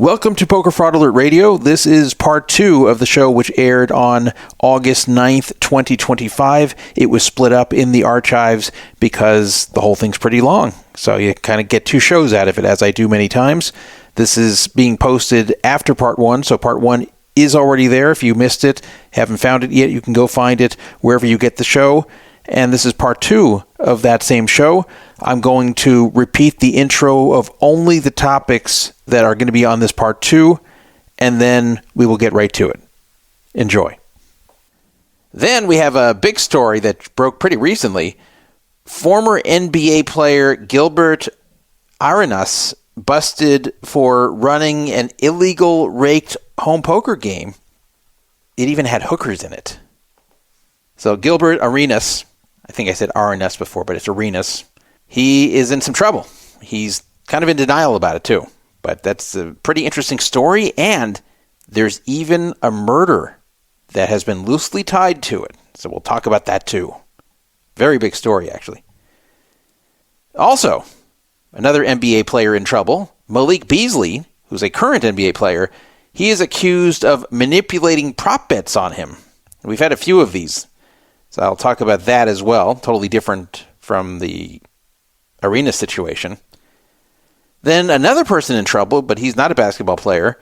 Welcome to Poker Fraud Alert Radio. This is part 2 of the show, which aired on August 9th, 2025. It was split up in the archives because the whole thing's pretty long. So you kind of get 2 shows out of it, as I do many times. This is being posted after part 1, so part 1 is already there. If you missed it, haven't found it yet, you can go find it wherever you get the show. And this is part 2 of that same show. I'm going to repeat the intro of only the topics that are going to be on this part 2, and then we will get right to it. Enjoy. Then we have a big story that broke pretty recently. Former NBA player Gilbert Arenas busted for running an illegal raked home poker game. It even had hookers in it. So Gilbert Arenas, I think I said Arenas before, but it's Arenas. He is in some trouble. He's kind of in denial about it too. But that's a pretty interesting story, and there's even a murder that has been loosely tied to it. So we'll talk about that too. Very big story, actually. Also, another NBA player in trouble, Malik Beasley, who's a current NBA player, he is accused of manipulating prop bets on him. We've had a few of these. So I'll talk about that as well. Totally different from the Arena situation. Then another person in trouble, but he's not a basketball player.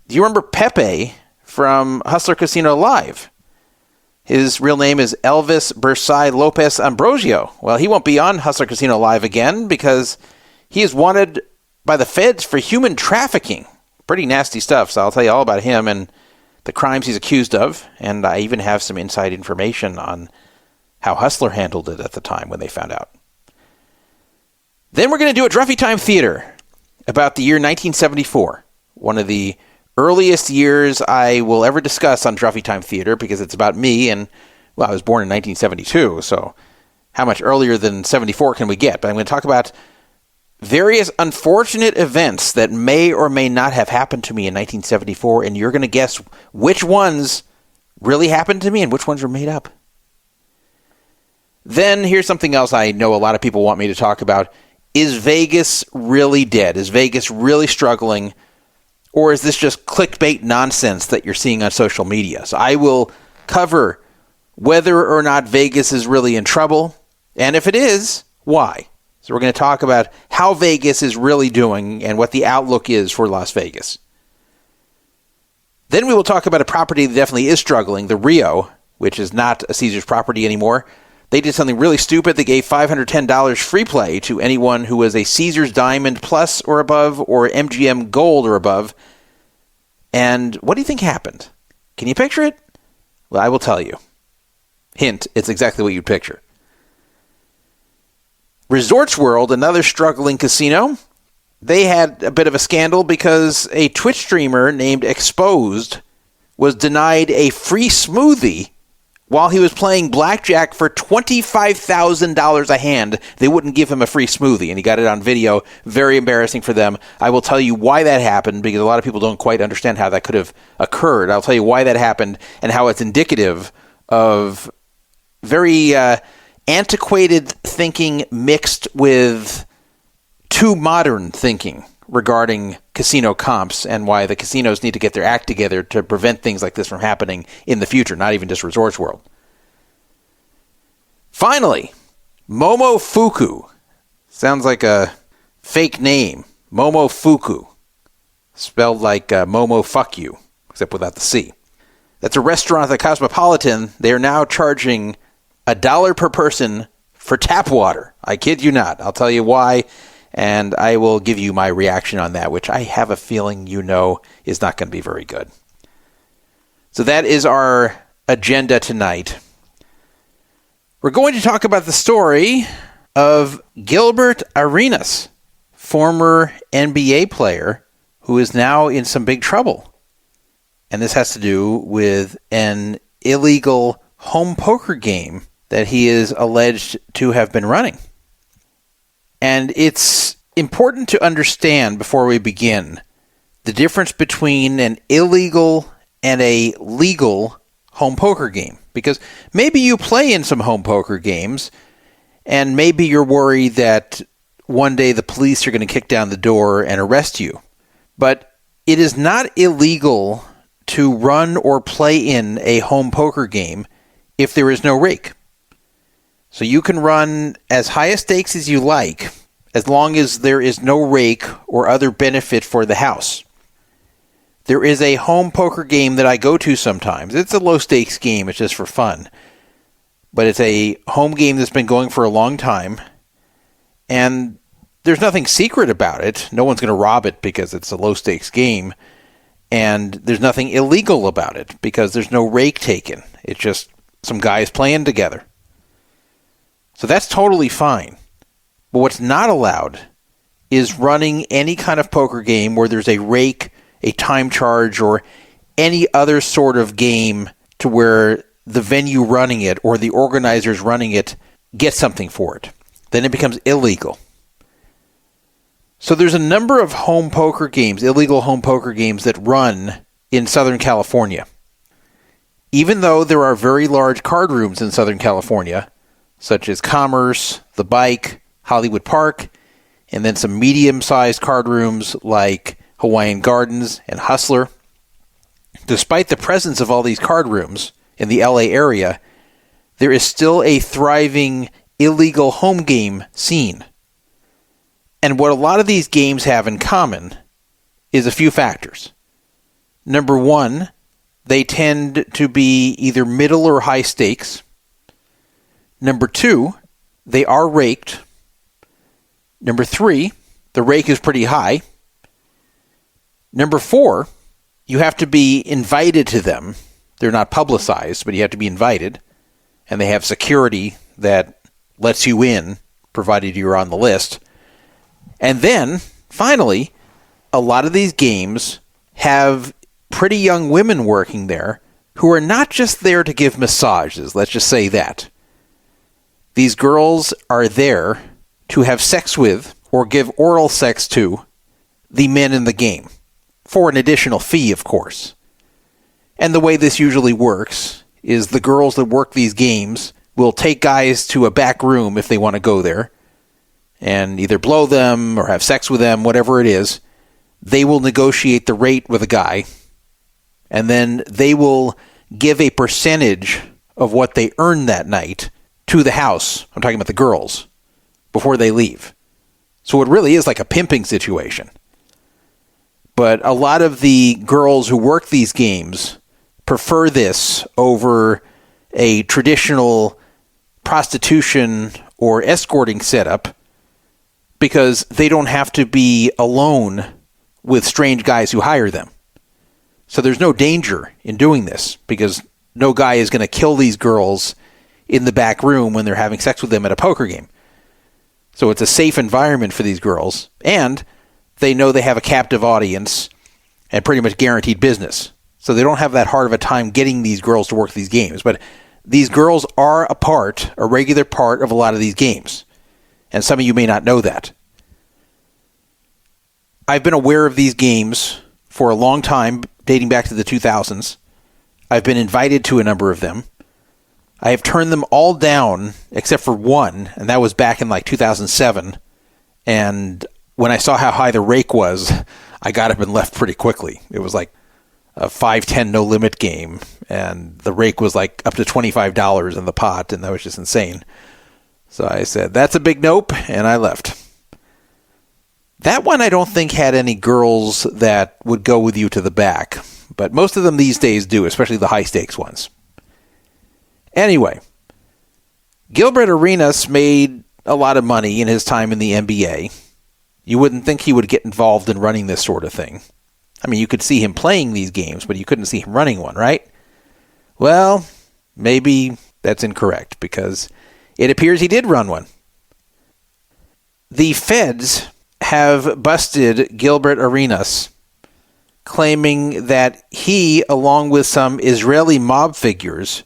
Do you remember Pepe from Hustler Casino Live? His real name is Elvis Bersai Lopez-Ambrosio. Well, he won't be on Hustler Casino Live again because he is wanted by the feds for human trafficking. Pretty nasty stuff, so I'll tell you all about him and the crimes he's accused of, and I even have some inside information on how Hustler handled it at the time when they found out. Then we're going to do a Druffytime Theater about the year 1974, one of the earliest years I will ever discuss on Druffytime Theater because it's about me, and, well, I was born in 1972, so how much earlier than 74 can we get? But I'm going to talk about various unfortunate events that may or may not have happened to me in 1974, and you're going to guess which ones really happened to me and which ones were made up. Then here's something else I know a lot of people want me to talk about. Is Vegas really dead? Is Vegas really struggling? Or is this just clickbait nonsense that you're seeing on social media? So I will cover whether or not Vegas is really in trouble, and if it is, why. So we're going to talk about how Vegas is really doing and what the outlook is for Las Vegas. Then we will talk about a property that definitely is struggling, the Rio, which is not a Caesars property anymore. They did something really stupid. They gave $510 free play to anyone who was a Caesars Diamond Plus or above or MGM Gold or above. And what do you think happened? Can you picture it? Well, I will tell you. Hint, it's exactly what you'd picture. Resorts World, another struggling casino, they had a bit of a scandal because a Twitch streamer named Xposed was denied a free smoothie while he was playing blackjack for $25,000 a hand. They wouldn't give him a free smoothie, and he got it on video. Very embarrassing for them. I will tell you why that happened, because a lot of people don't quite understand how that could have occurred. I'll tell you why that happened and how it's indicative of very antiquated thinking mixed with too modern thinking regarding casino comps and why the casinos need to get their act together to prevent things like this from happening in the future, not even just Resorts World. Finally, Momofuku. Sounds like a fake name. Momofuku. Spelled like Momo fuck you, except without the C. That's a restaurant at the Cosmopolitan. They are now charging $1 per person for tap water. I kid you not. I'll tell you why. And I will give you my reaction on that, which I have a feeling you know is not going to be very good. So that is our agenda tonight. We're going to talk about the story of Gilbert Arenas, former NBA player who is now in some big trouble. And this has to do with an illegal home poker game that he is alleged to have been running. And it's important to understand before we begin the difference between an illegal and a legal home poker game. Because maybe you play in some home poker games, and maybe you're worried that one day the police are going to kick down the door and arrest you. But It is not illegal to run or play in a home poker game if there is no rake. So you can run as high a stakes as you like, as long as there is no rake or other benefit for the house. There is a home poker game that I go to sometimes. It's a low-stakes game. It's just for fun. But it's a home game that's been going for a long time. And there's nothing secret about it. No one's going to rob it because it's a low-stakes game. And there's nothing illegal about it because there's no rake taken. It's just some guys playing together. So that's totally fine. But what's not allowed is running any kind of poker game where there's a rake, a time charge, or any other sort of game to where the venue running it or the organizers running it get something for it. Then it becomes illegal. So there's a number of home poker games, illegal home poker games that run in Southern California. Even though there are very large card rooms in Southern California, such as Commerce, The Bike, Hollywood Park, and then some medium-sized card rooms like Hawaiian Gardens and Hustler. Despite the presence of all these card rooms in the LA area, there is still a thriving illegal home game scene. And what a lot of these games have in common is a few factors. Number one, they tend to be either middle or high stakes. Number two, they are raked. Number three, the rake is pretty high. Number four, you have to be invited to them. They're not publicized, but you have to be invited. And they have security that lets you in, provided you're on the list. And then, finally, a lot of these games have pretty young women working there who are not just there to give massages, let's just say that. These girls are there to have sex with or give oral sex to the men in the game, for an additional fee, of course. And the way this usually works is the girls that work these games will take guys to a back room if they want to go there and either blow them or have sex with them, whatever it is. They will negotiate the rate with a guy, and then they will give a percentage of what they earn that night to the house. I'm talking about the girls, before they leave. So it really is like a pimping situation. But a lot of the girls who work these games prefer this over a traditional prostitution or escorting setup because they don't have to be alone with strange guys who hire them. So there's no danger in doing this because no guy is going to kill these girls in the back room when they're having sex with them at a poker game. So it's a safe environment for these girls, and they know they have a captive audience and pretty much guaranteed business. So they don't have that hard of a time getting these girls to work these games. But these girls are a regular part of a lot of these games. And some of you may not know that. I've been aware of these games for a long time, dating back to the 2000s. I've been invited to a number of them. I have turned them all down except for one, and that was back in like 2007. And when I saw how high the rake was, I got up and left pretty quickly. It was like a 5-10 no-limit game, and the rake was like up to $25 in the pot, and that was just insane. So I said, that's a big nope, and I left. That one I don't think had any girls that would go with you to the back, but most of them these days do, especially the high-stakes ones. Anyway, Gilbert Arenas made a lot of money in his time in the NBA. You wouldn't think he would get involved in running this sort of thing. I mean, you could see him playing these games, but you couldn't see him running one, right? Well, maybe that's incorrect, because it appears he did run one. The feds have busted Gilbert Arenas, claiming that he, along with some Israeli mob figures,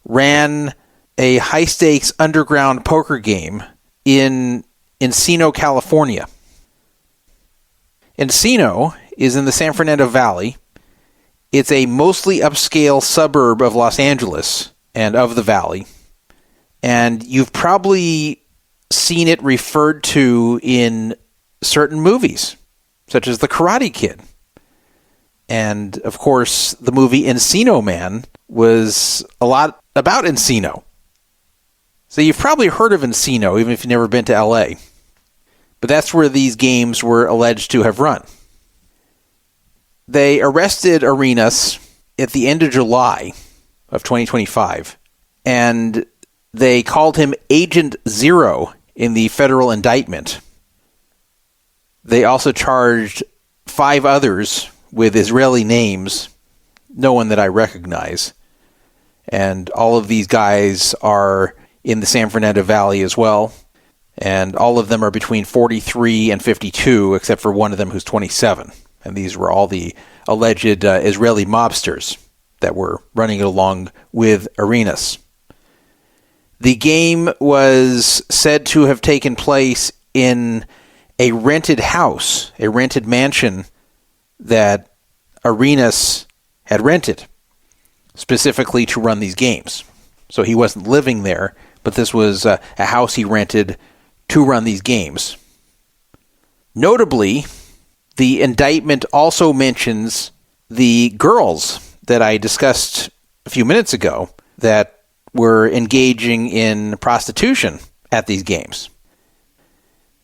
ran a high-stakes underground poker game in Encino, California. Encino is in the San Fernando Valley. It's a mostly upscale suburb of Los Angeles and of the Valley. And you've probably seen it referred to in certain movies, such as The Karate Kid. And, of course, the movie Encino Man was a lot about Encino. So you've probably heard of Encino, even if you've never been to L.A. But that's where these games were alleged to have run. They arrested Arenas at the end of July of 2025, and they called him Agent Zero in the federal indictment. They also charged 5 others with Israeli names, no one that I recognize. And all of these guys are in the San Fernando Valley as well. And all of them are between 43 and 52, except for one of them who's 27. And these were all the alleged Israeli mobsters that were running along with Arenas. The game was said to have taken place in a rented house, a rented mansion that Arenas had rented specifically to run these games. So he wasn't living there, but this was a house he rented to run these games. Notably, the indictment also mentions the girls that I discussed a few minutes ago that were engaging in prostitution at these games.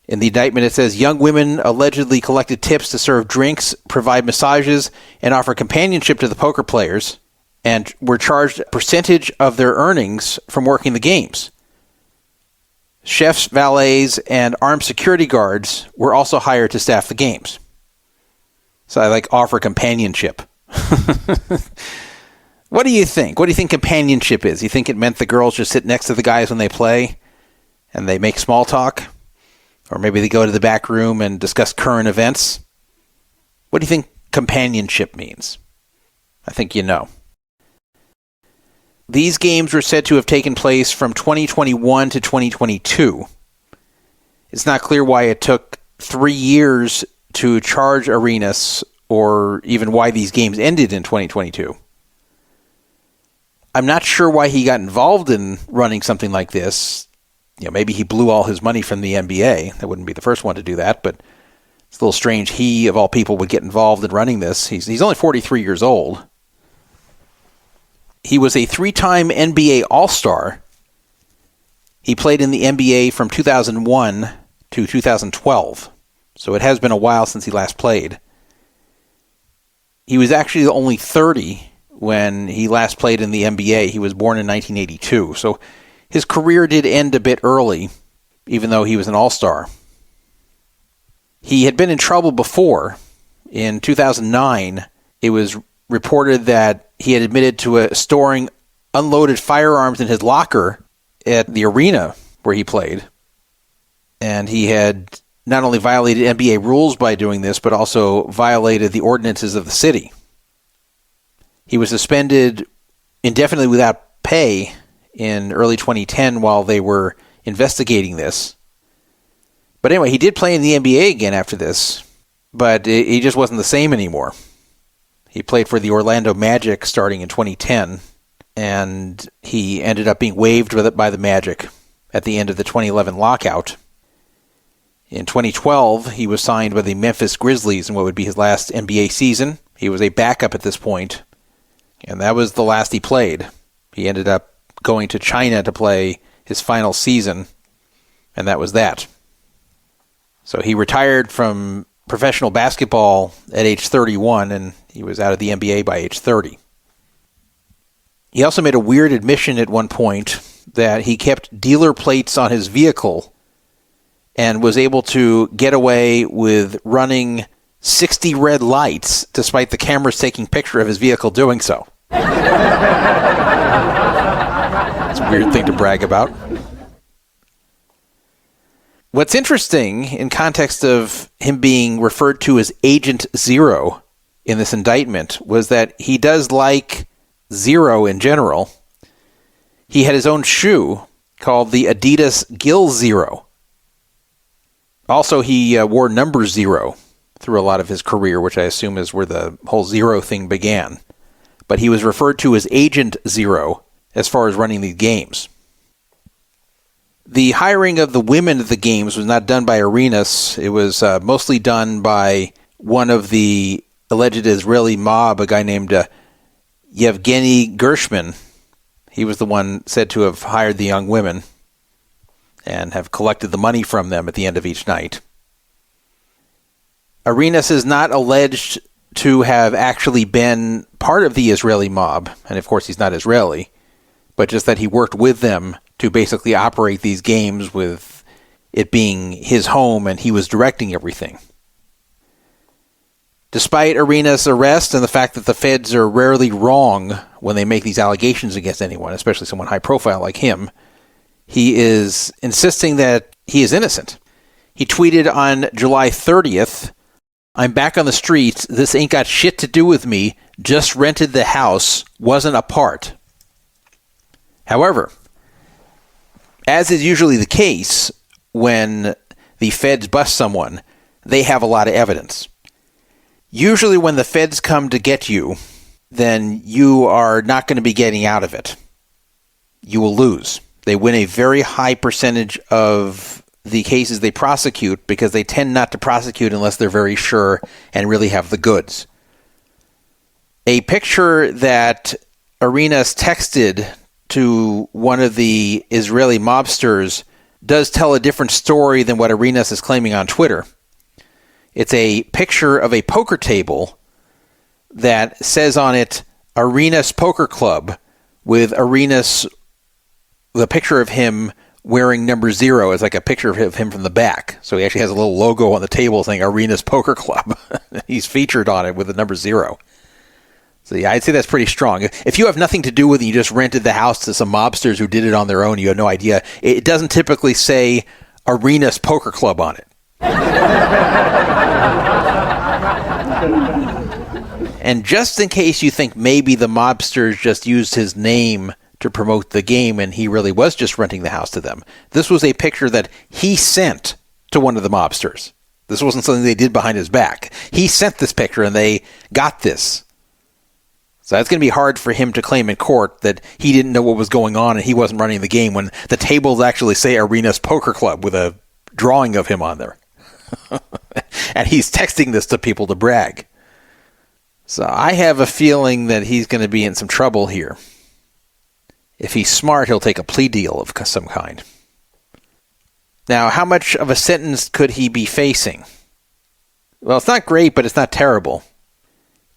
In the indictment, it says young women allegedly collected tips to serve drinks, provide massages, and offer companionship to the poker players, and were charged a percentage of their earnings from working the games. Chefs, valets, and armed security guards were also hired to staff the games. So I offer companionship. What do you think? What do you think companionship is? You think it meant the girls just sit next to the guys when they play and they make small talk? Or maybe they go to the back room and discuss current events? What do you think companionship means? I think you know. These games were said to have taken place from 2021 to 2022. It's not clear why it took 3 years to charge Arenas, or even why these games ended in 2022. I'm not sure why he got involved in running something like this. Maybe he blew all his money from the NBA. That wouldn't be the first one to do that, but it's a little strange he, of all people, would get involved in running this. He's only 43 years old. He was a 3-time NBA All-Star. He played in the NBA from 2001 to 2012, so it has been a while since he last played. He was actually only 30 when he last played in the NBA. He was born in 1982, so his career did end a bit early, even though he was an all-star. He had been in trouble before. In 2009, it was reported that he had admitted to storing unloaded firearms in his locker at the arena where he played. And he had not only violated NBA rules by doing this, but also violated the ordinances of the city. He was suspended indefinitely without pay in early 2010 while they were investigating this. But anyway, he did play in the NBA again after this, but he just wasn't the same anymore. He played for the Orlando Magic starting in 2010, and he ended up being waived by the Magic at the end of the 2011 lockout. In 2012, he was signed by the Memphis Grizzlies in what would be his last NBA season. He was a backup at this point, and that was the last he played. He ended up going to China to play his final season, and that was that. So he retired from professional basketball at age 31, and he was out of the NBA by age 30. He also made a weird admission at one point that he kept dealer plates on his vehicle and was able to get away with running 60 red lights despite the cameras taking picture of his vehicle doing so. It's a weird thing to brag about. What's interesting in context of him being referred to as Agent Zero in this indictment was that he does like zero in general. He had his own shoe called the Adidas Gill Zero. Also, he wore number 0 through a lot of his career, which I assume is where the whole zero thing began. But he was referred to as Agent Zero as far as running these games. The hiring of the women at the games was not done by Arenas. It was mostly done by one of the alleged Israeli mob, a guy named Yevgeny Gershman. He was the one said to have hired the young women and have collected the money from them at the end of each night. Arenas is not alleged to have actually been part of the Israeli mob, and of course he's not Israeli, but just that he worked with them to basically operate these games, with it being his home and he was directing everything. Despite Arenas' arrest and the fact that the feds are rarely wrong when they make these allegations against anyone, especially someone high profile like him, he is insisting that he is innocent. He tweeted on July 30th, "I'm back on the streets. This ain't got shit to do with me. Just rented the house. Wasn't a part." However, as is usually the case when the feds bust someone, they have a lot of evidence. Usually when the feds come to get you, then you are not going to be getting out of it. You will lose. They win a very high percentage of the cases they prosecute because they tend not to prosecute unless they're very sure and really have the goods. A picture that Arenas texted to one of the Israeli mobsters does tell a different story than what Arenas is claiming on Twitter. It's a picture of a poker table that says on it, Arenas Poker Club, with Arenas, the picture of him wearing number 0 as like a picture of him from the back. So he actually has a little logo on the table saying Arenas Poker Club. He's featured on it with the number 0. So yeah, I'd say that's pretty strong. If you have nothing to do with it, you just rented the house to some mobsters who did it on their own, you had no idea. It doesn't typically say Arenas Poker Club on it. And just in case you think maybe the mobsters just used his name to promote the game and he really was just renting the house to them, this was a picture that he sent to one of the mobsters. This wasn't something they did behind his back. He sent this picture and they got this. So that's going to be hard for him to claim in court that he didn't know what was going on and he wasn't running the game when the tables actually say Arenas Poker Club with a drawing of him on there. And he's texting this to people to brag. So I have a feeling that he's going to be in some trouble here. If he's smart, he'll take a plea deal of some kind. Now, how much of a sentence could he be facing? Well, it's not great, but it's not terrible.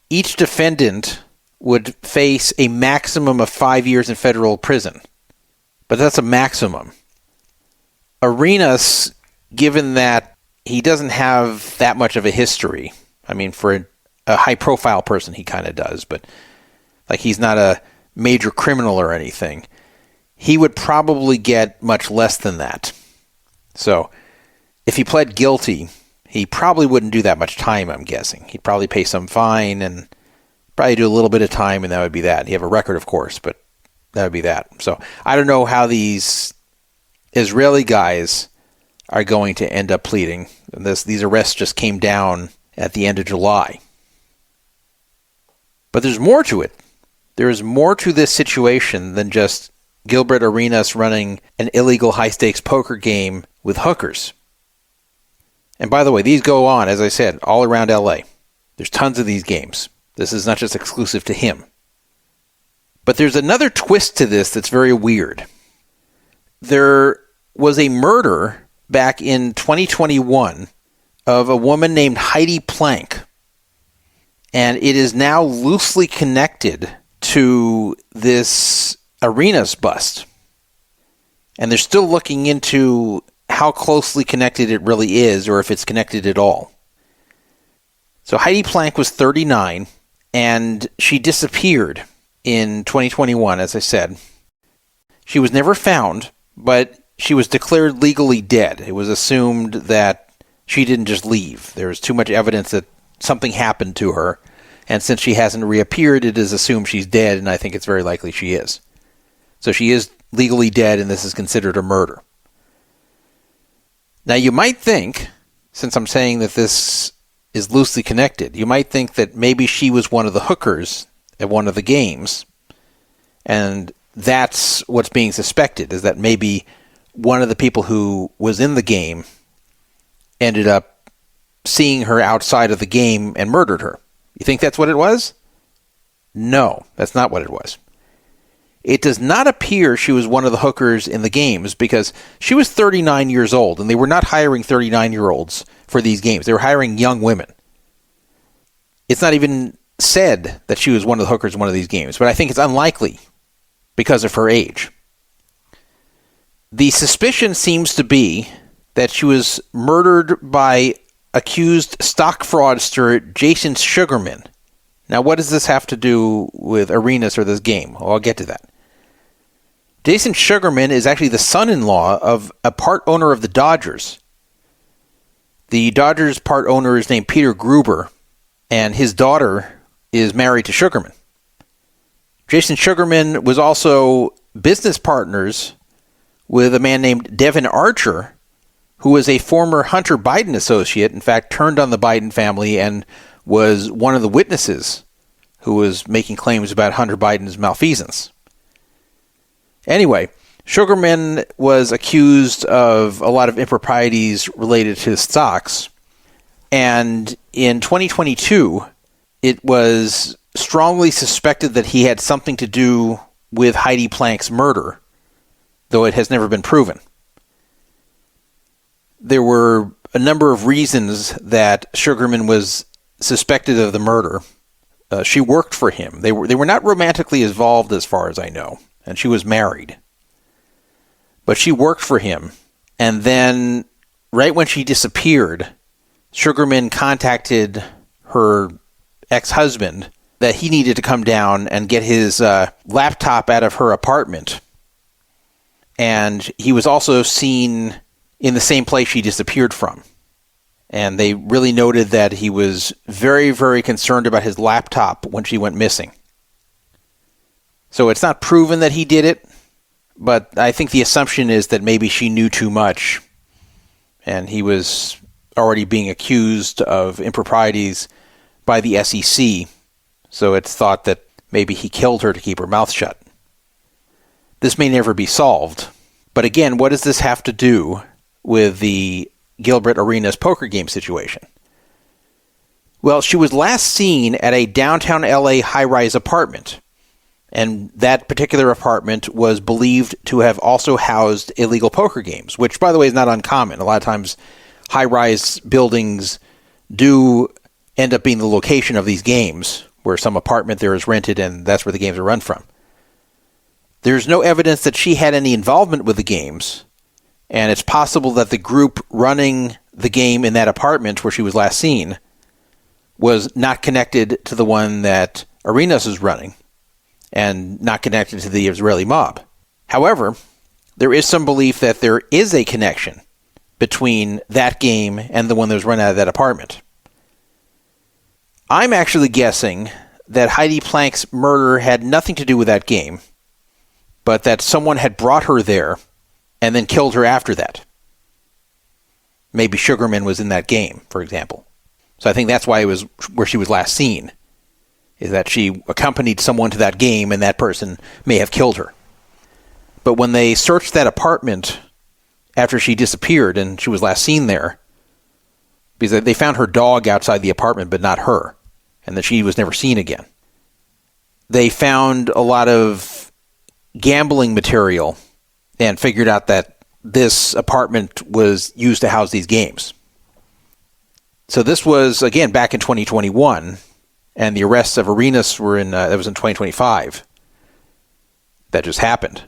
Each defendant would face a maximum of 5 years in federal prison. But that's a maximum. Arenas, given that he doesn't have that much of a history, I mean, for a high-profile person, he kind of does, but like he's not a major criminal or anything, he would probably get much less than that. So if he pled guilty, he probably wouldn't do that much time, I'm guessing. He'd probably pay some fine and probably do a little bit of time, and that would be that. He'd have a record, of course, but that would be that. So I don't know how these Israeli guys are going to end up pleading. These arrests just came down at the end of July. But there's more to it. There is more to this situation than just Gilbert Arenas running an illegal high-stakes poker game with hookers. And by the way, these go on, as I said, all around LA. There's tons of these games. This is not just exclusive to him. But there's another twist to this that's very weird. There was a murder back in 2021 of a woman named Heidi Plank. And it is now loosely connected to this Arenas bust. And they're still looking into how closely connected it really is, or if it's connected at all. So Heidi Plank was 39, and she disappeared in 2021, as I said. She was never found, but she was declared legally dead. It was assumed that she didn't just leave. There was too much evidence that something happened to her, and since she hasn't reappeared, it is assumed she's dead, and I think it's very likely she is. So she is legally dead, and this is considered a murder. Now, you might think, since I'm saying that this is loosely connected, you might think that maybe she was one of the hookers at one of the games, and that's what's being suspected, is that maybe one of the people who was in the game ended up seeing her outside of the game and murdered her. You think that's what it was? No, that's not what it was. It does not appear she was one of the hookers in the games because she was 39 years old, and they were not hiring 39-year-olds for these games. They were hiring young women. It's not even said that she was one of the hookers in one of these games, but I think it's unlikely because of her age. The suspicion seems to be that she was murdered by accused stock fraudster Jason Sugarman. Now, what does this have to do with Arenas or this game? Well, I'll get to that. Jason Sugarman is actually the son-in-law of a part owner of the Dodgers. The Dodgers part owner is named Peter Gruber, and his daughter is married to Sugarman. Jason Sugarman was also business partners with a man named Devin Archer, who was a former Hunter Biden associate, in fact, turned on the Biden family and was one of the witnesses who was making claims about Hunter Biden's malfeasance. Anyway, Sugarman was accused of a lot of improprieties related to stocks, and in 2022, it was strongly suspected that he had something to do with Heidi Plank's murder, though it has never been proven. There were a number of reasons that Sugarman was suspected of the murder. She worked for him. They were not romantically involved as far as I know, and she was married. But she worked for him, and then right when she disappeared, Sugarman contacted her ex-husband that he needed to come down and get his laptop out of her apartment. And he was also seen in the same place she disappeared from. And they really noted that he was very, very concerned about his laptop when she went missing. So it's not proven that he did it, but I think the assumption is that maybe she knew too much, and he was already being accused of improprieties by the SEC, so it's thought that maybe he killed her to keep her mouth shut. This may never be solved, but again, what does this have to do with the Gilbert Arenas poker game situation? Well, she was last seen at a downtown LA high-rise apartment, and that particular apartment was believed to have also housed illegal poker games, which, by the way, is not uncommon. A lot of times, high-rise buildings do end up being the location of these games, where some apartment there is rented, and that's where the games are run from. There's no evidence that she had any involvement with the games, and it's possible that the group running the game in that apartment where she was last seen was not connected to the one that Arenas is running, and not connected to the Israeli mob. However, there is some belief that there is a connection between that game and the one that was run out of that apartment. I'm actually guessing that Heidi Plank's murder had nothing to do with that game, but that someone had brought her there and then killed her after that. Maybe Sugarman was in that game, for example. So I think that's why it was where she was last seen, is that she accompanied someone to that game and that person may have killed her. But when they searched that apartment after she disappeared and she was last seen there, because they found her dog outside the apartment but not her, and that she was never seen again. They found a lot of gambling material and figured out that this apartment was used to house these games. So this was, again, back in 2021, and the arrests of Arenas were that was in 2025. That just happened.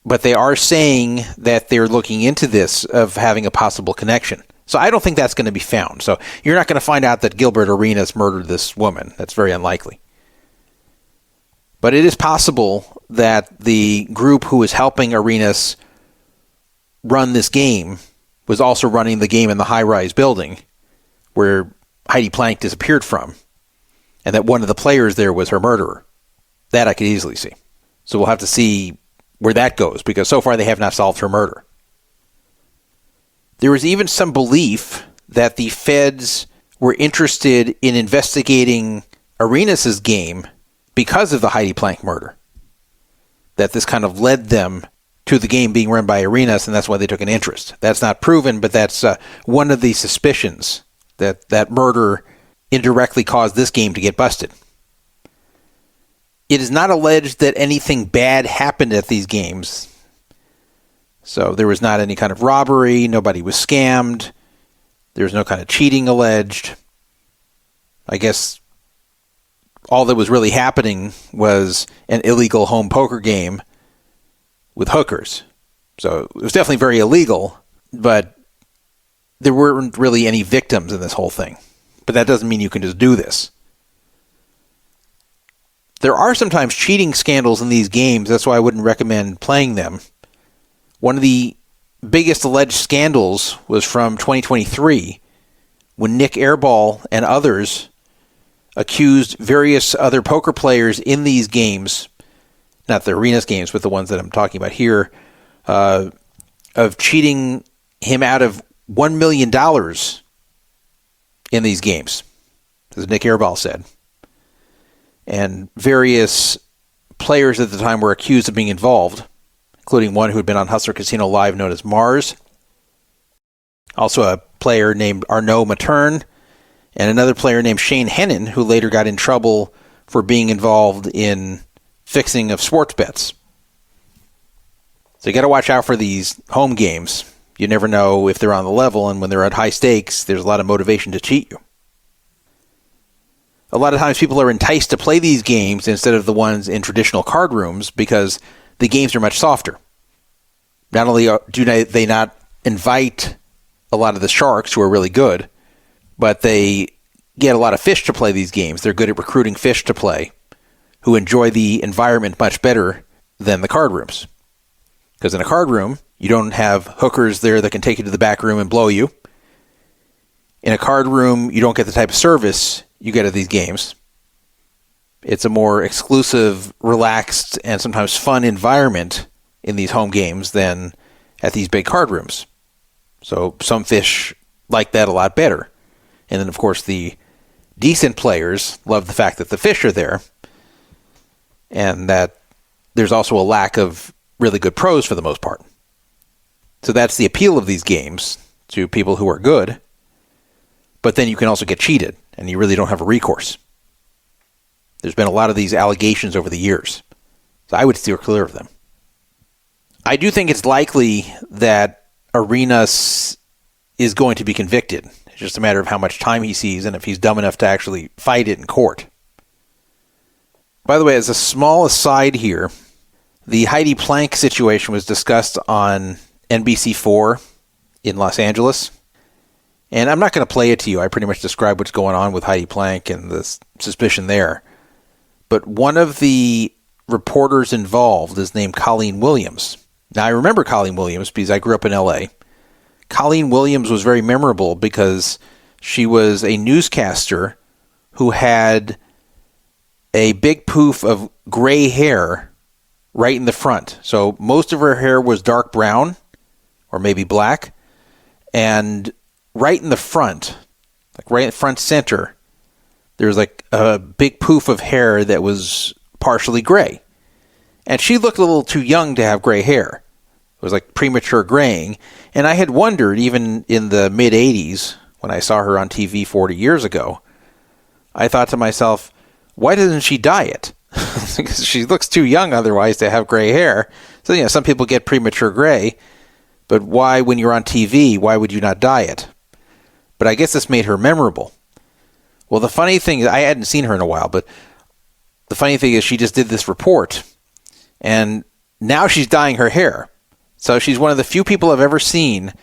But they are saying that they're looking into this of having a possible connection. So I don't think that's going to be found. So you're not going to find out that Gilbert Arenas murdered this woman. That's very unlikely. But it is possible that the group who was helping Arenas run this game was also running the game in the high-rise building where Heidi Plank disappeared from, and that one of the players there was her murderer. That I could easily see. So we'll have to see where that goes, because so far they have not solved her murder. There was even some belief that the feds were interested in investigating Arenas' game because of the Heidi Plank murder. That this kind of led them to the game being run by Arenas, and that's why they took an interest. That's not proven, but that's one of the suspicions, that that murder indirectly caused this game to get busted. It is not alleged that anything bad happened at these games. So there was not any kind of robbery, nobody was scammed, there was no kind of cheating alleged. I guess all that was really happening was an illegal home poker game with hookers. So it was definitely very illegal, but there weren't really any victims in this whole thing. But that doesn't mean you can just do this. There are sometimes cheating scandals in these games. That's why I wouldn't recommend playing them. One of the biggest alleged scandals was from 2023 when Nick Airball and others accused various other poker players in these games, not the Arenas games, but the ones that I'm talking about here, of cheating him out of $1 million in these games, as Nick Airball said. And various players at the time were accused of being involved, including one who had been on Hustler Casino Live known as Mars. Also a player named Arnaud Materne, and another player named Shane Hennon, who later got in trouble for being involved in fixing of sports bets. So you got to watch out for these home games. You never know if they're on the level, and when they're at high stakes, there's a lot of motivation to cheat you. A lot of times people are enticed to play these games instead of the ones in traditional card rooms because the games are much softer. Not only do they not invite a lot of the sharks who are really good, but they get a lot of fish to play these games. They're good at recruiting fish to play who enjoy the environment much better than the card rooms. Because in a card room, you don't have hookers there that can take you to the back room and blow you. In a card room, you don't get the type of service you get at these games. It's a more exclusive, relaxed, and sometimes fun environment in these home games than at these big card rooms. So some fish like that a lot better. And then, of course, the decent players love the fact that the fish are there and that there's also a lack of really good pros for the most part. So that's the appeal of these games to people who are good. But then you can also get cheated, and you really don't have a recourse. There's been a lot of these allegations over the years. So I would steer clear of them. I do think it's likely that Arenas is going to be convicted. It's just a matter of how much time he sees and if he's dumb enough to actually fight it in court. By the way, as a small aside here, the Heidi Plank situation was discussed on NBC4 in Los Angeles. And I'm not going to play it to you. I pretty much described what's going on with Heidi Plank and the suspicion there. But one of the reporters involved is named Colleen Williams. Now, I remember Colleen Williams because I grew up in L.A. Colleen Williams was very memorable because she was a newscaster who had a big poof of gray hair right in the front. So most of her hair was dark brown or maybe black. And right in the front, like right in front center, there's like a big poof of hair that was partially gray. And she looked a little too young to have gray hair. It was like premature graying. And I had wondered, even in the mid-'80s, when I saw her on TV 40 years ago, I thought to myself, why doesn't she dye it? Because she looks too young otherwise to have gray hair. So, you know, some people get premature gray. But why, when you're on TV, why would you not dye it? But I guess this made her memorable. Well, the funny thing is, I hadn't seen her in a while, but the funny thing is she just did this report, and now she's dyeing her hair. So she's one of the few people I've ever seen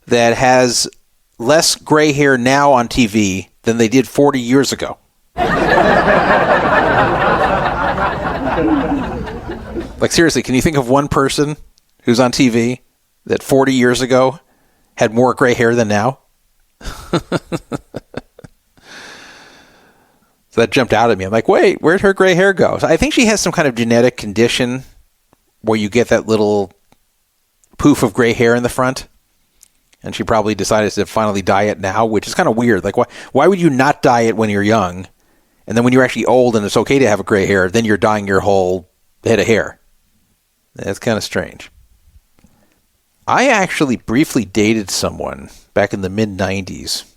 that has less gray hair now on TV than they did 40 years ago. Like, seriously, can you think of one person who's on TV that 40 years ago had more gray hair than now? So that jumped out at me. I'm like, wait, where'd her gray hair go? So I think she has some kind of genetic condition where you get that little poof of gray hair in the front. And she probably decided to finally dye it now, which is kind of weird. Like, why would you not dye it when you're young? And then when you're actually old and it's okay to have a gray hair, then you're dyeing your whole head of hair. That's kind of strange. I actually briefly dated someone back in the mid-'90s.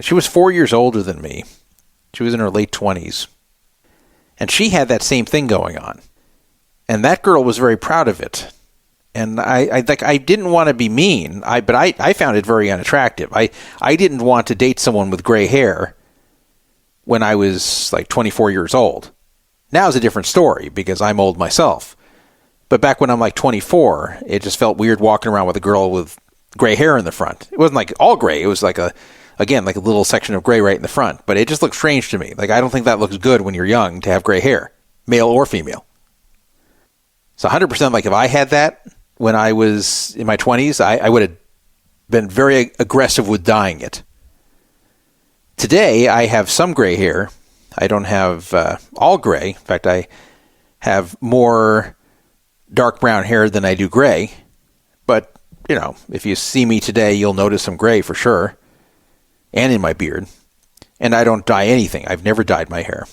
She was 4 years older than me. She was in her late 20s. And she had that same thing going on. And that girl was very proud of it. And I didn't want to be mean, but I found it very unattractive. I didn't want to date someone with gray hair when I was like 24 years old. Now it's a different story because I'm old myself. But back when I'm like 24, it just felt weird walking around with a girl with gray hair in the front. It wasn't like all gray. It was like a little section of gray right in the front. But it just looked strange to me. Like, I don't think that looks good when you're young to have gray hair, male or female. So 100% like if I had that when I was in my 20s, I would have been very aggressive with dyeing it. Today, I have some gray hair. I don't have all gray. In fact, I have more dark brown hair than I do gray. But, if you see me today, you'll notice some gray for sure. And in my beard. And I don't dye anything. I've never dyed my hair.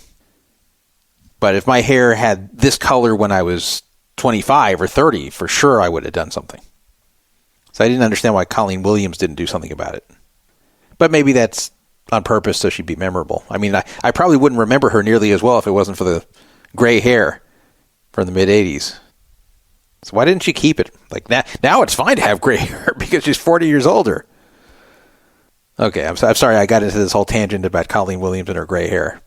But if my hair had this color when I was 25 or 30, for sure I would have done something. So I didn't understand why Colleen Williams didn't do something about it. But maybe that's on purpose so she'd be memorable. I mean, I probably wouldn't remember her nearly as well if it wasn't for the gray hair from the mid-'80s. So why didn't she keep it? Like, now it's fine to have gray hair because she's 40 years older. Okay, I'm sorry I got into this whole tangent about Colleen Williams and her gray hair.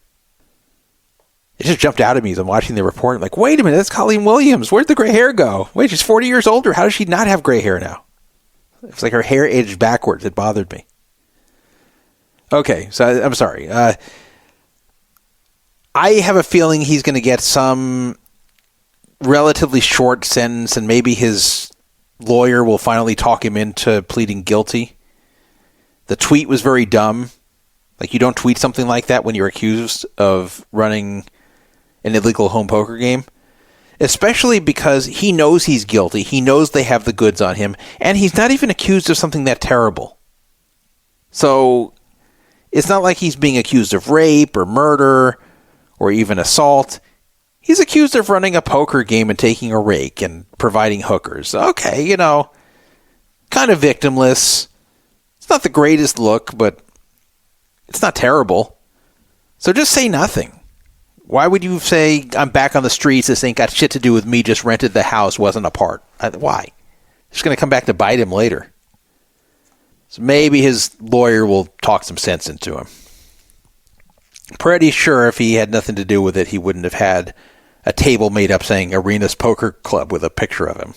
It just jumped out at me as I'm watching the report. I'm like, wait a minute, that's Colleen Williams. Where'd the gray hair go? Wait, she's 40 years older. How does she not have gray hair now? It's like her hair aged backwards. It bothered me. Okay, so I'm sorry. I have a feeling he's going to get some relatively short sentence, and maybe his lawyer will finally talk him into pleading guilty. The tweet was very dumb. Like, you don't tweet something like that when you're accused of running an illegal home poker game. Especially because he knows he's guilty. He knows they have the goods on him. And he's not even accused of something that terrible. So, it's not like he's being accused of rape or murder or even assault. He's accused of running a poker game and taking a rake and providing hookers. Okay, kind of victimless. It's not the greatest look, but it's not terrible. So just say nothing. Why would you say, I'm back on the streets, this ain't got shit to do with me, just rented the house, wasn't a part? Why? It's going to come back to bite him later. So maybe his lawyer will talk some sense into him. Pretty sure if he had nothing to do with it, he wouldn't have had a table made up saying Arenas Poker Club with a picture of him.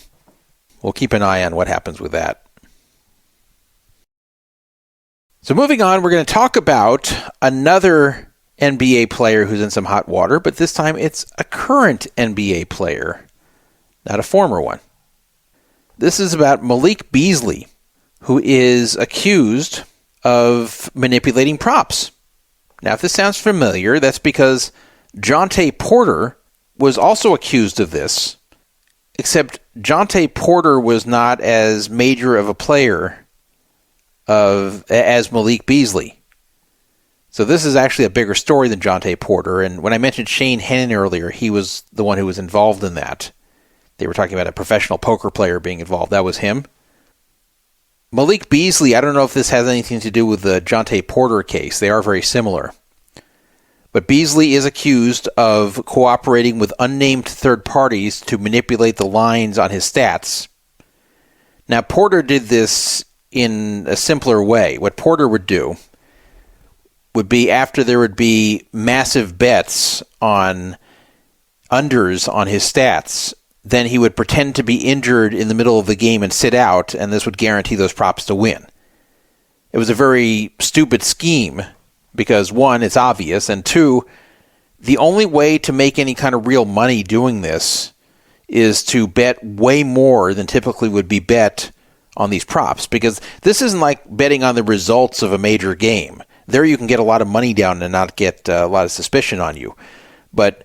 We'll keep an eye on what happens with that. So moving on, we're going to talk about another NBA player who's in some hot water, but this time it's a current NBA player, not a former one. This is about Malik Beasley, who is accused of manipulating props. Now, if this sounds familiar, that's because Jontay Porter was also accused of this, except Jontay Porter was not as major of a player as Malik Beasley. So this is actually a bigger story than Jontay Porter, and when I mentioned Shane Hennon earlier, he was the one who was involved in that. They were talking about a professional poker player being involved. That was him. Malik Beasley, I don't know if this has anything to do with the Jontay Porter case. They are very similar. But Beasley is accused of cooperating with unnamed third parties to manipulate the lines on his stats. Now, Porter did this in a simpler way. What Porter would do would be, after there would be massive bets on unders on his stats, then he would pretend to be injured in the middle of the game and sit out, and this would guarantee those props to win. It was a very stupid scheme because, one, it's obvious, and two, the only way to make any kind of real money doing this is to bet way more than typically would be bet on these props, because this isn't like betting on the results of a major game. There you can get a lot of money down and not get a lot of suspicion on you. But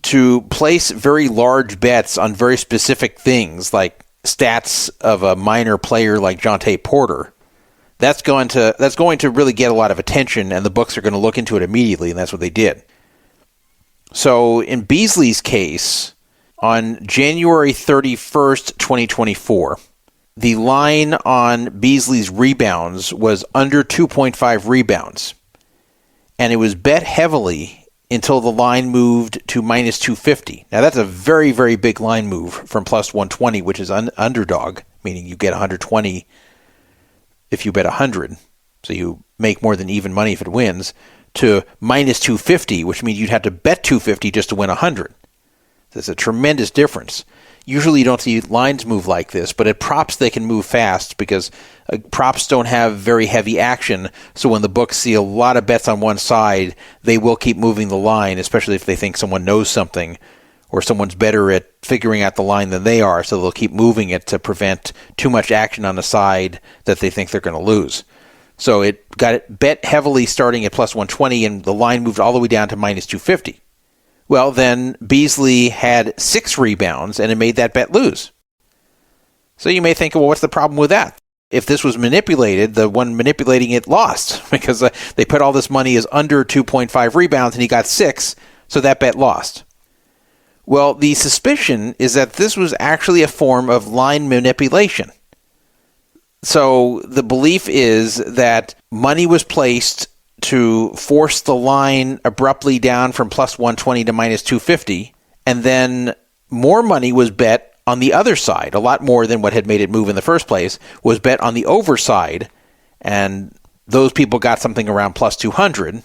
to place very large bets on very specific things, like stats of a minor player like Jontay Porter, that's going to really get a lot of attention, and the books are going to look into it immediately, and that's what they did. So in Beasley's case, on January 31st, 2024, the line on Beasley's rebounds was under 2.5 rebounds. and it was bet heavily until the line moved to minus 250. Now, that's a very, very big line move from plus 120, which is underdog, meaning you get 120 if you bet 100. So you make more than even money if it wins, to minus 250, which means you'd have to bet 250 just to win 100. That's a tremendous difference. Usually you don't see lines move like this, but at props they can move fast because props don't have very heavy action. So when the books see a lot of bets on one side, they will keep moving the line, especially if they think someone knows something or someone's better at figuring out the line than they are. So they'll keep moving it to prevent too much action on the side that they think they're going to lose. So it got it bet heavily starting at plus 120, and the line moved all the way down to minus 250. Well, then Beasley had 6 rebounds, and it made that bet lose. So you may think, well, what's the problem with that? If this was manipulated, the one manipulating it lost because they put all this money as under 2.5 rebounds, and he got 6, so that bet lost. Well, the suspicion is that this was actually a form of line manipulation. So the belief is that money was placed to force the line abruptly down from plus 120 to minus 250, and then more money was bet on the other side, a lot more than what had made it move in the first place, was bet on the overside, and those people got something around plus 200,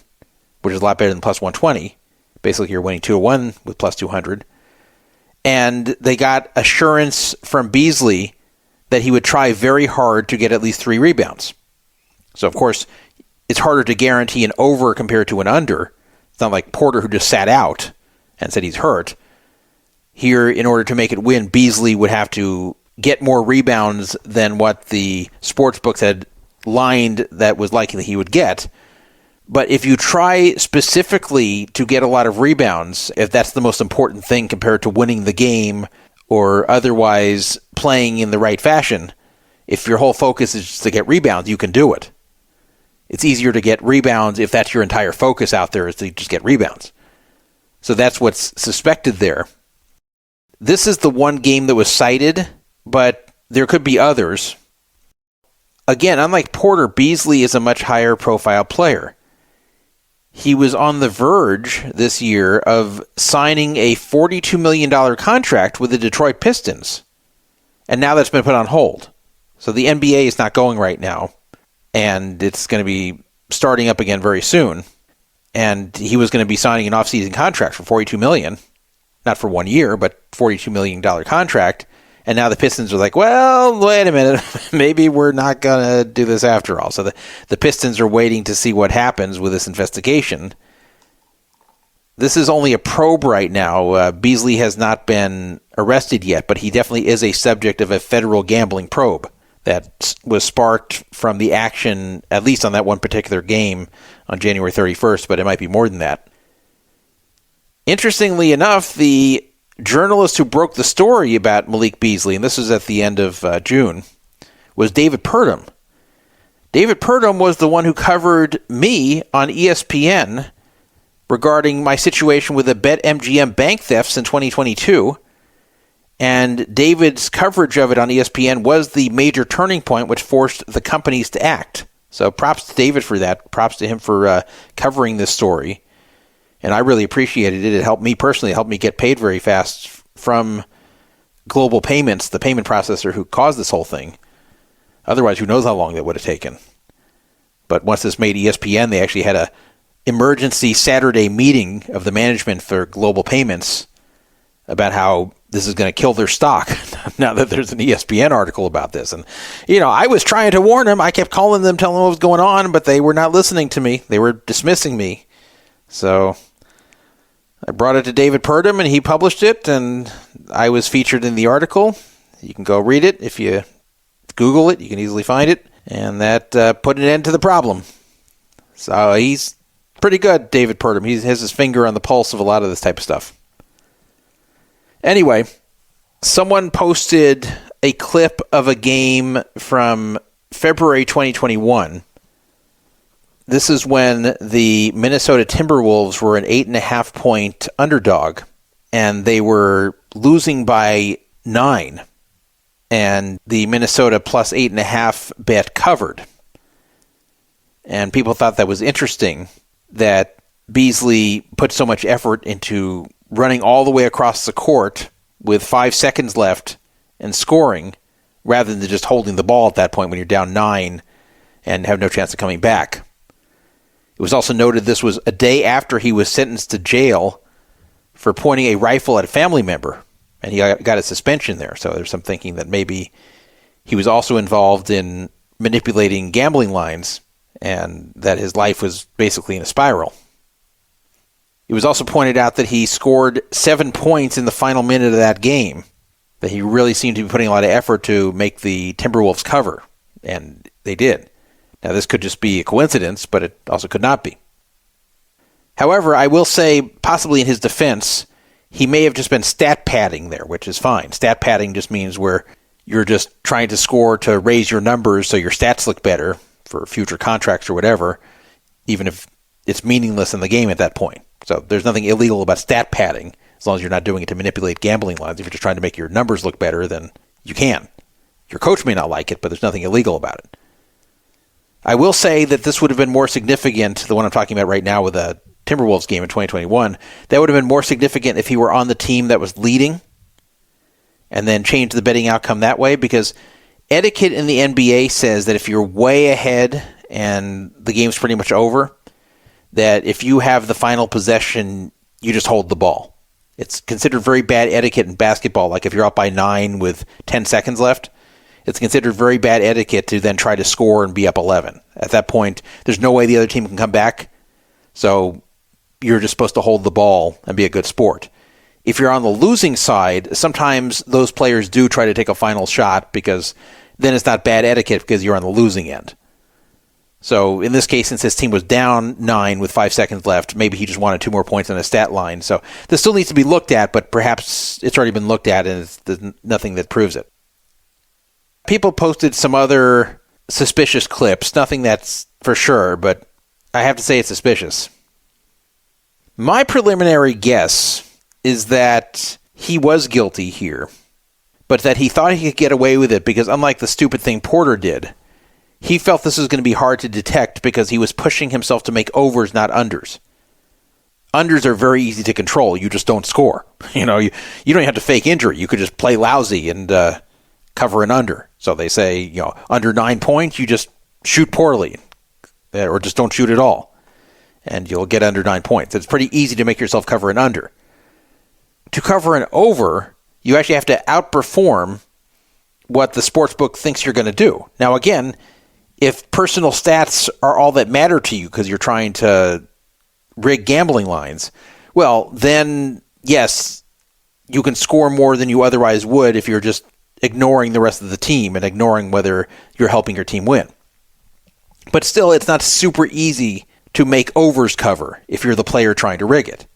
which is a lot better than plus 120. Basically, you're winning 2-1 with plus 200. And they got assurance from Beasley that he would try very hard to get at least 3 rebounds. So, of course, it's harder to guarantee an over compared to an under. It's not like Porter, who just sat out and said he's hurt. Here, in order to make it win, Beasley would have to get more rebounds than what the sports books had lined that was likely he would get. But if you try specifically to get a lot of rebounds, if that's the most important thing compared to winning the game or otherwise playing in the right fashion, if your whole focus is just to get rebounds, you can do it. It's easier to get rebounds if that's your entire focus out there, is to just get rebounds. So that's what's suspected there. This is the one game that was cited, but there could be others. Again, unlike Porter, Beasley is a much higher profile player. He was on the verge this year of signing a $42 million contract with the Detroit Pistons. And now that's been put on hold. So the NBA is not going right now. And it's going to be starting up again very soon. And he was going to be signing an off-season contract for $42 million. Not for 1 year, but $42 million contract. And now the Pistons are like, well, wait a minute. Maybe we're not going to do this after all. So the Pistons are waiting to see what happens with this investigation. This is only a probe right now. Beasley has not been arrested yet, but he definitely is a subject of a federal gambling probe that was sparked from the action, at least on that one particular game on January 31st, but it might be more than that. Interestingly enough, the journalist who broke the story about Malik Beasley, and this was at the end of June, was David Purdom. David Purdom was the one who covered me on ESPN regarding my situation with the BetMGM bank thefts in 2022. And David's coverage of it on ESPN was the major turning point which forced the companies to act. So props to David for that. Props to him for covering this story. And I really appreciated it. It helped me personally. It helped me get paid very fast from Global Payments, the payment processor who caused this whole thing. Otherwise, who knows how long that would have taken. But once this made ESPN, they actually had a emergency Saturday meeting of the management for Global Payments about how this is going to kill their stock now that there's an ESPN article about this. And, I was trying to warn them. I kept calling them, telling them what was going on, but they were not listening to me. They were dismissing me. So I brought it to David Purdom, and he published it, and I was featured in the article. You can go read it. If you Google it, you can easily find it. And that put an end to the problem. So he's pretty good, David Purdom. He has his finger on the pulse of a lot of this type of stuff. Anyway, someone posted a clip of a game from February 2021. This is when the Minnesota Timberwolves were an 8.5-point underdog, and they were losing by 9. And the Minnesota plus 8.5 bet covered. And people thought that was interesting. that Beasley put so much effort into running all the way across the court with 5 seconds left and scoring, rather than just holding the ball at that point when you're down 9 and have no chance of coming back. It was also noted this was a day after he was sentenced to jail for pointing a rifle at a family member, and he got a suspension there. So there's some thinking that maybe he was also involved in manipulating gambling lines and that his life was basically in a spiral. It was also pointed out that he scored 7 points in the final minute of that game, that he really seemed to be putting a lot of effort to make the Timberwolves cover, and they did. Now, this could just be a coincidence, but it also could not be. However, I will say, possibly in his defense, he may have just been stat padding there, which is fine. Stat padding just means where you're just trying to score to raise your numbers so your stats look better for future contracts or whatever, even if it's meaningless in the game at that point. So there's nothing illegal about stat padding, as long as you're not doing it to manipulate gambling lines. If you're just trying to make your numbers look better, then you can. Your coach may not like it, but there's nothing illegal about it. I will say that this would have been more significant, the one I'm talking about right now with the Timberwolves game in 2021, that would have been more significant if he were on the team that was leading and then change the betting outcome that way, because etiquette in the NBA says that if you're way ahead and the game's pretty much over, that if you have the final possession, you just hold the ball. It's considered very bad etiquette in basketball. Like if you're up by 9 with 10 seconds left, it's considered very bad etiquette to then try to score and be up 11. At that point, there's no way the other team can come back. So you're just supposed to hold the ball and be a good sport. If you're on the losing side, sometimes those players do try to take a final shot, because then it's not bad etiquette because you're on the losing end. So in this case, since his team was down 9 with 5 seconds left, maybe he just wanted 2 more points on his stat line. So this still needs to be looked at, but perhaps it's already been looked at and there's nothing that proves it. People posted some other suspicious clips, nothing that's for sure, but I have to say it's suspicious. My preliminary guess is that he was guilty here, but that he thought he could get away with it because, unlike the stupid thing Porter did, he felt this was going to be hard to detect because he was pushing himself to make overs, not unders. Unders are very easy to control. You just don't score. You don't even have to fake injury. You could just play lousy and cover an under. So they say, under 9 points, you just shoot poorly, or just don't shoot at all, and you'll get under 9 points. It's pretty easy to make yourself cover an under. To cover an over, you actually have to outperform what the sportsbook thinks you're going to do. Now, again, if personal stats are all that matter to you because you're trying to rig gambling lines, well, then, yes, you can score more than you otherwise would if you're just ignoring the rest of the team and ignoring whether you're helping your team win. But still, it's not super easy to make overs cover if you're the player trying to rig it.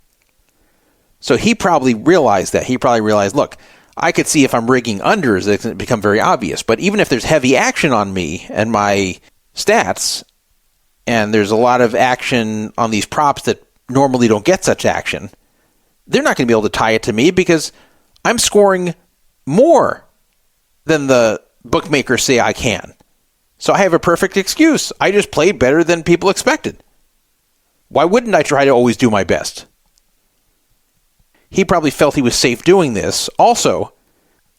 So he probably realized that. He probably realized, look, I could see if I'm rigging unders, it can become very obvious. But even if there's heavy action on me and my stats, and there's a lot of action on these props that normally don't get such action, they're not going to be able to tie it to me because I'm scoring more than the bookmakers say I can. So I have a perfect excuse. I just played better than people expected. Why wouldn't I try to always do my best? He probably felt he was safe doing this. Also,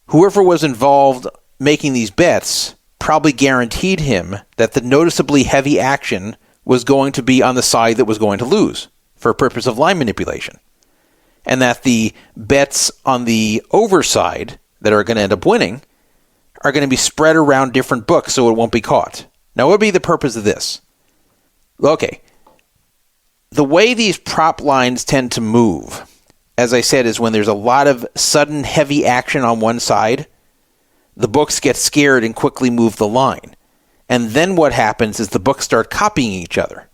whoever was involved making these bets probably guaranteed him that the noticeably heavy action was going to be on the side that was going to lose for a purpose of line manipulation. And that the bets on the over side that are going to end up winning are going to be spread around different books so it won't be caught. Now, what would be the purpose of this? Okay. The way these prop lines tend to move, as I said, is when there's a lot of sudden heavy action on one side, the books get scared and quickly move the line. And then what happens is the books start copying each other.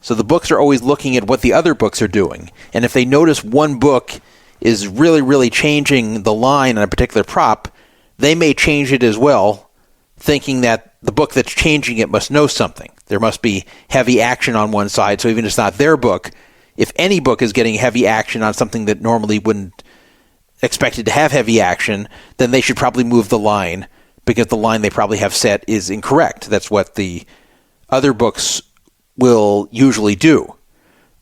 So the books are always looking at what the other books are doing. And if they notice one book is really, really changing the line on a particular prop, they may change it as well, thinking that the book that's changing it must know something. There must be heavy action on one side, so even if it's not their book, if any book is getting heavy action on something that normally wouldn't expect it to have heavy action, then they should probably move the line because the line they probably have set is incorrect. That's what the other books will usually do.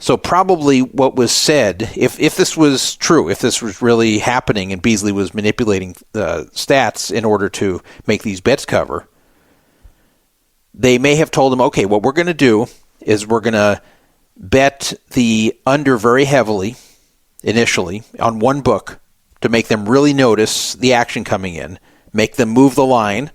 So probably what was said, if this was true, if this was really happening and Beasley was manipulating the stats in order to make these bets cover, they may have told him, okay, what we're going to do is we're going to bet the under very heavily initially on one book to make them really notice the action coming in, make them move the line,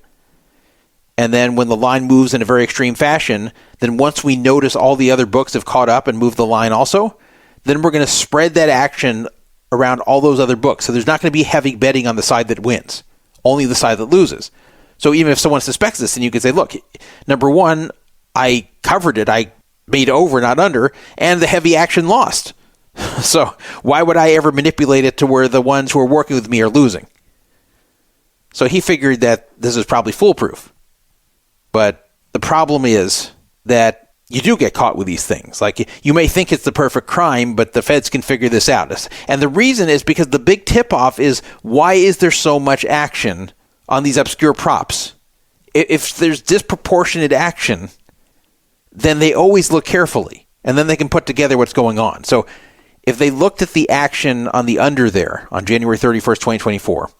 and then when the line moves in a very extreme fashion, then once we notice all the other books have caught up and moved the line also, then we're going to spread that action around all those other books. So there's not going to be heavy betting on the side that wins, only the side that loses. So even if someone suspects this, then you could say, look, number one, I covered it. I made over, not under, and the heavy action lost. So why would I ever manipulate it to where the ones who are working with me are losing? So he figured that this is probably foolproof. But the problem is that you do get caught with these things. Like, you may think it's the perfect crime, but the feds can figure this out. And the reason is because the big tip-off is, why is there so much action on these obscure props? If there's disproportionate action, then they always look carefully, and then they can put together what's going on. So if they looked at the action on the under there on January 31st, 2024,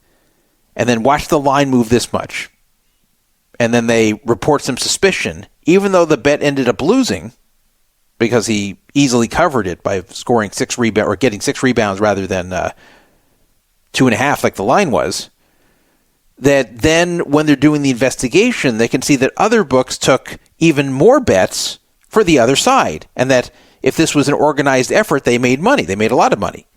and then watched the line move this much, and then they report some suspicion, even though the bet ended up losing because he easily covered it by scoring 6 rebounds or getting 6 rebounds rather than 2.5 like the line was, that then when they're doing the investigation, they can see that other books took even more bets for the other side, and that if this was an organized effort, they made money. They made a lot of money.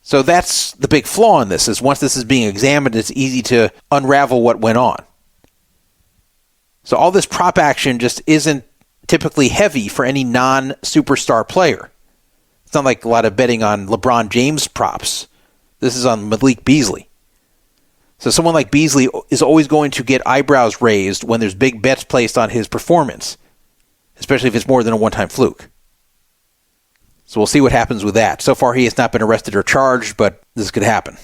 So that's the big flaw in this, is once this is being examined, it's easy to unravel what went on. So all this prop action just isn't typically heavy for any non-superstar player. It's not like a lot of betting on LeBron James props. This is on Malik Beasley. So someone like Beasley is always going to get eyebrows raised when there's big bets placed on his performance, especially if it's more than a one-time fluke. So we'll see what happens with that. So far, he has not been arrested or charged, but this could happen.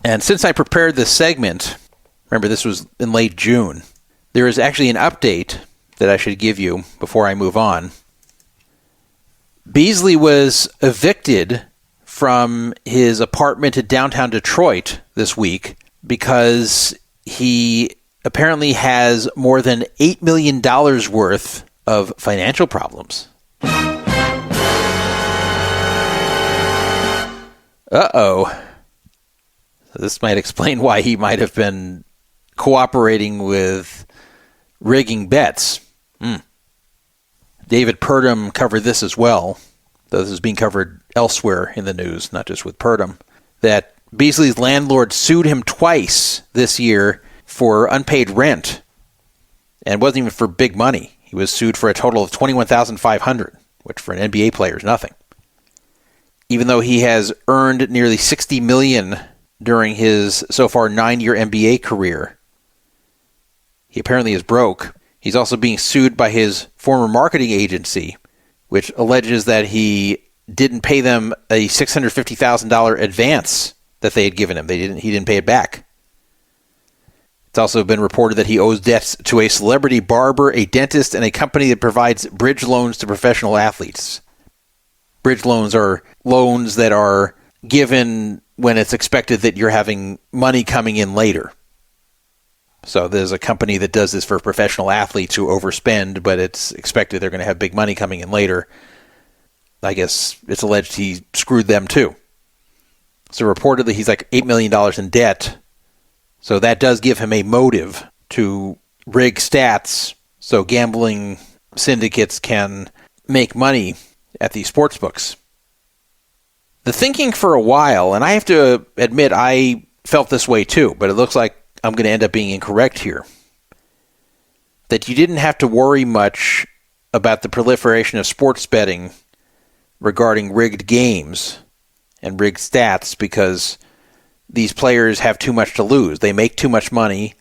And since I prepared this segment, remember this was in late June, there is actually an update that I should give you before I move on. Beasley was evicted from his apartment in downtown Detroit this week because he apparently has more than $8 million worth of financial problems. Uh-oh. So this might explain why he might have been cooperating with rigging bets. David Purdom covered this as well, though this is being covered elsewhere in the news, not just with Purdom, that Beasley's landlord sued him twice this year for unpaid rent, and it wasn't even for big money. He was sued for a total of $21,500, which for an NBA player is nothing. Even though he has earned nearly $60 million during his so far 9-year NBA career, he apparently is broke. He's also being sued by his former marketing agency, which alleges that he didn't pay them a $650,000 advance that they had given him. He didn't pay it back. It's also been reported that he owes debts to a celebrity barber, a dentist, and a company that provides bridge loans to professional athletes. Bridge loans are loans that are given when it's expected that you're having money coming in later. So there's a company that does this for professional athletes who overspend, but it's expected they're going to have big money coming in later. I guess it's alleged he screwed them too. So reportedly he's like $8 million in debt. So that does give him a motive to rig stats so gambling syndicates can make money at these sports books. The thinking for a while, and I have to admit I felt this way too, but it looks like I'm going to end up being incorrect here, that you didn't have to worry much about the proliferation of sports betting regarding rigged games and rigged stats because these players have too much to lose. They make too much money,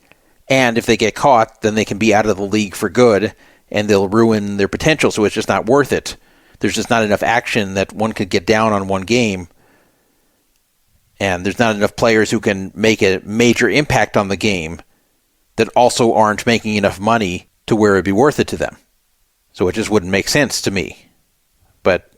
and if they get caught, then they can be out of the league for good, and they'll ruin their potential, so it's just not worth it. There's just not enough action that one could get down on one game, and there's not enough players who can make a major impact on the game that also aren't making enough money to where it'd be worth it to them. So it just wouldn't make sense to me but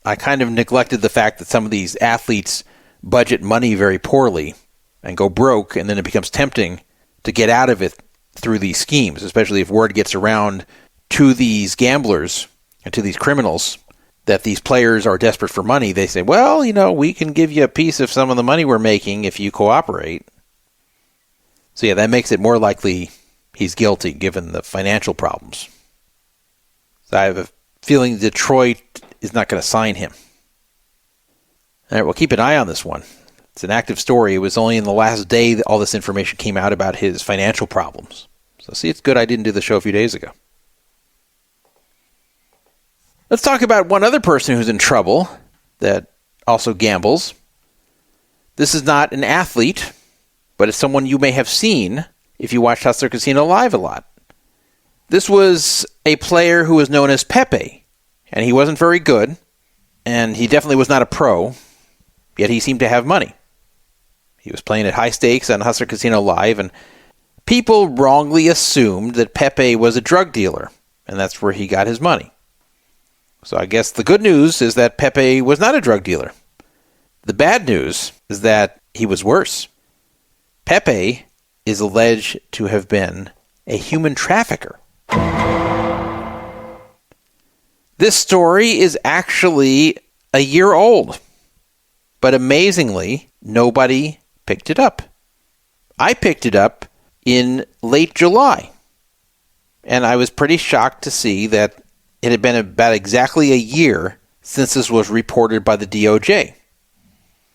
I kind of neglected the fact that some of these athletes budget money very poorly and go broke, and then it becomes tempting to get out of it through these schemes, especially if word gets around to these gamblers and to these criminals that these players are desperate for money. They say, well, we can give you a piece of some of the money we're making if you cooperate. So yeah, that makes it more likely he's guilty given the financial problems. So I have a feeling Detroit is not going to sign him. All right, we'll keep an eye on this one. It's an active story. It was only in the last day that all this information came out about his financial problems. So see, it's good I didn't do the show a few days ago. Let's talk about one other person who's in trouble that also gambles. This is not an athlete, but it's someone you may have seen if you watched Hustler Casino Live a lot. This was a player who was known as Pepe, and he wasn't very good, and he definitely was not a pro, yet he seemed to have money. He was playing at high stakes on Hustler Casino Live, and people wrongly assumed that Pepe was a drug dealer, and that's where he got his money. So I guess the good news is that Pepe was not a drug dealer. The bad news is that he was worse. Pepe is alleged to have been a human trafficker. This story is actually a year old, but amazingly, nobody picked it up. I picked it up in late July, and I was pretty shocked to see that it had been about exactly a year since this was reported by the DOJ.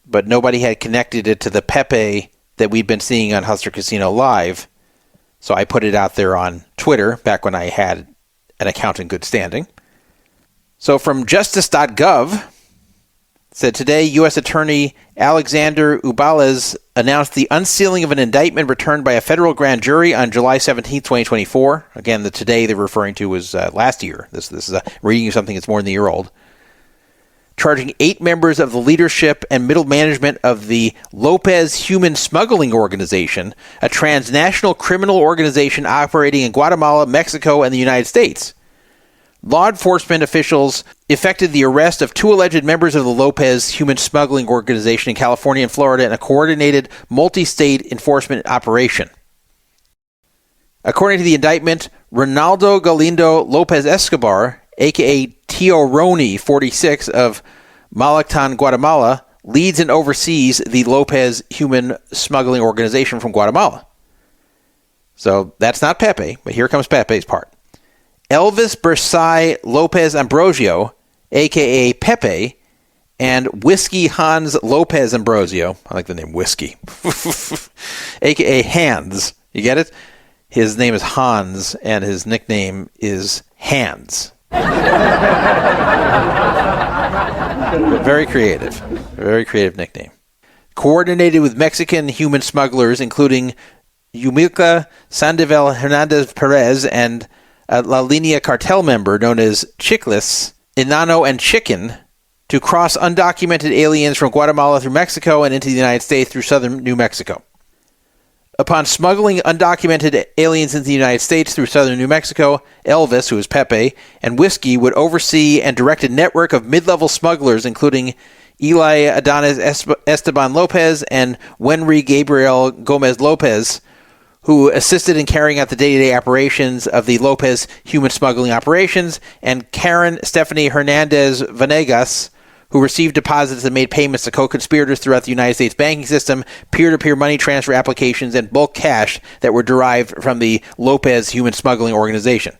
But nobody had connected it to the Pepe that we'd been seeing on Hustler Casino Live, so I put it out there on Twitter back when I had an account in good standing. So from justice.gov, said today, U.S. Attorney Alexander Ubales announced the unsealing of an indictment returned by a federal grand jury on July 17, 2024. Again, the today they're referring to was last year. This is reading you something that's more than a year old. Charging 8 members of the leadership and middle management of the Lopez Human Smuggling Organization, a transnational criminal organization operating in Guatemala, Mexico, and the United States. Law enforcement officials effected the arrest of 2 alleged members of the Lopez Human Smuggling Organization in California and Florida in a coordinated multi-state enforcement operation. According to the indictment, Ronaldo Galindo Lopez Escobar, a.k.a. Tio Roni, 46, of Malactan, Guatemala, leads and oversees the Lopez Human Smuggling Organization from Guatemala. So that's not Pepe, but here comes Pepe's part. Elvis Bersai Lopez-Ambrosio, a.k.a. Pepe, and Whiskey Hans Lopez-Ambrosio, I like the name Whiskey, a.k.a. Hans, you get it? His name is Hans, and his nickname is Hands. Very creative nickname. Coordinated with Mexican human smugglers, including Yumilca Sandoval Hernandez Perez and a La Linea cartel member known as Chicles, Enano, and Chicken to cross undocumented aliens from Guatemala through Mexico and into the United States through southern New Mexico. Upon smuggling undocumented aliens into the United States through southern New Mexico, Elvis, who is Pepe, and Whiskey would oversee and direct a network of mid-level smugglers, including Eli Adonis Esteban Lopez and Wenry Gabriel Gomez Lopez, who assisted in carrying out the day-to-day operations of the Lopez human smuggling operations, and Karen Stephanie Hernandez Vanegas, who received deposits and made payments to co-conspirators throughout the United States banking system, peer-to-peer money transfer applications, and bulk cash that were derived from the Lopez human smuggling organization.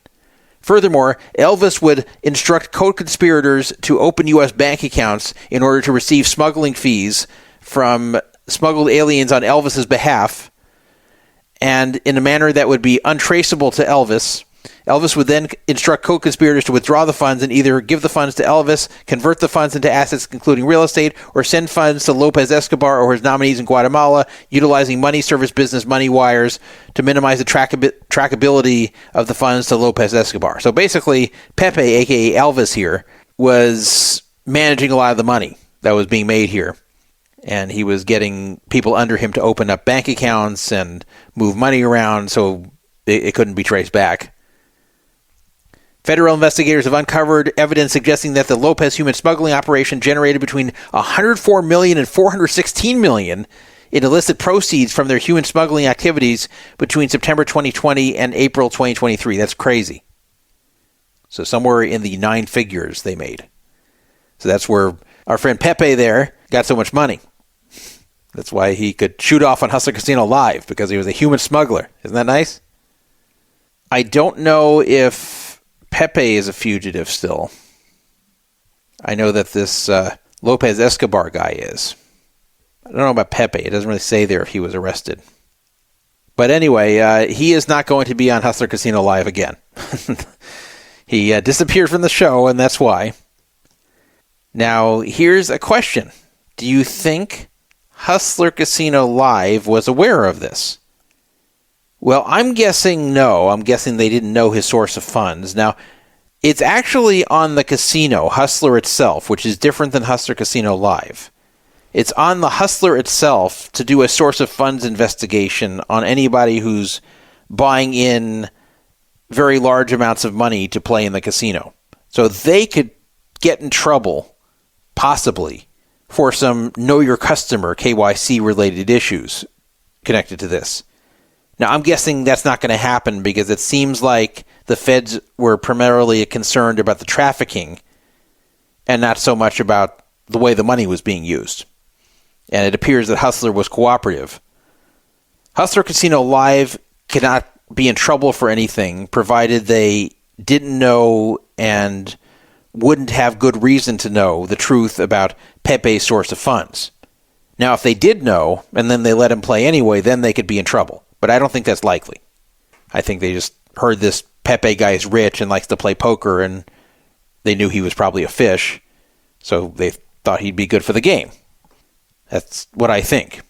Furthermore, Elvis would instruct co-conspirators to open U.S. bank accounts in order to receive smuggling fees from smuggled aliens on Elvis's behalf, and in a manner that would be untraceable to Elvis. Elvis would then instruct co-conspirators to withdraw the funds and either give the funds to Elvis, convert the funds into assets including real estate, or send funds to Lopez Escobar or his nominees in Guatemala, utilizing money service business money wires to minimize the trackability of the funds to Lopez Escobar. So basically, Pepe, a.k.a. Elvis here, was managing a lot of the money that was being made here. And he was getting people under him to open up bank accounts and move money around so it couldn't be traced back. Federal investigators have uncovered evidence suggesting that the Lopez human smuggling operation generated between $104 million and $416 million in illicit proceeds from their human smuggling activities between September 2020 and April 2023. That's crazy. So somewhere in the 9 figures they made. So that's where our friend Pepe there got so much money. That's why he could shoot off on Hustler Casino Live, because he was a human smuggler. Isn't that nice? I don't know if Pepe is a fugitive still. I know that this Lopez Escobar guy is. I don't know about Pepe. It doesn't really say there if he was arrested. But anyway, he is not going to be on Hustler Casino Live again. He disappeared from the show, and that's why. Now, here's a question. Do you think Hustler Casino Live was aware of this? Well, I'm guessing no. I'm guessing they didn't know his source of funds. Now, it's actually on the casino, Hustler itself, which is different than Hustler Casino Live. It's on the Hustler itself to do a source of funds investigation on anybody who's buying in very large amounts of money to play in the casino. So they could get in trouble, possibly, for some Know Your Customer, KYC-related issues connected to this. Now, I'm guessing that's not going to happen because it seems like the feds were primarily concerned about the trafficking and not so much about the way the money was being used. And it appears that Hustler was cooperative. Hustler Casino Live cannot be in trouble for anything provided they didn't know and wouldn't have good reason to know the truth about Pepe's source of funds. Now, if they did know and then they let him play anyway, then they could be in trouble. But I don't think that's likely. I think they just heard this Pepe guy is rich and likes to play poker, and they knew he was probably a fish, so they thought he'd be good for the game. That's what I think.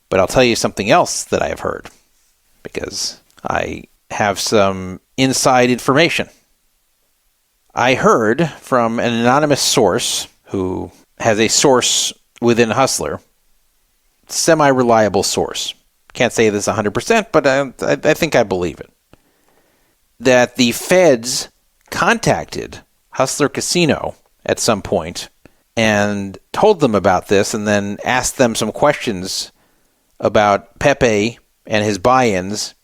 But I'll tell you something else that I have heard, because I have some inside information. I heard from an anonymous source who has a source within Hustler, semi-reliable source. Can't say this 100%, but I think I believe it. That the feds contacted Hustler Casino at some point and told them about this and then asked them some questions about Pepe and his buy-ins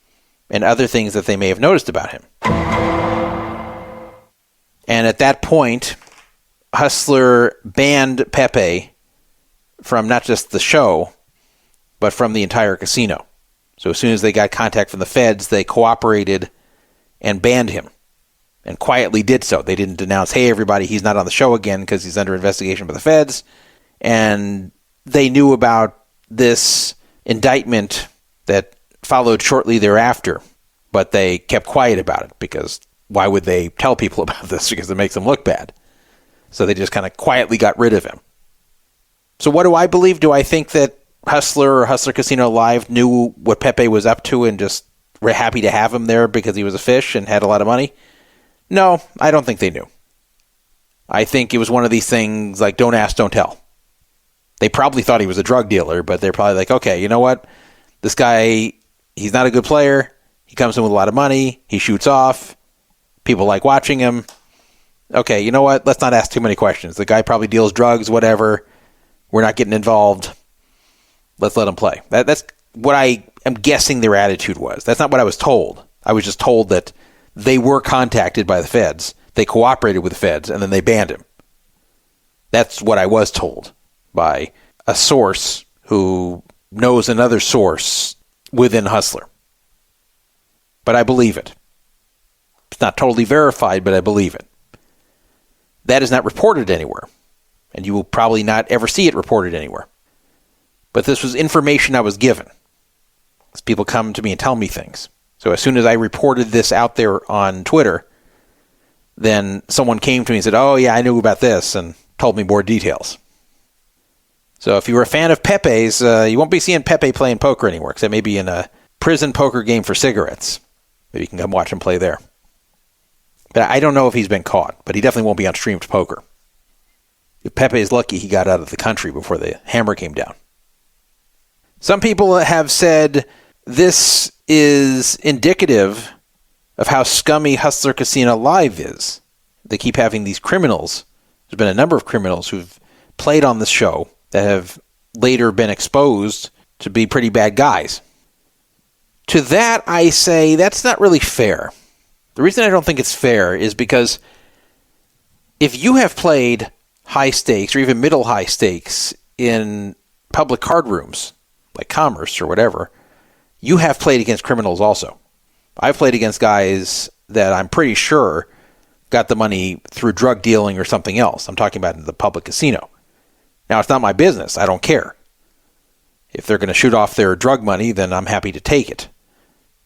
and other things that they may have noticed about him. And at that point, Hustler banned Pepe from not just the show, but from the entire casino. So as soon as they got contact from the feds, they cooperated and banned him, and quietly did so. They didn't announce, hey, everybody, he's not on the show again because he's under investigation by the feds. And they knew about this indictment that followed shortly thereafter, but they kept quiet about it because why would they tell people about this? Because it makes them look bad. So they just kind of quietly got rid of him. So what do I believe? Do I think that Hustler or Hustler Casino Live knew what Pepe was up to and just were happy to have him there because he was a fish and had a lot of money? No, I don't think they knew. I think it was one of these things like don't ask, don't tell. They probably thought he was a drug dealer, but they're probably like, okay, you know what? This guy, he's not a good player. He comes in with a lot of money. He shoots off. People like watching him. Okay, you know what? Let's not ask too many questions. The guy probably deals drugs, whatever. We're not getting involved. Let's let him play. That's what I am guessing their attitude was. That's not what I was told. I was just told that they were contacted by the feds. They cooperated with the feds, and then they banned him. That's what I was told by a source who knows another source within Hustler. But I believe it. It's not totally verified, but I believe it. That is not reported anywhere, and you will probably not ever see it reported anywhere. But this was information I was given. Because people come to me and tell me things. So as soon as I reported this out there on Twitter, then someone came to me and said, oh yeah, I knew about this, and told me more details. So if you were a fan of Pepe's, you won't be seeing Pepe playing poker anymore, because it may be in a prison poker game for cigarettes. Maybe you can come watch him play there. But I don't know if he's been caught, but he definitely won't be on streamed poker. If Pepe is lucky, he got out of the country before the hammer came down. Some people have said this is indicative of how scummy Hustler Casino Live is. They keep having these criminals. There's been a number of criminals who've played on this show that have later been exposed to be pretty bad guys. To that, I say that's not really fair. The reason I don't think it's fair is because if you have played high stakes or even middle high stakes in public card rooms, like Commerce or whatever, you have played against criminals also. I've played against guys that I'm pretty sure got the money through drug dealing or something else. I'm talking about in the public casino. Now, it's not my business. I don't care. If they're going to shoot off their drug money, then I'm happy to take it.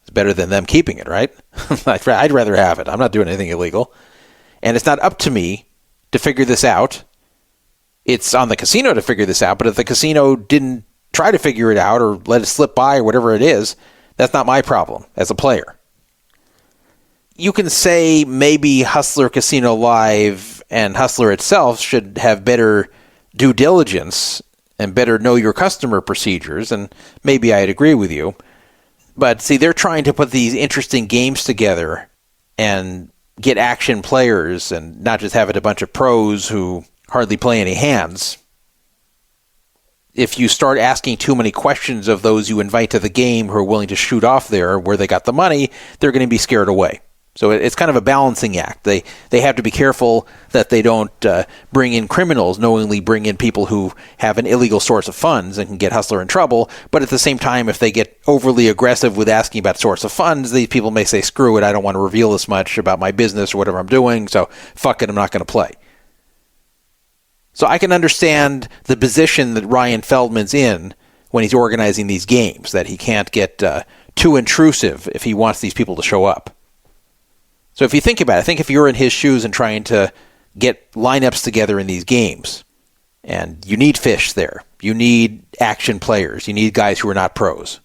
It's better than them keeping it, right? I'd rather have it. I'm not doing anything illegal. And it's not up to me to figure this out. It's on the casino to figure this out, but if the casino didn't try to figure it out or let it slip by or whatever it is, that's not my problem as a player. You can say maybe Hustler Casino Live and Hustler itself should have better due diligence and better know your customer procedures, and maybe I'd agree with you. But see, they're trying to put these interesting games together and get action players and not just have it a bunch of pros who hardly play any hands. If you start asking too many questions of those you invite to the game who are willing to shoot off there where they got the money, they're going to be scared away. So it's kind of a balancing act. They have to be careful that they don't bring in criminals, knowingly bring in people who have an illegal source of funds and can get Hustler in trouble. But at the same time, if they get overly aggressive with asking about source of funds, these people may say, screw it, I don't want to reveal this much about my business or whatever I'm doing, so fuck it, I'm not going to play. So I can understand the position that Ryan Feldman's in when he's organizing these games, that he can't get too intrusive if he wants these people to show up. So if you think about it, I think if you're in his shoes and trying to get lineups together in these games, and you need fish there, you need action players, you need guys who are not pros.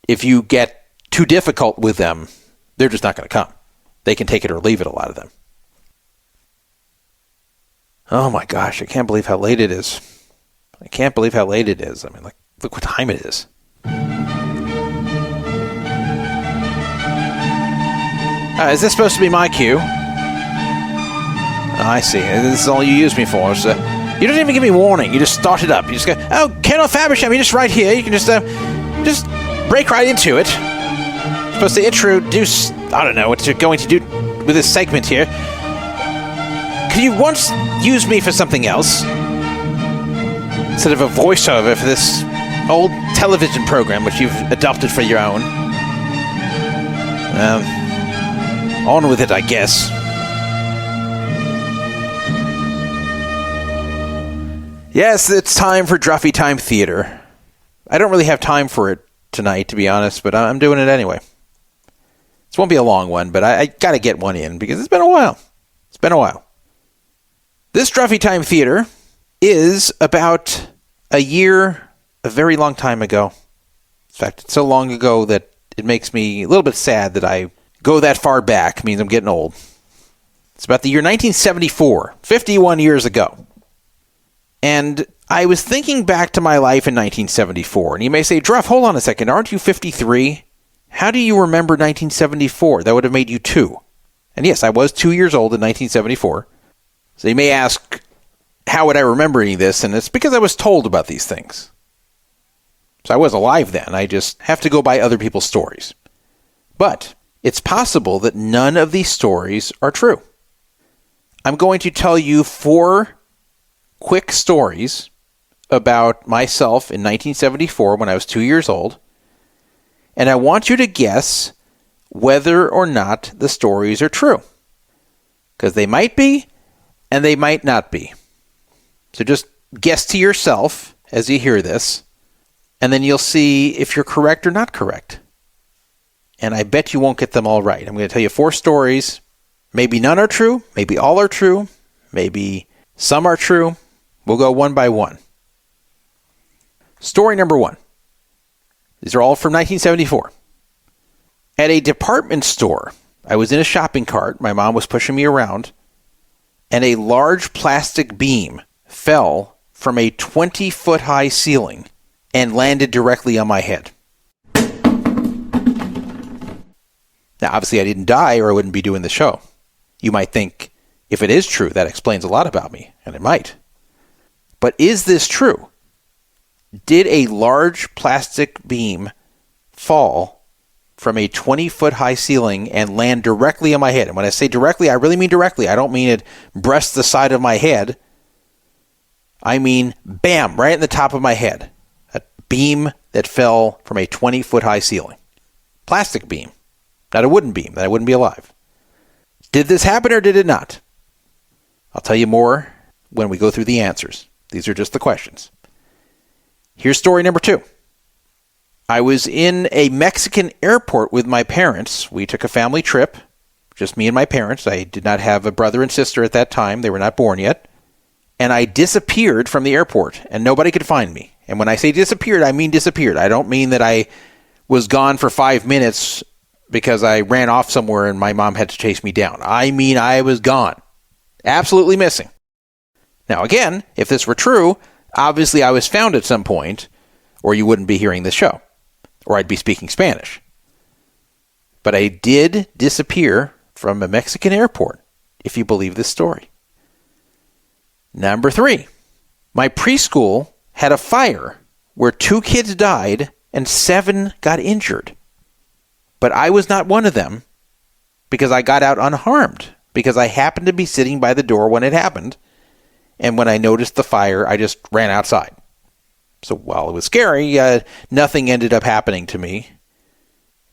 If you get too difficult with them, they're just not going to come. They can take it or leave it, a lot of them. Oh my gosh, I can't believe how late it is. I mean, look what time it is. Is this supposed to be my cue? Oh, I see. This is all you use me for. So you don't even give me warning. You just start it up. You just go, oh, Colonel Fabersham, you're just right here. You can just break right into it. You're supposed to introduce, I don't know what you're going to do with this segment here. Could you once use me for something else? Instead of a voiceover for this old television program which you've adopted for your own. On with it, I guess. Yes, it's time for Druffytime Theater. I don't really have time for it tonight, to be honest, but I'm doing it anyway. This won't be a long one, but I got to get one in because it's been a while. This Druffytime Theater is about a very long time ago. In fact, it's so long ago that it makes me a little bit sad that I go that far back. It means I'm getting old. It's about the year 1974, 51 years ago. And I was thinking back to my life in 1974. And you may say, Druff, hold on a second. Aren't you 53? How do you remember 1974? That would have made you 2. And yes, I was 2 years old in 1974. So you may ask, how would I remember any of this? And it's because I was told about these things. So I was alive then. I just have to go by other people's stories. But it's possible that none of these stories are true. I'm going to tell you 4 quick stories about myself in 1974 when I was 2 years old. And I want you to guess whether or not the stories are true. Because they might be, and they might not be. So just guess to yourself as you hear this, and then you'll see if you're correct or not correct. And I bet you won't get them all right. I'm going to tell you 4 stories. Maybe none are true. Maybe all are true. Maybe some are true. We'll go one by one. Story number 1. These are all from 1974. At a department store, I was in a shopping cart. My mom was pushing me around. And a large plastic beam fell from a 20-foot-high ceiling and landed directly on my head. Now, obviously, I didn't die or I wouldn't be doing the show. You might think, if it is true, that explains a lot about me, and it might. But is this true? Did a large plastic beam fall from a 20-foot high ceiling and land directly on my head? And when I say directly, I really mean directly. I don't mean it breast the side of my head. I mean, bam, right in the top of my head. A beam that fell from a 20-foot high ceiling. Plastic beam. Not a wooden beam, then I wouldn't be alive. Did this happen or did it not? I'll tell you more when we go through the answers. These are just the questions. Here's story number 2. I was in a Mexican airport with my parents. We took a family trip, just me and my parents. I did not have a brother and sister at that time. They were not born yet. And I disappeared from the airport, and nobody could find me. And when I say disappeared, I mean disappeared. I don't mean that I was gone for 5 minutes because I ran off somewhere and my mom had to chase me down. I mean I was gone. Absolutely missing. Now, again, if this were true, obviously I was found at some point, or you wouldn't be hearing this show, or I'd be speaking Spanish. But I did disappear from a Mexican airport, if you believe this story. Number 3, my preschool had a fire where 2 kids died and 7 got injured. But I was not one of them because I got out unharmed, because I happened to be sitting by the door when it happened. And when I noticed the fire, I just ran outside. So while it was scary, nothing ended up happening to me.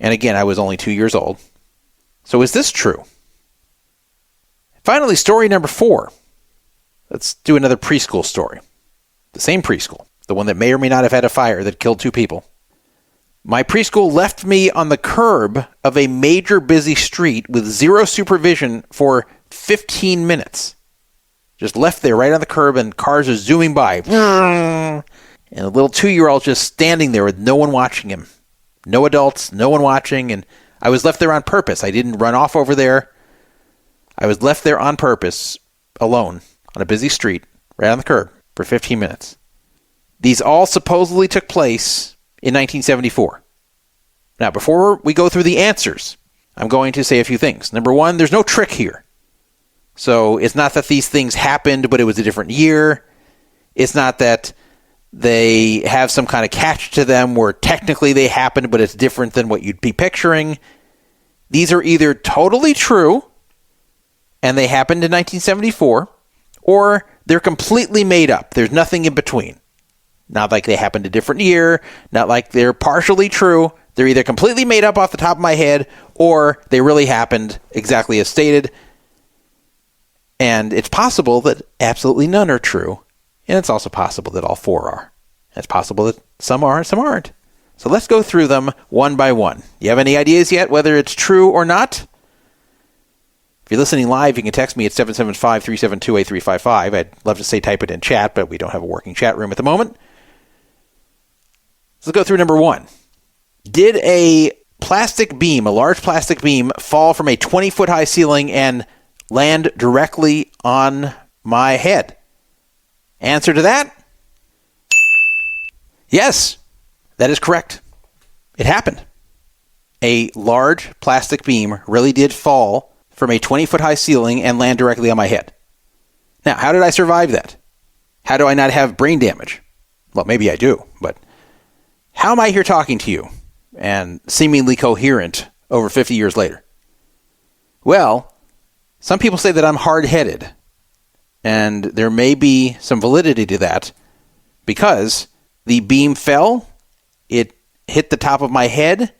And again, I was only 2 years old. So is this true? Finally, story number 4. Let's do another preschool story. The same preschool. The one that may or may not have had a fire that killed 2 people. My preschool left me on the curb of a major busy street with zero supervision for 15 minutes. Just left there right on the curb and cars are zooming by. And a little 2-year-old just standing there with no one watching him. No adults, no one watching. And I was left there on purpose. I didn't run off over there. I was left there on purpose, alone, on a busy street, right on the curb, for 15 minutes. These all supposedly took place in 1974. Now, before we go through the answers, I'm going to say a few things. Number 1, there's no trick here. So it's not that these things happened, but it was a different year. It's not that they have some kind of catch to them where technically they happened, but it's different than what you'd be picturing. These are either totally true, and they happened in 1974, or they're completely made up. There's nothing in between. Not like they happened a different year, not like they're partially true. They're either completely made up off the top of my head, or they really happened exactly as stated. And it's possible that absolutely none are true, and it's also possible that all 4 are. It's possible that some are and some aren't. So let's go through them one by one. You have any ideas yet whether it's true or not? If you're listening live, you can text me at 775-372-8355. I'd love to say type it in chat, but we don't have a working chat room at the moment. Let's go through number 1. Did a plastic beam, a large plastic beam, fall from a 20-foot high ceiling and land directly on my head? Answer to that? Yes, that is correct. It happened. A large plastic beam really did fall from a 20-foot high ceiling and land directly on my head. Now, how did I survive that? How do I not have brain damage? Well, maybe I do, but how am I here talking to you and seemingly coherent over 50 years later? Well, some people say that I'm hard-headed, and there may be some validity to that because the beam fell, it hit the top of my head,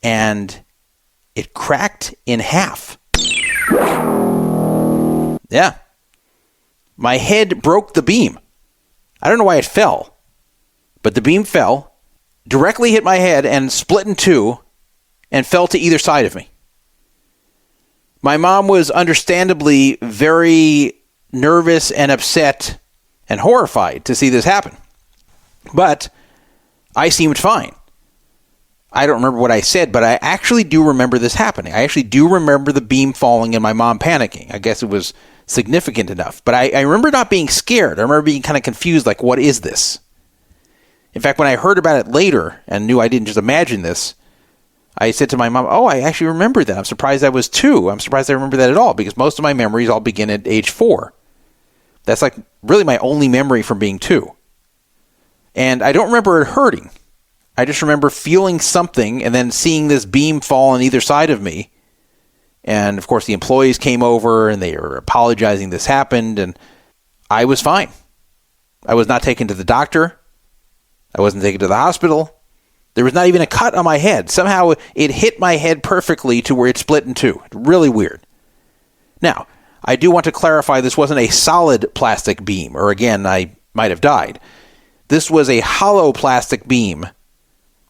and it cracked in half. Yeah. My head broke the beam. I don't know why it fell, but the beam fell, directly hit my head, and split in 2, and fell to either side of me. My mom was understandably very nervous and upset and horrified to see this happen. But I seemed fine. I don't remember what I said, but I actually do remember this happening. I actually do remember the beam falling and my mom panicking. I guess it was significant enough. But I remember not being scared. I remember being kind of confused, like, what is this? In fact, when I heard about it later and knew I didn't just imagine this, I said to my mom, oh, I actually remember that. I'm surprised I was 2. I'm surprised I remember that at all, because most of my memories all begin at age 4. That's like really my only memory from being 2. And I don't remember it hurting. I just remember feeling something and then seeing this beam fall on either side of me. And, of course, the employees came over and they were apologizing this happened, and I was fine. I was not taken to the doctor. I wasn't taken to the hospital. There was not even a cut on my head. Somehow it hit my head perfectly to where it split in 2. Really weird. Now, I do want to clarify this wasn't a solid plastic beam, or again, I might have died. This was a hollow plastic beam,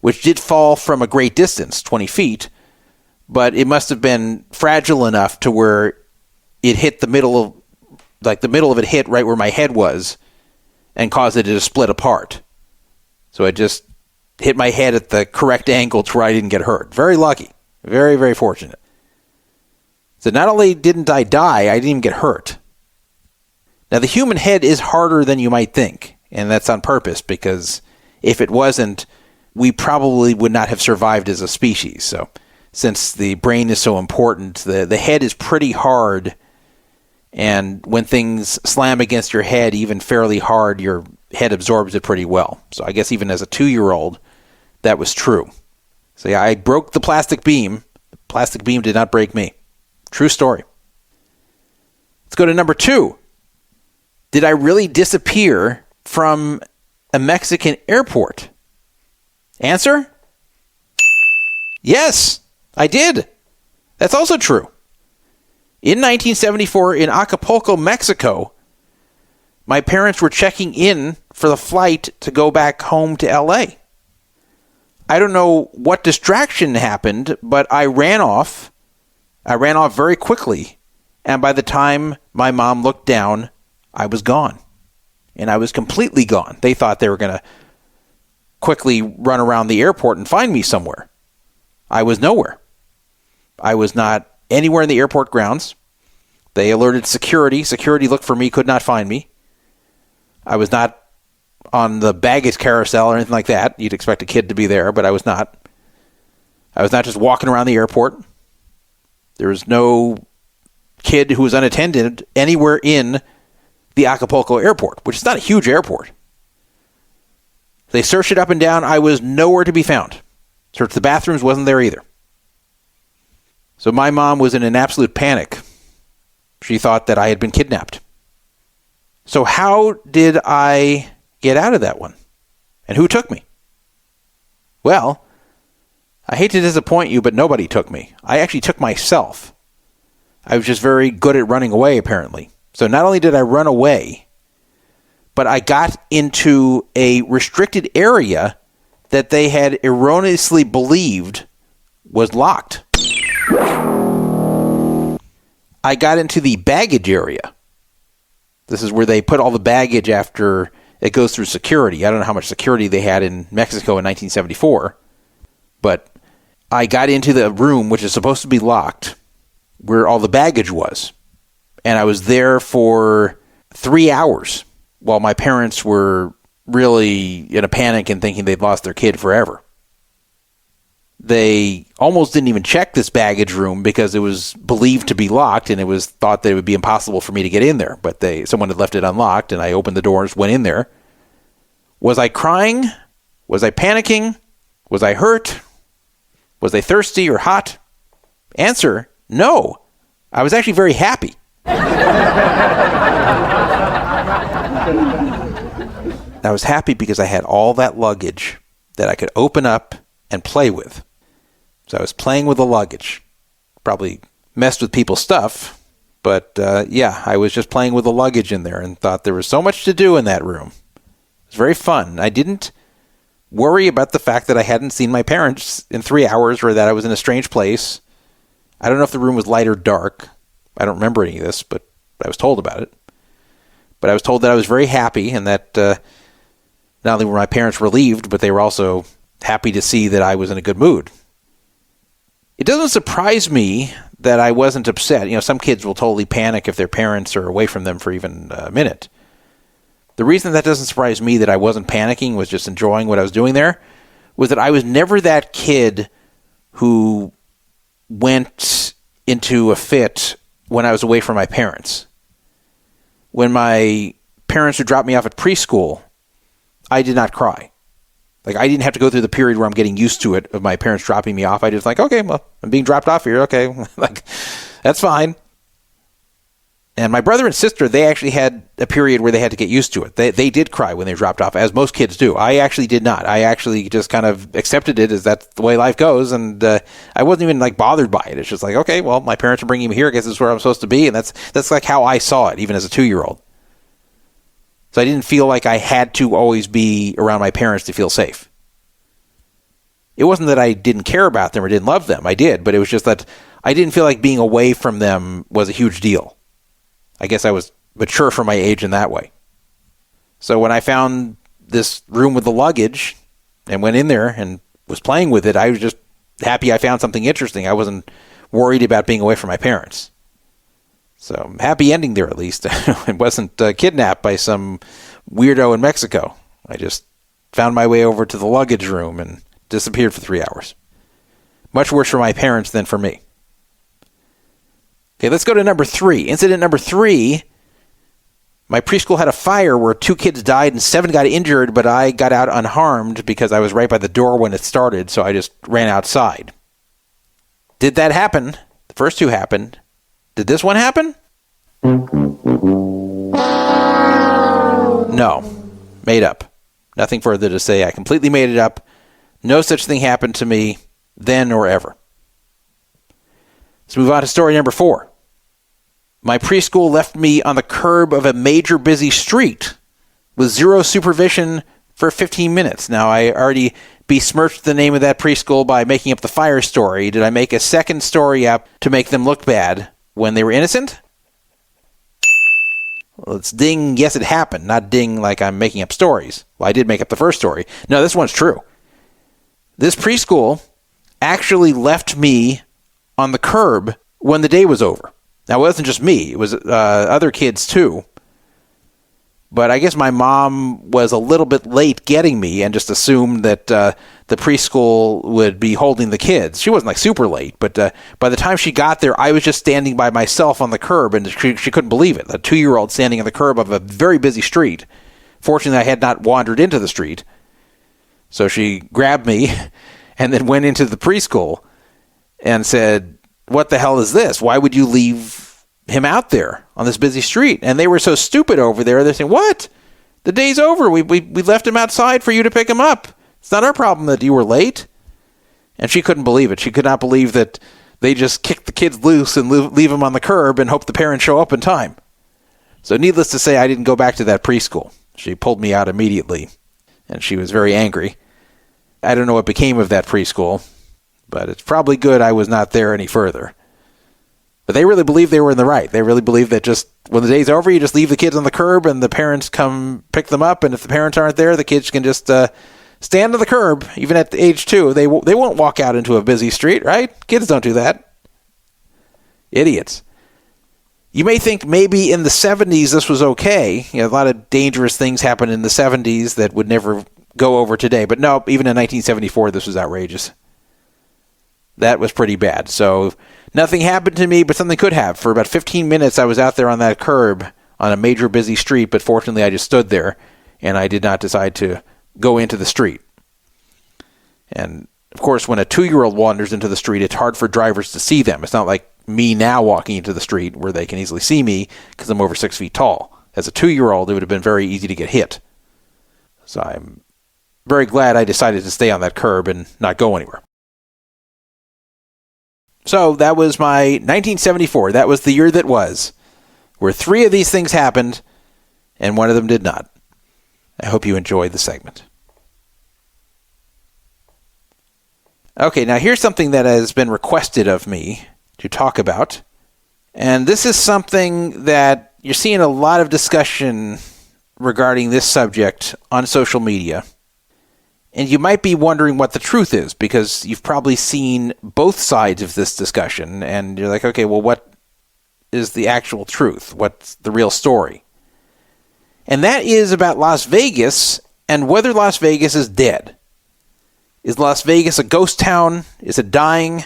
which did fall from a great distance, 20 feet, but it must have been fragile enough to where it hit the middle of it hit right where my head was and caused it to split apart. So it just hit my head at the correct angle to where I didn't get hurt. Very lucky. Very, very fortunate. So not only didn't I die, I didn't even get hurt. Now, the human head is harder than you might think, and that's on purpose, because if it wasn't, we probably would not have survived as a species. So since the brain is so important, the head is pretty hard, and when things slam against your head, even fairly hard, your head absorbs it pretty well. So I guess even as a 2-year-old, that was true. So yeah, I broke the plastic beam. The plastic beam did not break me. True story. Let's go to number 2. Did I really disappear from a Mexican airport? Answer? Yes, I did. That's also true. In 1974, in Acapulco, Mexico, my parents were checking in for the flight to go back home to L.A. I don't know what distraction happened, but I ran off. I ran off very quickly, and by the time my mom looked down, I was gone. And I was completely gone. They thought they were going to quickly run around the airport and find me somewhere. I was nowhere. I was not anywhere in the airport grounds. They alerted security. Security looked for me, could not find me. I was not on the baggage carousel or anything like that. You'd expect a kid to be there, but I was not. I was not just walking around the airport. There was no kid who was unattended anywhere in the Acapulco airport, which is not a huge airport. They searched it up and down. I was nowhere to be found. Searched the bathrooms, wasn't there either. So my mom was in an absolute panic. She thought that I had been kidnapped. So how did I get out of that one? And who took me? Well, I hate to disappoint you, but nobody took me. I actually took myself. I was just very good at running away, apparently. So not only did I run away, but I got into a restricted area that they had erroneously believed was locked. I got into the baggage area. This is where they put all the baggage after it goes through security. I don't know how much security they had in Mexico in 1974, but I got into the room, which is supposed to be locked, where all the baggage was. And I was there for 3 hours while my parents were really in a panic and thinking they'd lost their kid forever. They almost didn't even check this baggage room because it was believed to be locked, and it was thought that it would be impossible for me to get in there. But someone had left it unlocked, and I opened the doors, went in there. Was I crying? Was I panicking? Was I hurt? Was I thirsty or hot? Answer, no. I was actually very happy. I was happy because I had all that luggage that I could open up and play with. So I was playing with the luggage. Probably messed with people's stuff, but I was just playing with the luggage in there and thought there was so much to do in that room. It was very fun. I didn't worry about the fact that I hadn't seen my parents in 3 hours or that I was in a strange place. I don't know if the room was light or dark. I don't remember any of this, but I was told about it. But I was told that I was very happy and that not only were my parents relieved, but they were also happy to see that I was in a good mood. It doesn't surprise me that I wasn't upset. You know, some kids will totally panic if their parents are away from them for even a minute. The reason that doesn't surprise me that I wasn't panicking, was just enjoying what I was doing there, was that I was never that kid who went into a fit when I was away from my parents. When my parents would drop me off at preschool, I did not cry. Like, I didn't have to go through the period where I'm getting used to it of my parents dropping me off. I just like, okay, well, I'm being dropped off here. Okay, like, that's fine. And my brother and sister, they actually had a period where they had to get used to it. They did cry when they were dropped off, as most kids do. I actually did not. I actually just kind of accepted it as that's the way life goes, and I wasn't even like bothered by it. It's just like, okay, well, my parents are bringing me here. I guess this is where I'm supposed to be, and that's like how I saw it, even as a 2-year-old. So I didn't feel like I had to always be around my parents to feel safe. It wasn't that I didn't care about them or didn't love them. I did, but it was just that I didn't feel like being away from them was a huge deal. I guess I was mature for my age in that way. So when I found this room with the luggage and went in there and was playing with it, I was just happy I found something interesting. I wasn't worried about being away from my parents. So happy ending there, at least. I wasn't kidnapped by some weirdo in Mexico. I just found my way over to the luggage room and disappeared for 3 hours. Much worse for my parents than for me. Okay, let's go to number 3. Incident number 3. My preschool had a fire where 2 kids died and 7 got injured, but I got out unharmed because I was right by the door when it started, so I just ran outside. Did that happen? The first 2 happened. Did this one happen? No. Made up. Nothing further to say. I completely made it up. No such thing happened to me then or ever. Let's move on to story number 4. My preschool left me on the curb of a major busy street with zero supervision for 15 minutes. Now, I already besmirched the name of that preschool by making up the fire story. Did I make a second story up to make them look bad when they were innocent? Well, it's ding, yes, it happened, not ding like I'm making up stories. Well, I did make up the first story. No, this one's true. This preschool actually left me on the curb when the day was over. Now, it wasn't just me. It was other kids, too. But I guess my mom was a little bit late getting me and just assumed that the preschool would be holding the kids. She wasn't like super late, but by the time she got there, I was just standing by myself on the curb, and she couldn't believe it. A 2-year-old standing on the curb of a very busy street. Fortunately, I had not wandered into the street. So she grabbed me and then went into the preschool and said, "What the hell is this? Why would you leave him out there on this busy street?" And they were so stupid over there. They're saying, "What? The day's over. We left him outside for you to pick him up. It's not our problem that you were late." And she couldn't believe it. She could not believe that they just kicked the kids loose and leave them on the curb and hope the parents show up in time. So needless to say, I didn't go back to that preschool. She pulled me out immediately, and she was very angry. I don't know what became of that preschool, but it's probably good I was not there any further. But they really believed they were in the right. They really believed that just when the day's over, you just leave the kids on the curb and the parents come pick them up. And if the parents aren't there, the kids can just stand on the curb, even at age 2. They won't walk out into a busy street, right? Kids don't do that. Idiots. You may think maybe in the 70s this was okay. You know, a lot of dangerous things happened in the 70s that would never go over today. But no, even in 1974, this was outrageous. That was pretty bad. So nothing happened to me, but something could have. For about 15 minutes, I was out there on that curb on a major busy street, but fortunately I just stood there, and I did not decide to go into the street. And, of course, when a 2-year-old wanders into the street, it's hard for drivers to see them. It's not like me now walking into the street where they can easily see me because I'm over 6 feet tall. As a 2-year-old, it would have been very easy to get hit. So I'm very glad I decided to stay on that curb and not go anywhere. So that was my 1974. That was the year that was, where 3 of these things happened, and 1 of them did not. I hope you enjoyed the segment. Okay, now here's something that has been requested of me to talk about. And this is something that you're seeing a lot of discussion regarding this subject on social media. And you might be wondering what the truth is, because you've probably seen both sides of this discussion, and you're like, okay, well, what is the actual truth? What's the real story? And that is about Las Vegas and whether Las Vegas is dead. Is Las Vegas a ghost town? Is it dying?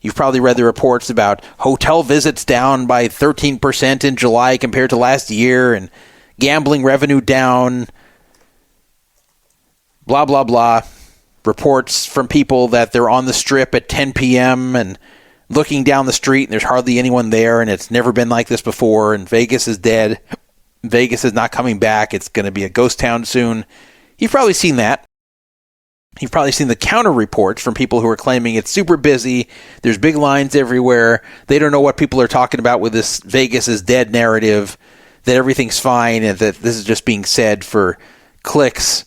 You've probably read the reports about hotel visits down by 13% in July compared to last year, and gambling revenue down, blah, blah, blah. Reports from people that they're on the Strip at 10 p.m. and looking down the street, and there's hardly anyone there, and it's never been like this before, and Vegas is dead. Vegas is not coming back. It's going to be a ghost town soon. You've probably seen that. You've probably seen the counter reports from people who are claiming it's super busy. There's big lines everywhere. They don't know what people are talking about with this Vegas is dead narrative, that everything's fine and that this is just being said for clicks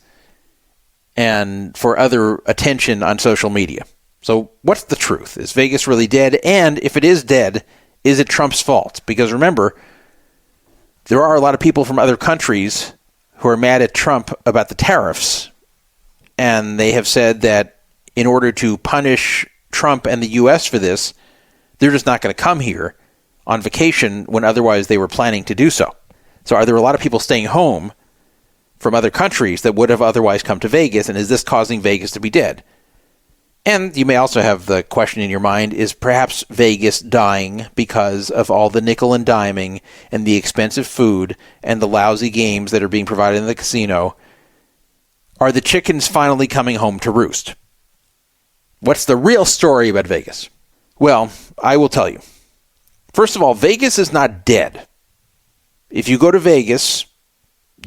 and for other attention on social media. So what's the truth? Is Vegas really dead? And if it is dead, is it Trump's fault? Because remember, there are a lot of people from other countries who are mad at Trump about the tariffs. And they have said that in order to punish Trump and the U.S. for this, they're just not going to come here on vacation when otherwise they were planning to do so. So are there a lot of people staying home from other countries that would have otherwise come to Vegas? And is this causing Vegas to be dead? And you may also have the question in your mind, is perhaps Vegas dying because of all the nickel and diming and the expensive food and the lousy games that are being provided in the casino? Are the chickens finally coming home to roost? What's the real story about Vegas? Well, I will tell you. First of all, Vegas is not dead. If you go to Vegas,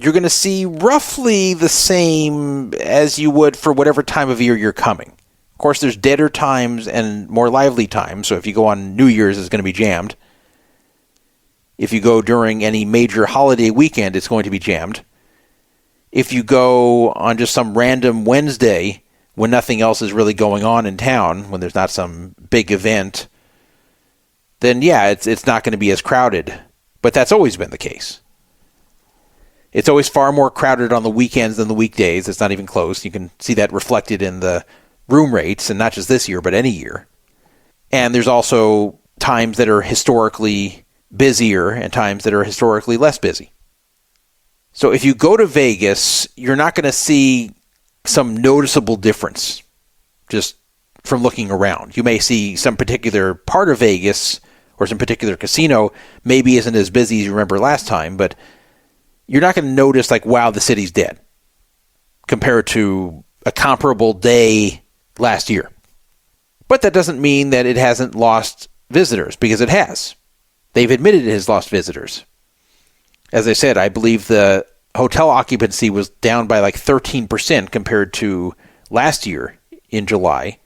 you're going to see roughly the same as you would for whatever time of year you're coming. Of course, there's deader times and more lively times, so if you go on New Year's, it's going to be jammed. If you go during any major holiday weekend, it's going to be jammed. If you go on just some random Wednesday when nothing else is really going on in town, when there's not some big event, then yeah, it's not going to be as crowded. But that's always been the case. It's always far more crowded on the weekends than the weekdays. It's not even close. You can see that reflected in the room rates, and not just this year, but any year. And there's also times that are historically busier and times that are historically less busy. So if you go to Vegas, you're not going to see some noticeable difference just from looking around. You may see some particular part of Vegas or some particular casino maybe isn't as busy as you remember last time, but you're not going to notice like, wow, the city's dead compared to a comparable day last year. But that doesn't mean that it hasn't lost visitors, because it has. They've admitted it has lost visitors. As I said, I believe the hotel occupancy was down by like 13% compared to last year in July.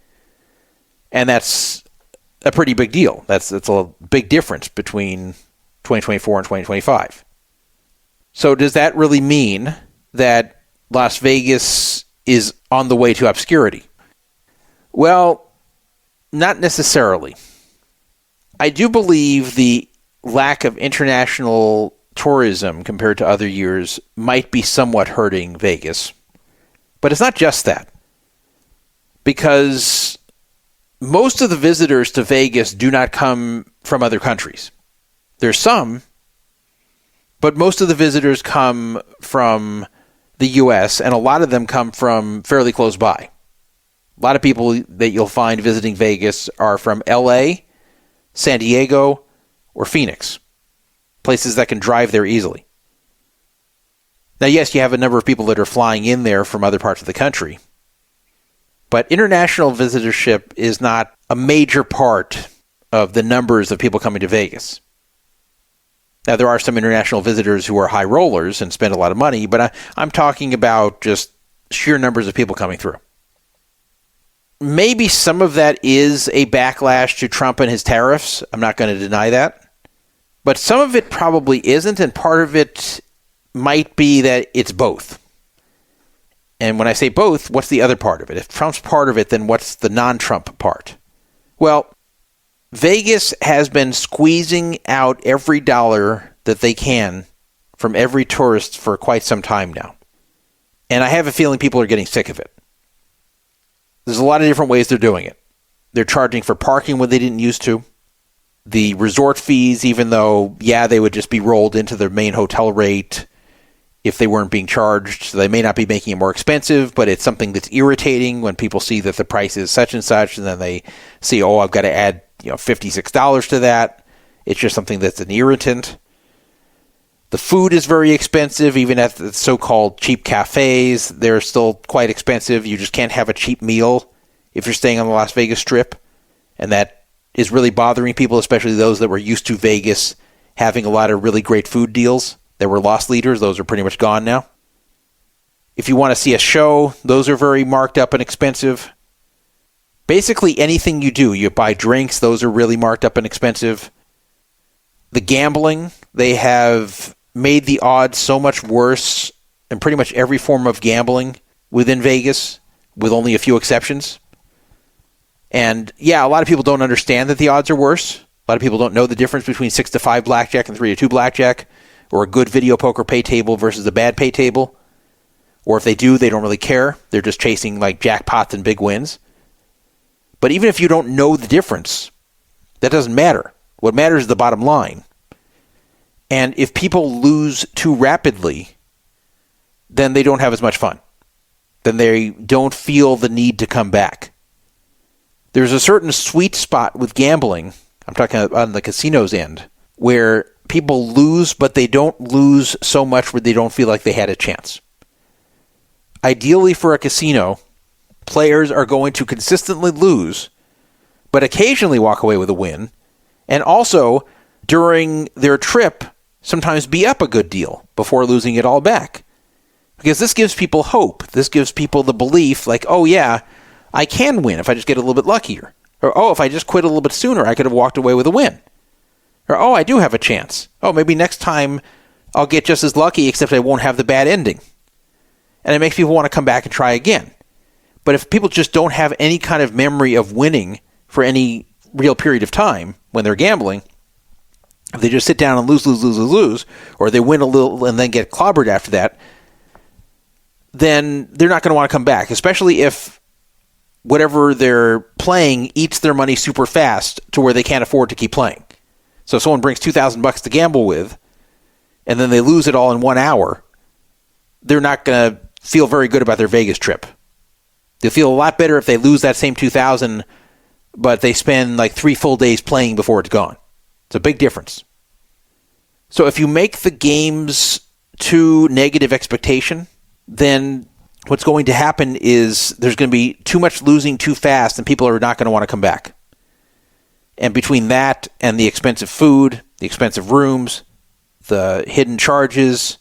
And that's a pretty big deal. That's a big difference between 2024 and 2025. So does that really mean that Las Vegas is on the way to obscurity? Well, not necessarily. I do believe the lack of international tourism compared to other years might be somewhat hurting Vegas. But it's not just that. Because most of the visitors to Vegas do not come from other countries. There's some, but most of the visitors come from the U.S., and a lot of them come from fairly close by. A lot of people that you'll find visiting Vegas are from L.A., San Diego, or Phoenix. Places that can drive there easily. Now, yes, you have a number of people that are flying in there from other parts of the country. But international visitorship is not a major part of the numbers of people coming to Vegas. Now, there are some international visitors who are high rollers and spend a lot of money, but I'm talking about just sheer numbers of people coming through. Maybe some of that is a backlash to Trump and his tariffs. I'm not going to deny that. But some of it probably isn't, and part of it might be that it's both. And when I say both, what's the other part of it? If Trump's part of it, then what's the non-Trump part? Well, Vegas has been squeezing out every dollar that they can from every tourist for quite some time now. And I have a feeling people are getting sick of it. There's a lot of different ways they're doing it. They're charging for parking when they didn't used to. The resort fees, even though, yeah, they would just be rolled into their main hotel rate, if they weren't being charged. So they may not be making it more expensive, but it's something that's irritating when people see that the price is such and such, and then they see, oh, I've got to add $56 to that. It's just something that's an irritant. The food is very expensive, even at the so-called cheap cafes. They're still quite expensive. You just can't have a cheap meal if you're staying on the Las Vegas Strip, and that is really bothering people, especially those that were used to Vegas having a lot of really great food deals. There were loss leaders. Those are pretty much gone now. If you want to see a show, those are very marked up and expensive. Basically anything you do, you buy drinks, those are really marked up and expensive. The gambling, they have made the odds so much worse in pretty much every form of gambling within Vegas, with only a few exceptions. And yeah, a lot of people don't understand that the odds are worse. A lot of people don't know the difference between 6-5 blackjack and 3-2 blackjack, or a good video poker pay table versus a bad pay table. Or if they do, they don't really care. They're just chasing like jackpots and big wins. But even if you don't know the difference, that doesn't matter. What matters is the bottom line. And if people lose too rapidly, then they don't have as much fun. Then they don't feel the need to come back. There's a certain sweet spot with gambling, I'm talking on the casino's end, where people lose, but they don't lose so much where they don't feel like they had a chance. Ideally for a casino, players are going to consistently lose, but occasionally walk away with a win, and also during their trip sometimes be up a good deal before losing it all back. Because this gives people hope. This gives people the belief like, oh yeah, I can win if I just get a little bit luckier. Or, oh, if I just quit a little bit sooner, I could have walked away with a win. Or, oh, I do have a chance. Oh, maybe next time I'll get just as lucky, except I won't have the bad ending. And it makes people want to come back and try again. But if people just don't have any kind of memory of winning for any real period of time when they're gambling, if they just sit down and lose, or they win a little and then get clobbered after that, then they're not going to want to come back, especially if whatever they're playing eats their money super fast to where they can't afford to keep playing. So if someone brings $2,000 to gamble with, and then they lose it all in 1 hour, they're not going to feel very good about their Vegas trip. They'll feel a lot better if they lose that same $2,000, but they spend like 3 full days playing before it's gone. It's a big difference. So if you make the games too negative expectation, then what's going to happen is there's going to be too much losing too fast, and people are not going to want to come back. And between that and the expensive food, the expensive rooms, the hidden charges,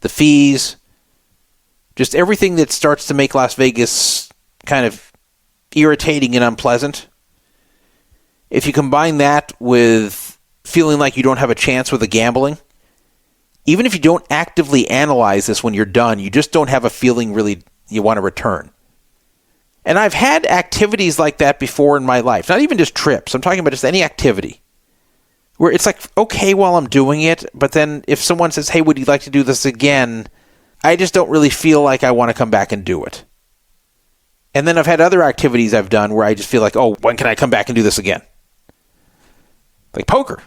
the fees, just everything that starts to make Las Vegas kind of irritating and unpleasant, if you combine that with feeling like you don't have a chance with the gambling, even if you don't actively analyze this when you're done, you just don't have a feeling really you want to return. And I've had activities like that before in my life, not even just trips. I'm talking about just any activity where it's like, okay, while I'm doing it, but then if someone says, hey, would you like to do this again? I just don't really feel like I want to come back and do it. And then I've had other activities I've done where I just feel like, oh, when can I come back and do this again? Like poker.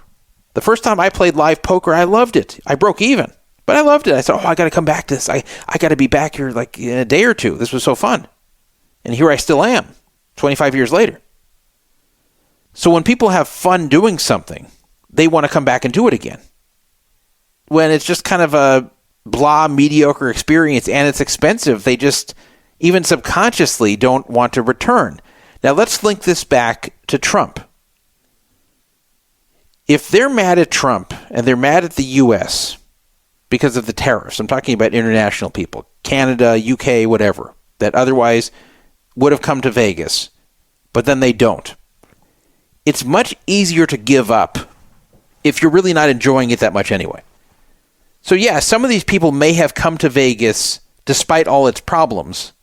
The first time I played live poker, I loved it. I broke even, but I loved it. I said, oh, I got to come back to this. I got to be back here like in a day or two. This was so fun. And here I still am, 25 years later. So when people have fun doing something, they want to come back and do it again. When it's just kind of a blah, mediocre experience and it's expensive, they just, even subconsciously, don't want to return. Now let's link this back to Trump. If they're mad at Trump and they're mad at the U.S. because of the tariffs, I'm talking about international people, Canada, UK, whatever, that otherwise would have come to Vegas, but then they don't. It's much easier to give up if you're really not enjoying it that much anyway. So yeah, some of these people may have come to Vegas despite all its problems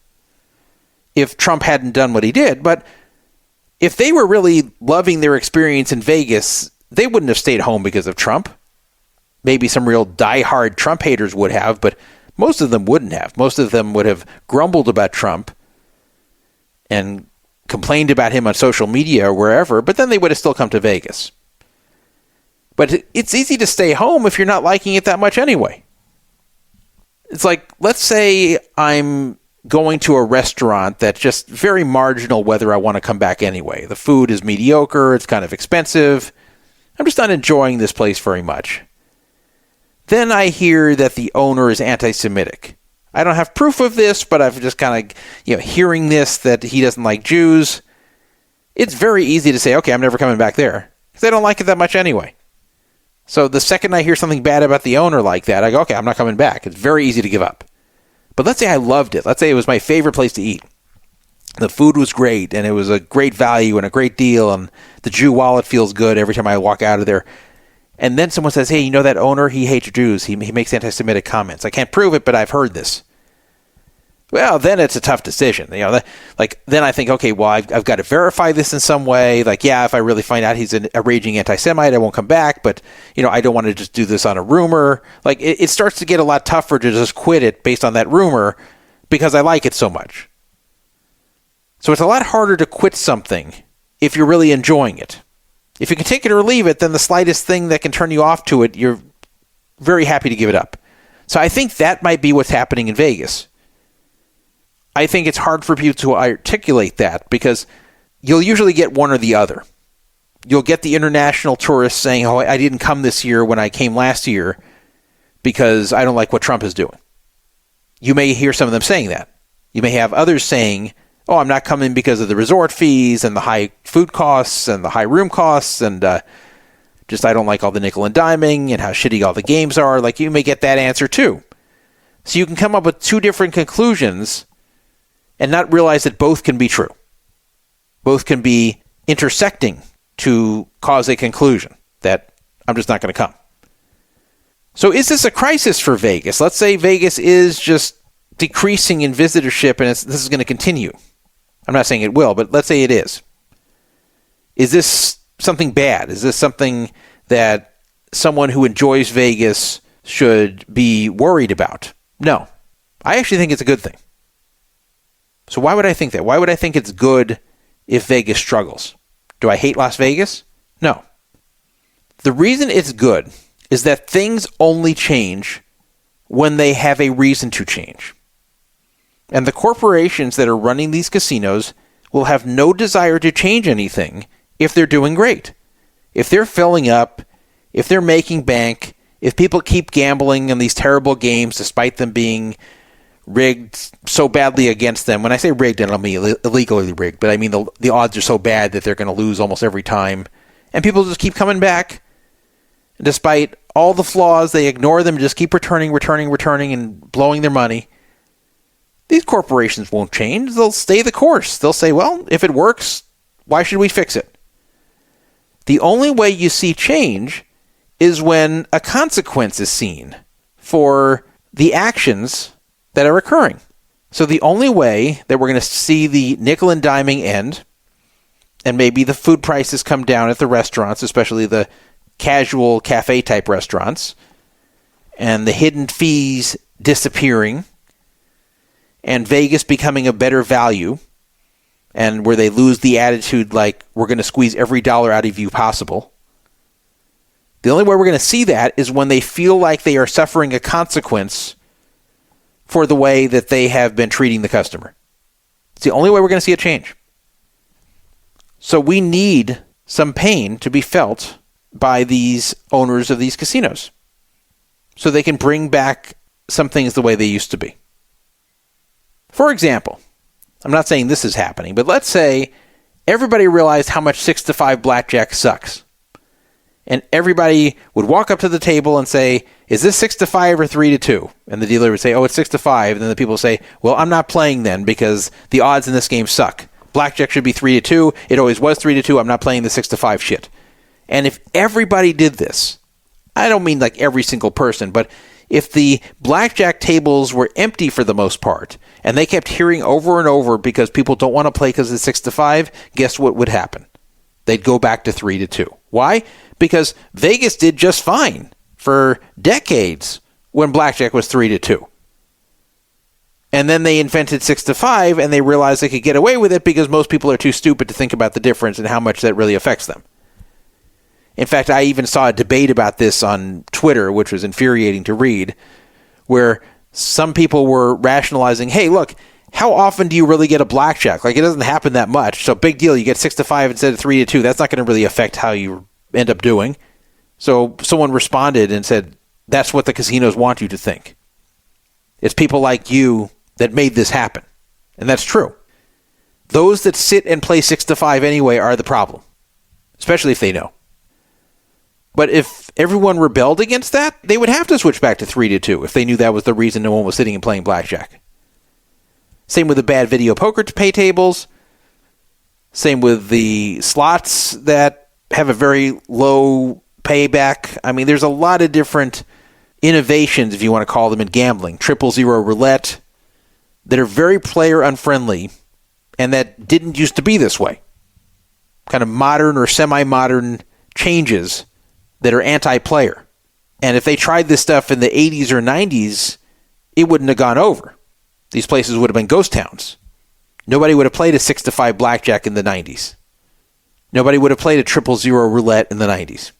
if Trump hadn't done what he did, but if they were really loving their experience in Vegas, they wouldn't have stayed home because of Trump. Maybe some real diehard Trump haters would have, but most of them wouldn't have. Most of them would have grumbled about Trump and complained about him on social media or wherever, but then they would have still come to Vegas. But it's easy to stay home if you're not liking it that much anyway. It's like, let's say I'm going to a restaurant that's just very marginal whether I want to come back anyway. The food is mediocre, it's kind of expensive. I'm just not enjoying this place very much. Then I hear that the owner is anti-Semitic. I don't have proof of this, but I've just kind of, hearing this, that he doesn't like Jews. It's very easy to say, okay, I'm never coming back there, because I don't like it that much anyway. So the second I hear something bad about the owner like that, I go, okay, I'm not coming back. It's very easy to give up. But let's say I loved it. Let's say it was my favorite place to eat. The food was great, and it was a great value and a great deal, and the Jew wallet feels good every time I walk out of there. And then someone says, hey, that owner, he hates Jews. He makes anti-Semitic comments. I can't prove it, but I've heard this. Well, then it's a tough decision. Then I think, okay, well, I've got to verify this in some way. If I really find out he's a raging anti-Semite, I won't come back. But, I don't want to just do this on a rumor. It starts to get a lot tougher to just quit it based on that rumor because I like it so much. So it's a lot harder to quit something if you're really enjoying it. If you can take it or leave it, then the slightest thing that can turn you off to it, you're very happy to give it up. So I think that might be what's happening in Vegas. I think it's hard for people to articulate that because you'll usually get one or the other. You'll get the international tourists saying, oh, I didn't come this year when I came last year because I don't like what Trump is doing. You may hear some of them saying that. You may have others saying, oh, I'm not coming because of the resort fees and the high food costs and the high room costs and I don't like all the nickel and diming and how shitty all the games are. You may get that answer too. So you can come up with two different conclusions and not realize that both can be true. Both can be intersecting to cause a conclusion that I'm just not going to come. So is this a crisis for Vegas? Let's say Vegas is just decreasing in visitorship and this is going to continue. I'm not saying it will, but let's say it is. Is this something bad? Is this something that someone who enjoys Vegas should be worried about? No. I actually think it's a good thing. So why would I think that? Why would I think it's good if Vegas struggles? Do I hate Las Vegas? No. The reason it's good is that things only change when they have a reason to change. And the corporations that are running these casinos will have no desire to change anything if they're doing great. If they're filling up, if they're making bank, if people keep gambling in these terrible games despite them being rigged so badly against them. When I say rigged, I don't mean illegally rigged, but I mean the odds are so bad that they're going to lose almost every time. And people just keep coming back. And despite all the flaws, they ignore them and just keep returning, and blowing their money. These corporations won't change. They'll stay the course. They'll say, well, if it works, why should we fix it? The only way you see change is when a consequence is seen for the actions that are occurring. So the only way that we're going to see the nickel and diming end, and maybe the food prices come down at the restaurants, especially the casual cafe type restaurants, and the hidden fees disappearing, and Vegas becoming a better value, and where they lose the attitude like we're going to squeeze every dollar out of you possible. The only way we're going to see that is when they feel like they are suffering a consequence for the way that they have been treating the customer. It's the only way we're going to see a change. So we need some pain to be felt by these owners of these casinos so they can bring back some things the way they used to be. For example, I'm not saying this is happening, but let's say everybody realized how much 6-5 blackjack sucks. And everybody would walk up to the table and say, is this 6-5 or 3-2? And the dealer would say, oh, it's 6-5. And then the people would say, well, I'm not playing then because the odds in this game suck. Blackjack should be 3-2. It always was 3-2. I'm not playing the 6-5 shit. And if everybody did this, I don't mean like every single person, but if the blackjack tables were empty for the most part, and they kept hearing over and over because people don't want to play because it's 6-5, guess what would happen? They'd go back to 3-2. Why? Because Vegas did just fine for decades when blackjack was 3-2. And then they invented 6-5, and they realized they could get away with it because most people are too stupid to think about the difference and how much that really affects them. In fact, I even saw a debate about this on Twitter, which was infuriating to read, where some people were rationalizing, hey, look, how often do you really get a blackjack? Like, it doesn't happen that much. So big deal. You get 6-5 instead of 3-2. That's not going to really affect how you end up doing. So someone responded and said, that's what the casinos want you to think. It's people like you that made this happen. And that's true. Those that sit and play 6-5 anyway are the problem, especially if they know. But if everyone rebelled against that, they would have to switch back to 3-2 if they knew that was the reason no one was sitting and playing blackjack. Same with the bad video poker pay tables. Same with the slots that have a very low payback. I mean, there's a lot of different innovations, if you want to call them, in gambling. 000 roulette that are very player unfriendly and that didn't used to be this way. Kind of modern or semi-modern changes that are anti-player. And if they tried this stuff in the 80s or 90s, it wouldn't have gone over. These places would have been ghost towns. Nobody would have played a 6-5 blackjack in the 90s. Nobody would have played a 000 roulette in the 90s.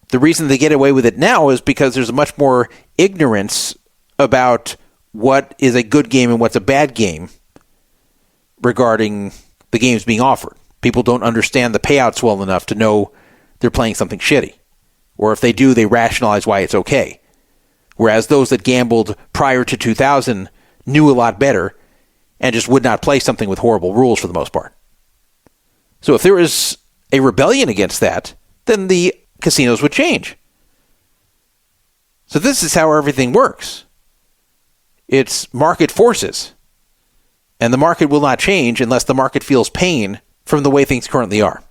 The reason they get away with it now is because there's much more ignorance about what is a good game and what's a bad game regarding the games being offered. People don't understand the payouts well enough to know they're playing something shitty. Or if they do, they rationalize why it's okay. Whereas those that gambled prior to 2000 knew a lot better and just would not play something with horrible rules for the most part. So if there is a rebellion against that, then the casinos would change. So this is how everything works. It's market forces. And the market will not change unless the market feels pain from the way things currently are.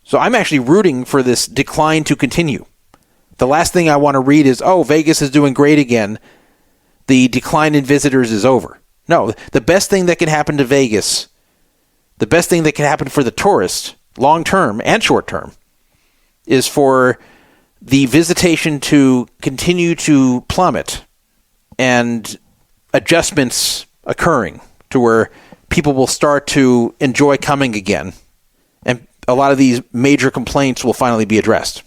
So I'm actually rooting for this decline to continue. The last thing I want to read is, oh, Vegas is doing great again. The decline in visitors is over. No, the best thing that can happen to Vegas, the best thing that can happen for the tourists, long-term and short-term, is for the visitation to continue to plummet and adjustments occurring to where people will start to enjoy coming again. And a lot of these major complaints will finally be addressed.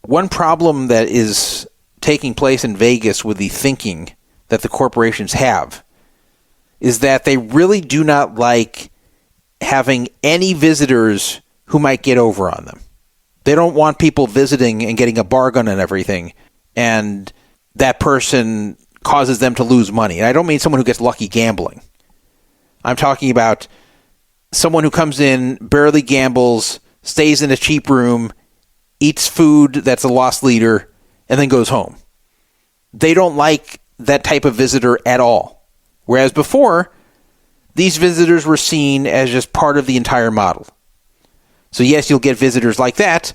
One problem that is taking place in Vegas with the thinking that the corporations have is that they really do not like having any visitors who might get over on them. They don't want people visiting and getting a bargain on everything, and that person causes them to lose money. And I don't mean someone who gets lucky gambling. I'm talking about someone who comes in, barely gambles, stays in a cheap room, eats food that's a lost leader, and then goes home. They don't like that type of visitor at all. Whereas before, these visitors were seen as just part of the entire model. So yes, you'll get visitors like that,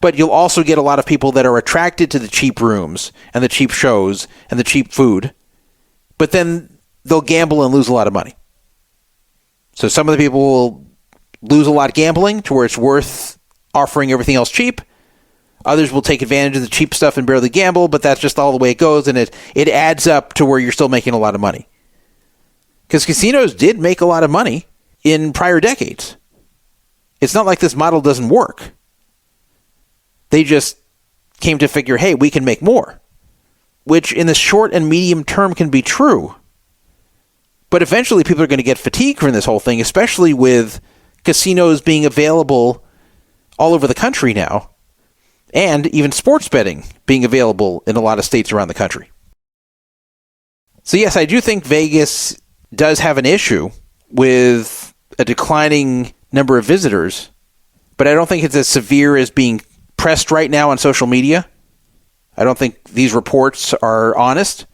but you'll also get a lot of people that are attracted to the cheap rooms and the cheap shows and the cheap food, but then they'll gamble and lose a lot of money. So some of the people will lose a lot gambling to where it's worth offering everything else cheap. Others will take advantage of the cheap stuff and barely gamble, but that's just all the way it goes, and it adds up to where you're still making a lot of money. Because casinos did make a lot of money in prior decades. It's not like this model doesn't work. They just came to figure, hey, we can make more. Which in the short and medium term can be true. But eventually people are going to get fatigued from this whole thing, especially with casinos being available all over the country now. And even sports betting being available in a lot of states around the country. So yes, I do think Vegas does have an issue with a declining number of visitors, but I don't think it's as severe as being pressed right now on social media. I don't think these reports are honest.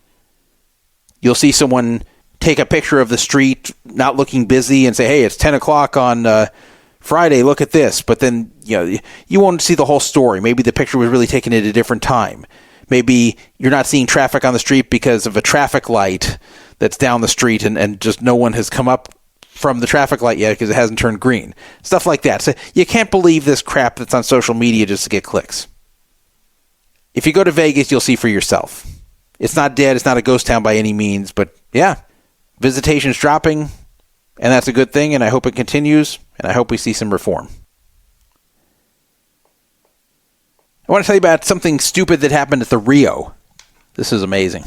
You'll see someone take a picture of the street not looking busy and say, hey, it's 10 o'clock on Friday, look at this. But then you won't see the whole story. Maybe the picture was really taken at a different time. Maybe you're not seeing traffic on the street because of a traffic light that's down the street and just no one has come up from the traffic light yet because it hasn't turned green. Stuff like that. So you can't believe this crap that's on social media just to get clicks. If you go to Vegas, you'll see for yourself. It's not dead. It's not a ghost town by any means. But yeah, visitation's dropping, and that's a good thing, and I hope it continues, and I hope we see some reform. I want to tell you about something stupid that happened at the Rio. This is amazing.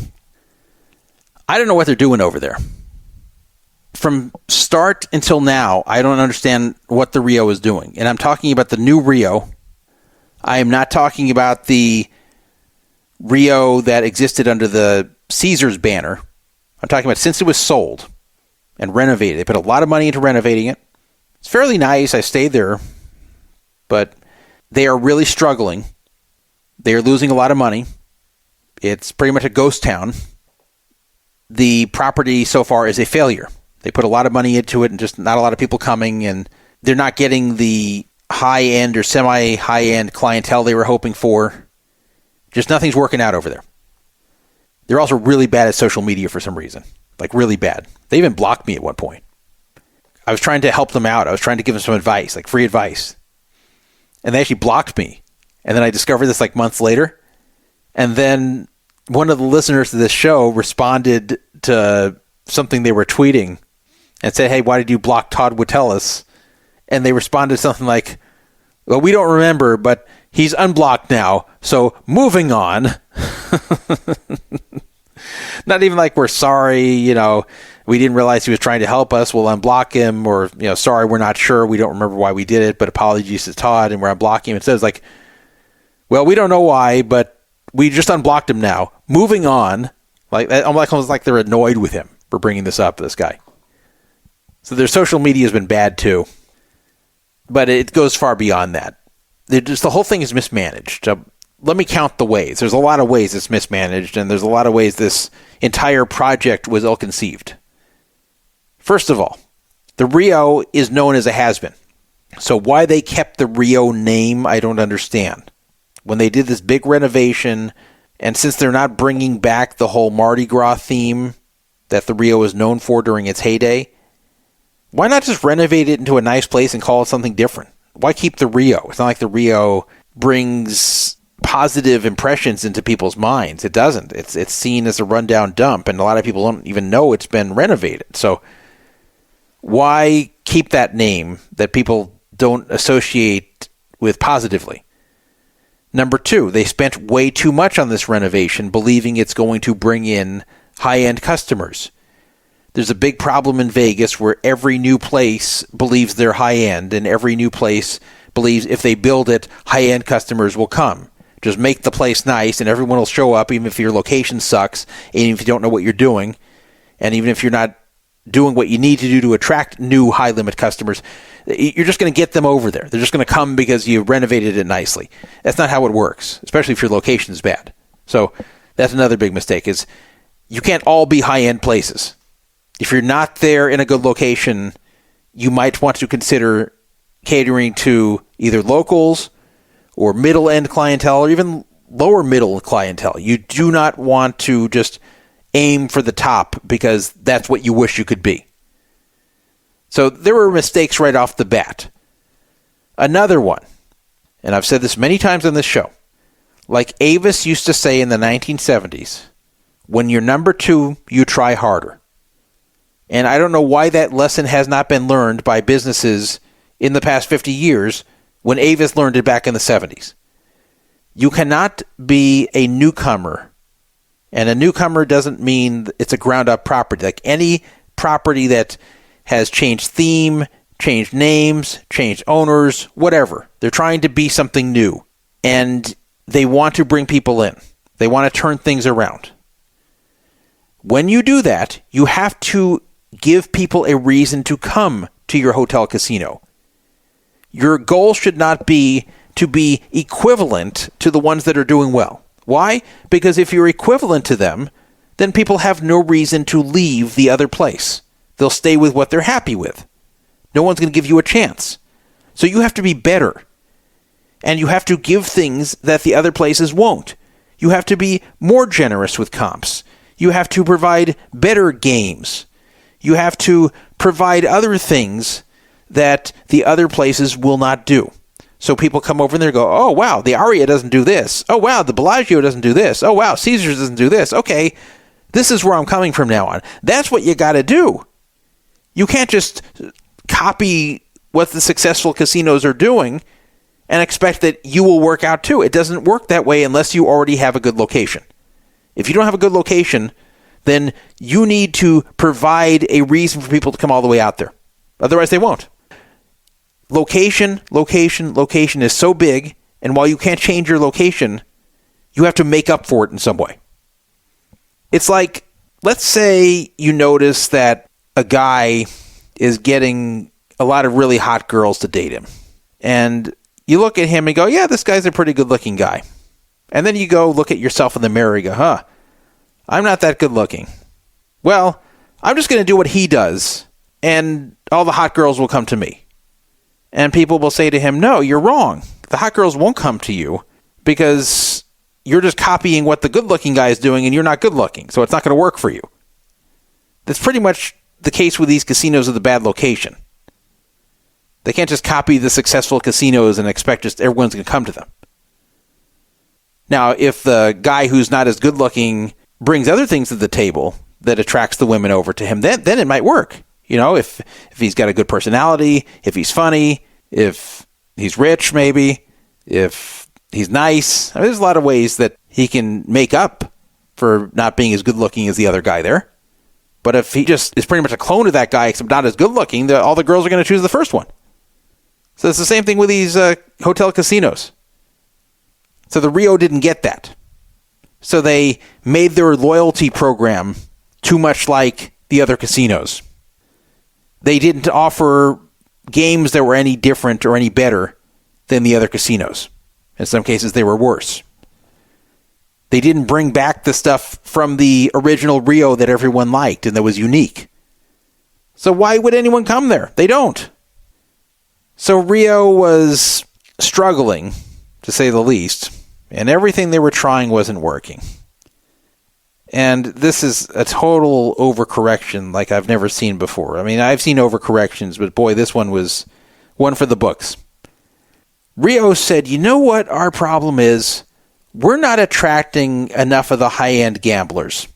I don't know what they're doing over there. From start until now, I don't understand what the Rio is doing. And I'm talking about the new Rio. I am not talking about the Rio that existed under the Caesars banner. I'm talking about since it was sold and renovated. They put a lot of money into renovating it. It's fairly nice. I stayed there. But they are really struggling. They are losing a lot of money. It's pretty much a ghost town. The property so far is a failure. They put a lot of money into it and just not a lot of people coming, and they're not getting the high-end or semi-high-end clientele they were hoping for. Just nothing's working out over there. They're also really bad at social media for some reason. Like, really bad. They even blocked me at one point. I was trying to help them out. I was trying to give them some advice, like free advice. And they actually blocked me. And then I discovered this like months later. And then one of the listeners to this show responded to something they were tweeting and said, "Hey, why did you block Todd Wittelis?" And they responded something like, "Well, we don't remember, but he's unblocked now, so moving on." Not even like, "We're sorry, we didn't realize he was trying to help us, we'll unblock him," or, "Sorry, we're not sure, we don't remember why we did it, but apologies to Todd, and we're unblocking him." Instead, it's like, "Well, we don't know why, but we just unblocked him now. Moving on." Like, almost like they're annoyed with him for bringing this up, this guy. So their social media has been bad too. But it goes far beyond that. The whole thing is mismanaged. Let me count the ways. There's a lot of ways it's mismanaged, and there's a lot of ways this entire project was ill-conceived. First of all, the Rio is known as a has-been. So why they kept the Rio name, I don't understand. When they did this big renovation, and since they're not bringing back the whole Mardi Gras theme that the Rio was known for during its heyday, why not just renovate it into a nice place and call it something different? Why keep the Rio? It's not like the Rio brings positive impressions into people's minds. It doesn't. It's seen as a rundown dump, and a lot of people don't even know it's been renovated. So why keep that name that people don't associate with positively? Number two, they spent way too much on this renovation, believing it's going to bring in high-end customers. There's a big problem in Vegas where every new place believes they're high-end, and every new place believes if they build it, high-end customers will come. Just make the place nice, and everyone will show up, even if your location sucks, even if you don't know what you're doing, and even if you're not doing what you need to do to attract new high-limit customers. You're just going to get them over there. They're just going to come because you renovated it nicely. That's not how it works, especially if your location is bad. So that's another big mistake, is you can't all be high-end places. If you're not there in a good location, you might want to consider catering to either locals or middle-end clientele or even lower-middle clientele. You do not want to just aim for the top because that's what you wish you could be. So there were mistakes right off the bat. Another one, and I've said this many times on this show, like Elvis used to say in the 1970s, when you're number two, you try harder. And I don't know why that lesson has not been learned by businesses in the past 50 years when Elvis learned it back in the 70s. You cannot be a newcomer. And a newcomer doesn't mean it's a ground-up property. Like any property that has changed theme, changed names, changed owners, whatever. They're trying to be something new. And they want to bring people in. They want to turn things around. When you do that, you have to give people a reason to come to your hotel casino. Your goal should not be to be equivalent to the ones that are doing well. Why? Because if you're equivalent to them, then people have no reason to leave the other place. They'll stay with what they're happy with. No one's going to give you a chance. So you have to be better. And you have to give things that the other places won't. You have to be more generous with comps. You have to provide better games. You have to provide other things that the other places will not do. So people come over and they go, "Oh, wow, the Aria doesn't do this. Oh, wow, the Bellagio doesn't do this. Oh, wow, Caesars doesn't do this. Okay, this is where I'm coming from now on." That's what you got to do. You can't just copy what the successful casinos are doing and expect that you will work out too. It doesn't work that way unless you already have a good location. If you don't have a good location, then you need to provide a reason for people to come all the way out there. Otherwise, they won't. Location is so big, and while you can't change your location, you have to make up for it in some way. It's like, let's say you notice that a guy is getting a lot of really hot girls to date him. And you look at him and go, yeah, this guy's a pretty good-looking guy. And then you go look at yourself in the mirror and go, I'm not that good-looking. Well, I'm just going to do what he does, and all the hot girls will come to me. And people will say to him, no, you're wrong. The hot girls won't come to you because you're just copying what the good-looking guy is doing, and you're not good-looking, so it's not going to work for you. That's pretty much the case with these casinos with a bad location. They can't just copy the successful casinos and expect just everyone's going to come to them. Now, if the guy who's not as good-looking brings other things to the table that attracts the women over to him, then it might work. You know, if he's got a good personality, if he's funny, if he's rich maybe, if he's nice. I mean, there's a lot of ways that he can make up for not being as good-looking as the other guy there. But if he just is pretty much a clone of that guy, except not as good-looking, all the girls are going to choose the first one. So it's the same thing with these hotel casinos. So the Rio didn't get that. So they made their loyalty program too much like the other casinos. They didn't offer games that were any different or any better than the other casinos. In some cases, they were worse. They didn't bring back the stuff from the original Rio that everyone liked and that was unique. So why would anyone come there? They don't. So Rio was struggling, to say the least, and everything they were trying wasn't working. And this is a total overcorrection like I've never seen before. I mean, I've seen overcorrections, but boy, this one was one for the books. Rio said, you know what our problem is? We're not attracting enough of the high-end gamblers.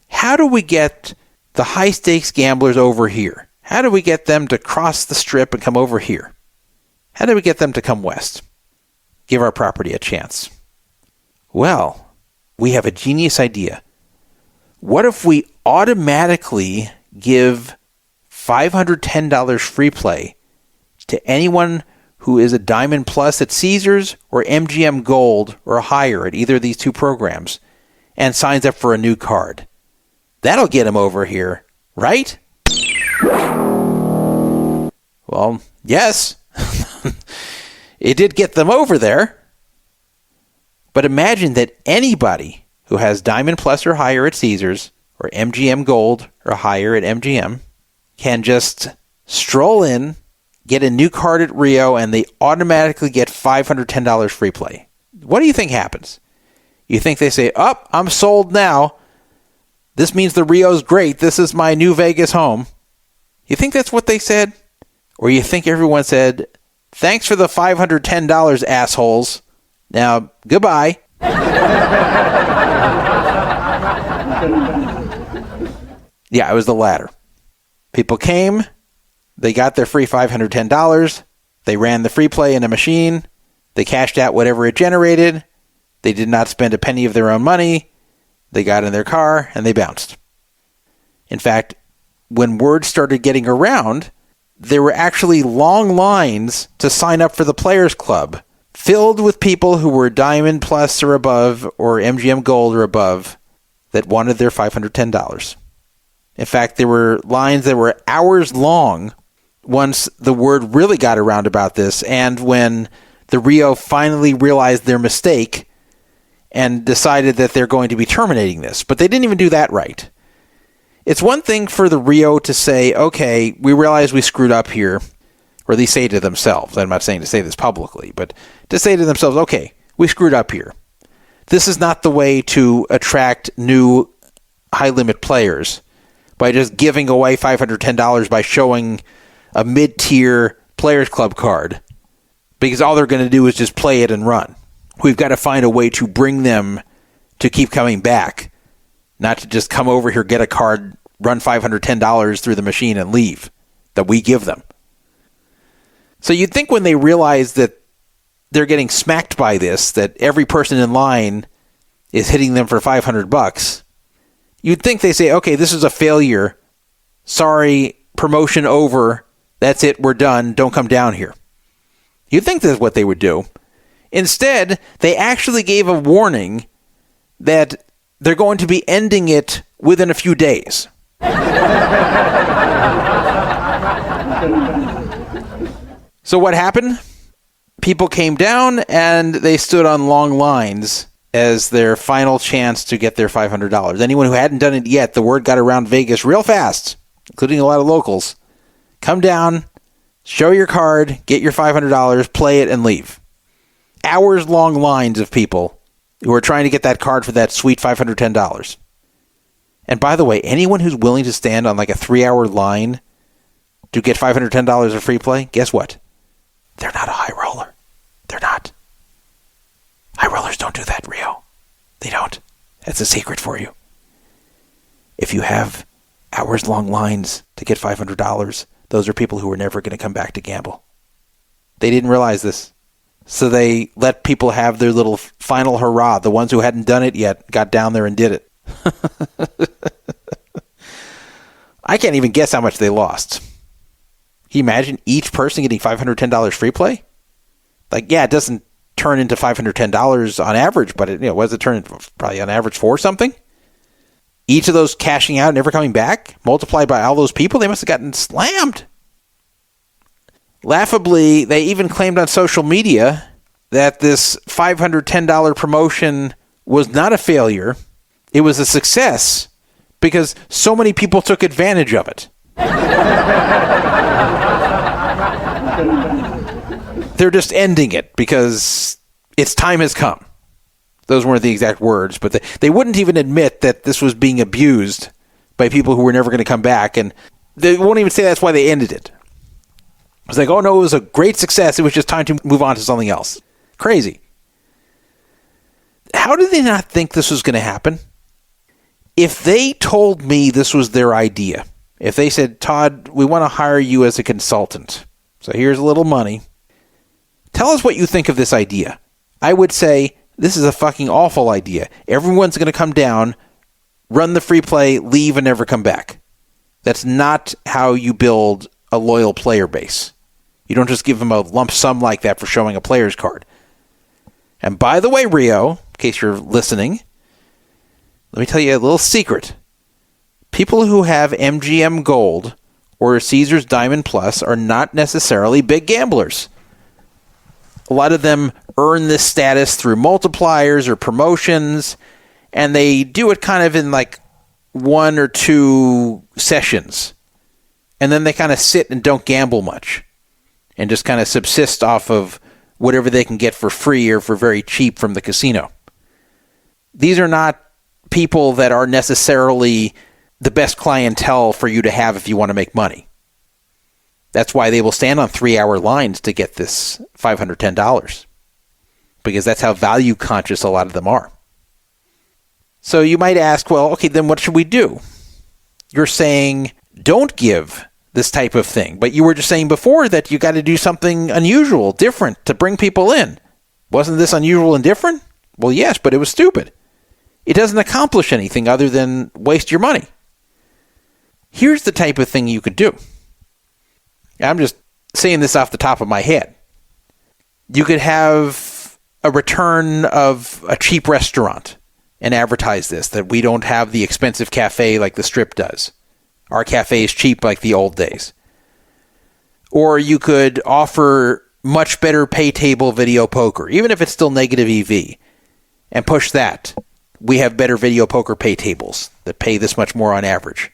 How do we get the high-stakes gamblers over here? How do we get them to cross the strip and come over here? How do we get them to come west? Give our property a chance. Well, we have a genius idea. What if we automatically give $510 free play to anyone who is a Diamond Plus at Caesars or MGM Gold or higher at either of these two programs and signs up for a new card? That'll get him over here, right? Well, yes. It did get them over there. But imagine that anybody who has Diamond Plus or higher at Caesars or MGM Gold or higher at MGM can just stroll in, get a new card at Rio, and they automatically get $510 free play. What do you think happens? You think they say, I'm sold now. This means the Rio's great. This is my new Vegas home. You think that's what they said? Or you think everyone said, thanks for the $510, assholes. Now, goodbye. Yeah, it was the latter. People came, they got their free $510, they ran the free play in a machine, they cashed out whatever it generated, they did not spend a penny of their own money, they got in their car, and they bounced. In fact, when word started getting around, there were actually long lines to sign up for the Players Club, filled with people who were Diamond Plus or above, or MGM Gold or above, that wanted their $510. In fact, there were lines that were hours long once the word really got around about this, and when the Rio finally realized their mistake and decided that they're going to be terminating this. But they didn't even do that right. It's one thing for the Rio to say, okay, we realize we screwed up here, or at least say to themselves. I'm not saying to say this publicly, but to say to themselves, okay, we screwed up here. This is not the way to attract new high-limit players by just giving away $510 by showing a mid-tier Players Club card, because all they're going to do is just play it and run. We've got to find a way to bring them to keep coming back, not to just come over here, get a card, run $510 through the machine and leave, that we give them. So you'd think when they realized that they're getting smacked by this, that every person in line is hitting them for $500, you'd think they say, okay, this is a failure. Sorry, promotion over. That's it. We're done. Don't come down here. You'd think that's what they would do. Instead, they actually gave a warning that they're going to be ending it within a few days. So what happened? People came down and they stood on long lines as their final chance to get their $500. Anyone who hadn't done it yet, the word got around Vegas real fast, including a lot of locals. Come down, show your card, get your $500, play it, and leave. Hours-long lines of people who are trying to get that card for that sweet $510. And by the way, anyone who's willing to stand on like a 3-hour line to get $510 of free play, guess what? They're not a high roller. They're not. High rollers don't do that, Rio. They don't. That's a secret for you. If you have hours-long lines to get $500, those are people who are never going to come back to gamble. They didn't realize this. So they let people have their little final hurrah. The ones who hadn't done it yet got down there and did it. I can't even guess how much they lost. Can you imagine each person getting $510 free play? Like, yeah, it doesn't turn into $510 on average, but what does it turn into? Probably on average for something? Each of those cashing out and never coming back, multiplied by all those people, they must have gotten slammed. Laughably, they even claimed on social media that this $510 promotion was not a failure. It was a success because so many people took advantage of it. They're just ending it because its time has come. Those weren't the exact words, but they wouldn't even admit that this was being abused by people who were never going to come back, and they won't even say that's why they ended it. It's like, oh no, it was a great success. It was just time to move on to something else. Crazy. How did they not think this was going to happen? If they told me this was their idea, if they said, Todd, we want to hire you as a consultant, so here's a little money. Tell us what you think of this idea. I would say, this is a fucking awful idea. Everyone's going to come down, run the free play, leave, and never come back. That's not how you build a loyal player base. You don't just give them a lump sum like that for showing a player's card. And by the way, Rio, in case you're listening, let me tell you a little secret. People who have MGM Gold or Caesars Diamond Plus are not necessarily big gamblers. A lot of them earn this status through multipliers or promotions, and they do it kind of in like 1 or 2 sessions. And then they kind of sit and don't gamble much and just kind of subsist off of whatever they can get for free or for very cheap from the casino. These are not people that are necessarily the best clientele for you to have if you want to make money. That's why they will stand on 3-hour lines to get this $510, because that's how value conscious a lot of them are. So you might ask, well, okay, then what should we do? You're saying don't give this type of thing, but you were just saying before that you got to do something unusual, different to bring people in. Wasn't this unusual and different? Well, yes, but it was stupid. It doesn't accomplish anything other than waste your money. Here's the type of thing you could do. I'm just saying this off the top of my head. You could have a return of a cheap restaurant and advertise this, that we don't have the expensive cafe like the Strip does. Our cafe is cheap like the old days. Or you could offer much better pay table video poker, even if it's still negative EV, and push that. We have better video poker pay tables that pay this much more on average.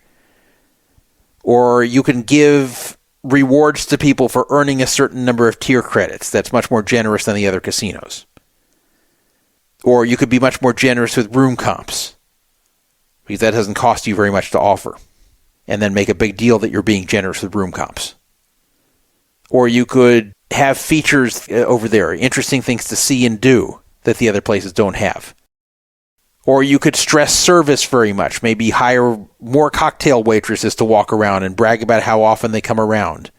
Or you can give rewards to people for earning a certain number of tier credits that's much more generous than the other casinos. Or you could be much more generous with room comps, because that doesn't cost you very much to offer, and then make a big deal that you're being generous with room comps. Or you could have features over there, interesting things to see and do that the other places don't have. Or you could stress service very much, maybe hire more cocktail waitresses to walk around and brag about how often they come around.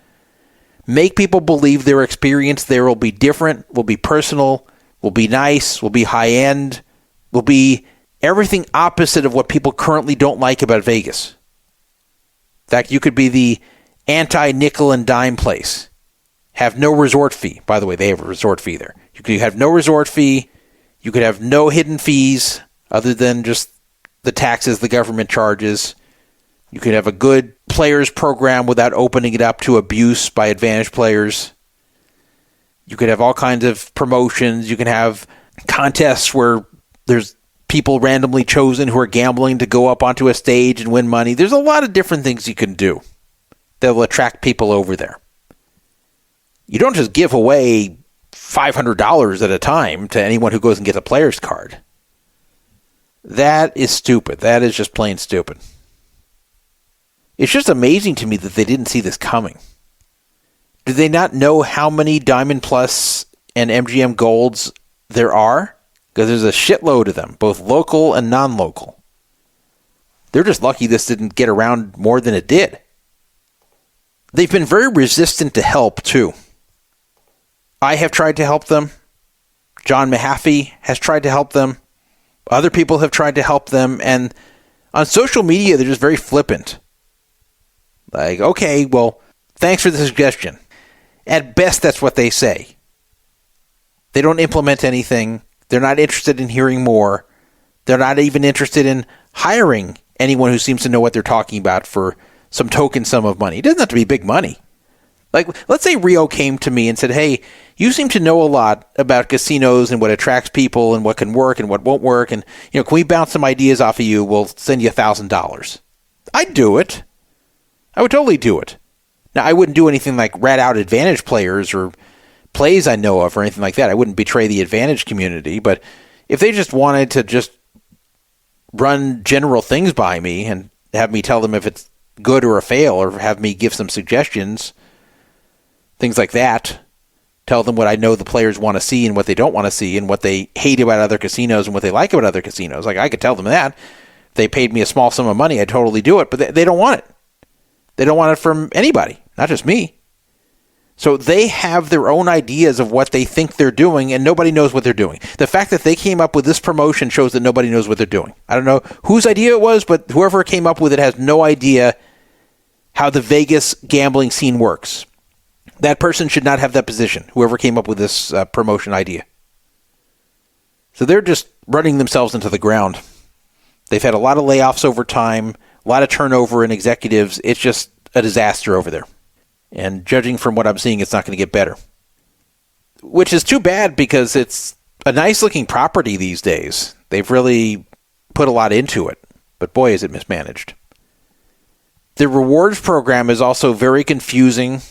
Make people believe their experience there will be different, will be personal, will be nice, will be high-end, will be everything opposite of what people currently don't like about Vegas. In fact, you could be the anti-nickel and dime place. Have no resort fee. By the way, they have a resort fee there. You could have no resort fee. You could have no hidden fees other than just the taxes the government charges. You could have a good players program without opening it up to abuse by advantage players. You could have all kinds of promotions. You can have contests where there's people randomly chosen who are gambling to go up onto a stage and win money. There's a lot of different things you can do that will attract people over there. You don't just give away $500 at a time to anyone who goes and gets a player's card. That is stupid. That is just plain stupid. It's just amazing to me that they didn't see this coming. Do they not know how many Diamond Plus and MGM Golds there are? Because there's a shitload of them, both local and non-local. They're just lucky this didn't get around more than it did. They've been very resistant to help, too. I have tried to help them. John Mahaffey has tried to help them. Other people have tried to help them. And on social media, they're just very flippant. Like, okay, well, thanks for the suggestion. At best, that's what they say. They don't implement anything. They're not interested in hearing more. They're not even interested in hiring anyone who seems to know what they're talking about for some token sum of money. It doesn't have to be big money. Like, let's say Rio came to me and said, hey, you seem to know a lot about casinos and what attracts people and what can work and what won't work. And, can we bounce some ideas off of you? We'll send you $1,000. I'd do it. I would totally do it. Now, I wouldn't do anything like rat out advantage players or plays I know of or anything like that. I wouldn't betray the advantage community. But if they just wanted to just run general things by me and have me tell them if it's good or a fail or have me give some suggestions, things like that, tell them what I know the players want to see and what they don't want to see and what they hate about other casinos and what they like about other casinos. Like, I could tell them that. If they paid me a small sum of money, I'd totally do it. But they don't want it. They don't want it from anybody, not just me. So they have their own ideas of what they think they're doing, and nobody knows what they're doing. The fact that they came up with this promotion shows that nobody knows what they're doing. I don't know whose idea it was, but whoever came up with it has no idea how the Vegas gambling scene works. That person should not have that position, whoever came up with this promotion idea. So they're just running themselves into the ground. They've had a lot of layoffs over time, a lot of turnover in executives. It's just a disaster over there. And judging from what I'm seeing, it's not going to get better. Which is too bad because it's a nice-looking property these days. They've really put a lot into it. But boy, is it mismanaged. The rewards program is also very confusing.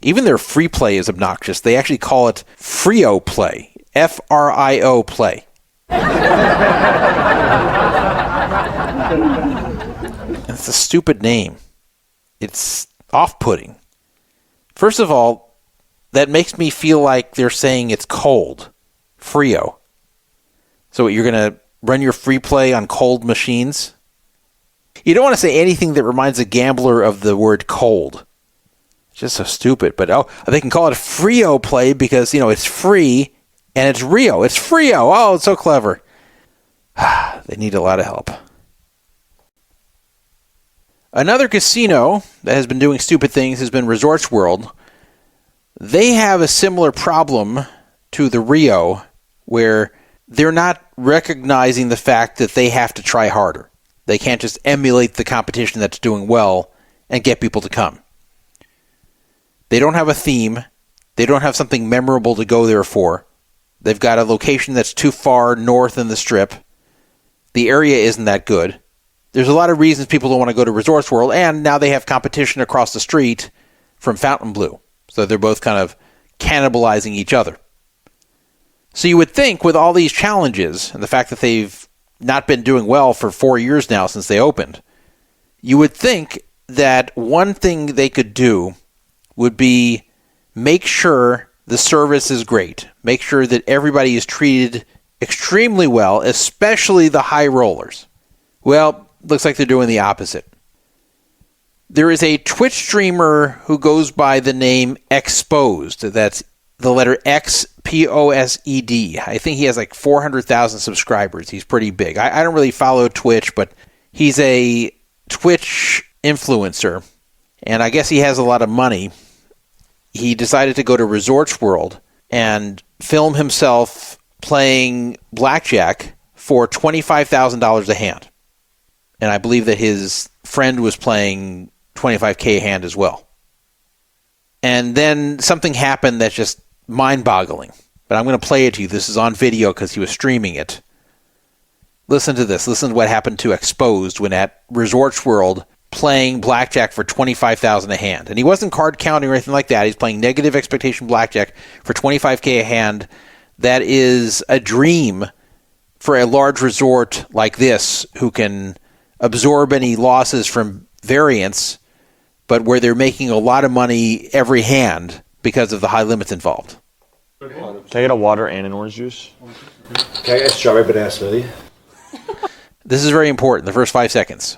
Even their free play is obnoxious. They actually call it Frio Play. F-R-I-O Play. It's a stupid name. It's off-putting. First of all, that makes me feel like they're saying it's cold. Frio. So you're going to run your free play on cold machines? You don't want to say anything that reminds a gambler of the word cold. It's just so stupid. But they can call it Frio Play because, it's free and it's Rio. It's Frio. Oh, it's so clever. They need a lot of help. Another casino that has been doing stupid things has been Resorts World. They have a similar problem to the Rio where they're not recognizing the fact that they have to try harder. They can't just emulate the competition that's doing well and get people to come. They don't have a theme. They don't have something memorable to go there for. They've got a location that's too far north in the Strip. The area isn't that good. There's a lot of reasons people don't want to go to Resorts World, and now they have competition across the street from Fontainebleau. So they're both kind of cannibalizing each other. So you would think with all these challenges, and the fact that they've not been doing well for 4 years now since they opened, you would think that one thing they could do would be make sure the service is great. Make sure that everybody is treated extremely well, especially the high rollers. Well, looks like they're doing the opposite. There is a Twitch streamer who goes by the name Xposed. That's the letter Xposed. I think he has like 400,000 subscribers. He's pretty big. I don't really follow Twitch, but he's a Twitch influencer, and I guess he has a lot of money. He decided to go to Resorts World and film himself playing blackjack for $25,000 a hand. And I believe that his friend was playing $25K a hand as well. And then something happened that's just mind-boggling. But I'm going to play it to you. This is on video because he was streaming it. Listen to this. Listen to what happened to Xposed when at Resorts World playing blackjack for $25,000 a hand. And he wasn't card counting or anything like that. He's playing negative expectation blackjack for $25K a hand. That is a dream for a large resort like this who can absorb any losses from variance, but where they're making a lot of money every hand because of the high limits involved. Can I get a water and an orange juice? Can I get a strawberry banana smoothie? This is very important, the first 5 seconds.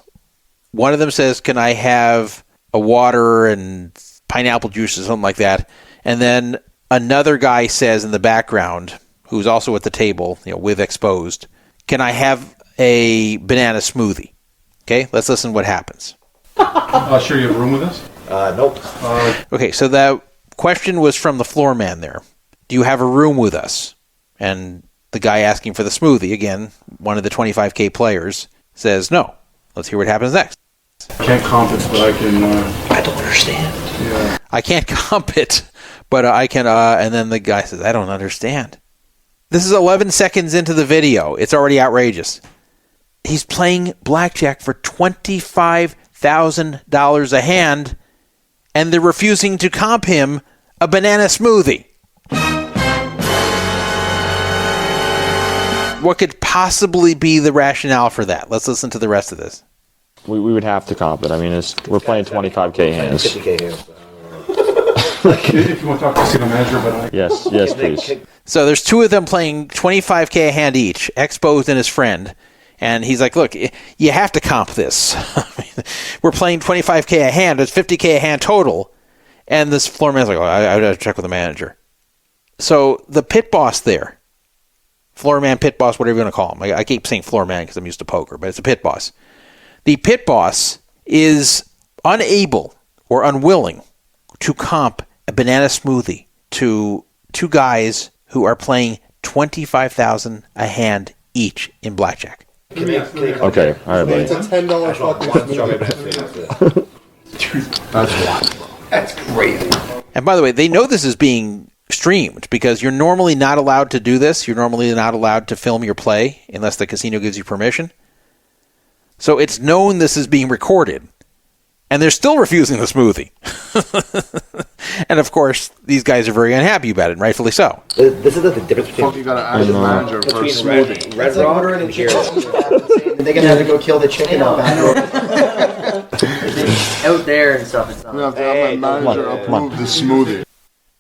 One of them says, can I have a water and pineapple juice or something like that? And then another guy says in the background, who's also at the table, with Xposed, can I have a banana smoothie? Okay, let's listen to what happens. Sure, you have a room with us? Nope. Okay, so that question was from the floor man there. Do you have a room with us? And the guy asking for the smoothie, again, one of the 25K players, says no. Let's hear what happens next. I can't comp it, but I can... I don't understand. Yeah. I can't comp it, but I can... and then the guy says, I don't understand. This is 11 seconds into the video. It's already outrageous. He's playing blackjack for $25,000 a hand, and they're refusing to comp him a banana smoothie. What could possibly be the rationale for that? Let's listen to the rest of this. We would have to comp it. I mean, we're playing 25K hands. 50K hands. If you want to talk to casino manager, but Yes, please. So there's two of them playing 25K a hand each, Xposed and his friend. And he's like, look, you have to comp this. We're playing 25K a hand. It's 50K a hand total. And this floor man's like, I have to check with the manager. So the pit boss there, floor man, pit boss, whatever you want to call him. I keep saying floor man because I'm used to poker, but it's a pit boss. The pit boss is unable or unwilling to comp a banana smoothie to two guys who are playing $25,000 a hand each in blackjack. Okay, all right, buddy. It's a $10 fucking that's a lot. That's crazy. And by the way, they know this is being streamed because you're normally not allowed to do this. You're normally not allowed to film your play unless the casino gives you permission. So it's known this is being recorded. And they're still refusing the smoothie. And of course, these guys are very unhappy about it, and rightfully so. This is the difference between... You gotta ask the manager for a smoothie. Red Rock and Giro. They're gonna have to go kill the chicken out back. Out there and stuff. It's not. We have to have my manager approve the smoothie.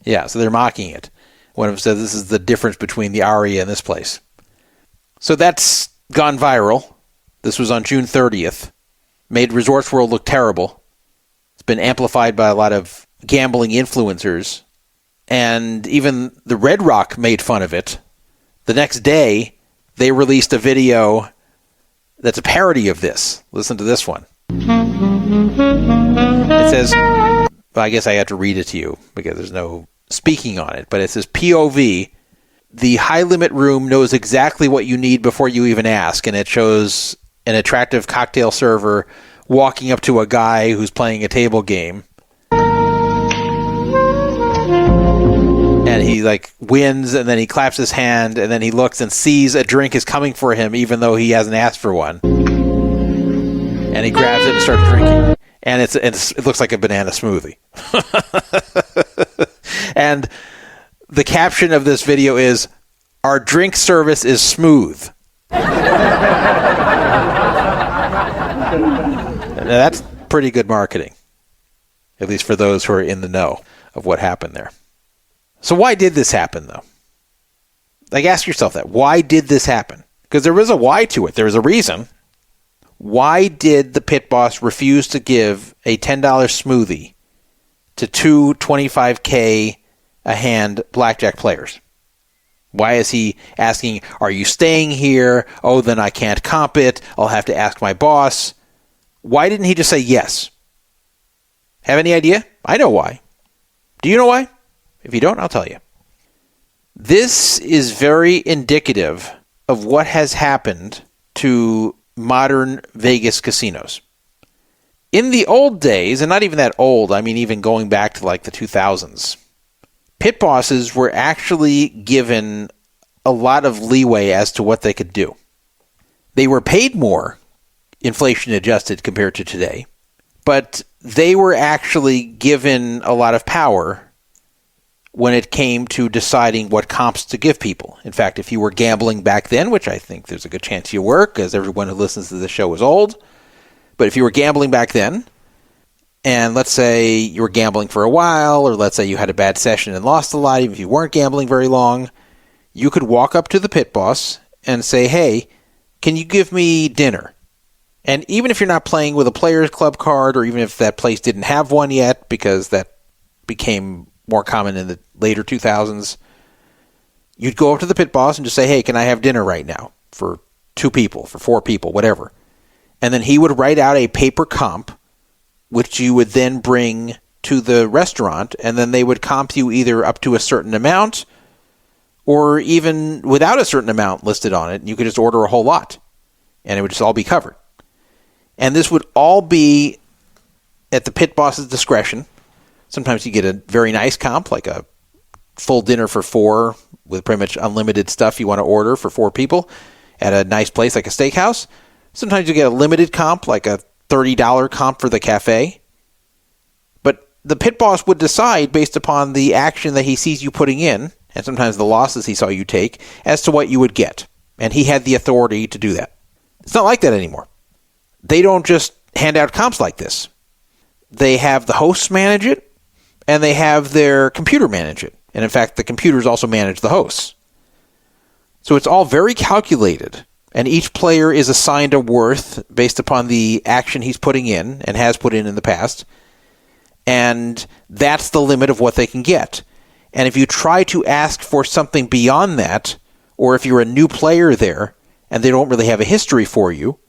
Yeah, so they're mocking it. One of them says this is the difference between the Aria and this place. So that's gone viral. This was on June 30th. Made Resorts World look terrible. It's been amplified by a lot of gambling influencers. And even the Red Rock made fun of it. The next day, they released a video that's a parody of this. Listen to this one. It says, well, I guess I have to read it to you because there's no speaking on it, but it says POV, the high limit room knows exactly what you need before you even ask, and it shows an attractive cocktail server walking up to a guy who's playing a table game. And he wins, and then he claps his hand, and then he looks and sees a drink is coming for him even though he hasn't asked for one. And he grabs it and starts drinking. And it looks like a banana smoothie. And the caption of this video is, "Our drink service is smooth." Now, that's pretty good marketing. At least for those who are in the know of what happened there. So why did this happen, though? Ask yourself that. Why did this happen? Because there was a why to it. There was a reason. Why did the pit boss refuse to give a $10 smoothie to two $25K a hand blackjack players? Why is he asking, are you staying here? Oh, then I can't comp it. I'll have to ask my boss. Why didn't he just say yes? Have any idea? I know why. Do you know why? If you don't, I'll tell you. This is very indicative of what has happened to modern Vegas casinos. In the old days, and not even that old, I mean even going back to like the 2000s, pit bosses were actually given a lot of leeway as to what they could do. They were paid more, inflation adjusted compared to today, but they were actually given a lot of power when it came to deciding what comps to give people. In fact, if you were gambling back then, which I think there's a good chance you were, because everyone who listens to this show is old, but if you were gambling back then, and let's say you were gambling for a while, or let's say you had a bad session and lost a lot, even if you weren't gambling very long, you could walk up to the pit boss and say, hey, can you give me dinner? And even if you're not playing with a Players Club card, or even if that place didn't have one yet, because that became more common in the later 2000s, you'd go up to the pit boss and just say, hey, can I have dinner right now for 2 people, for 4 people, whatever. And then he would write out a paper comp, which you would then bring to the restaurant, and then they would comp you either up to a certain amount or even without a certain amount listed on it. You could just order a whole lot, and it would just all be covered. And this would all be at the pit boss's discretion. Sometimes you get a very nice comp, like a full dinner for 4 with pretty much unlimited stuff you want to order for 4 people at a nice place like a steakhouse. Sometimes you get a limited comp, like a $30 comp for the cafe. But the pit boss would decide based upon the action that he sees you putting in, and sometimes the losses he saw you take, as to what you would get. And he had the authority to do that. It's not like that anymore. They don't just hand out comps like this. They have the hosts manage it, and they have their computer manage it. And in fact, the computers also manage the hosts. So it's all very calculated. And each player is assigned a worth based upon the action he's putting in and has put in the past. And that's the limit of what they can get. And if you try to ask for something beyond that, or if you're a new player there and they don't really have a history for you,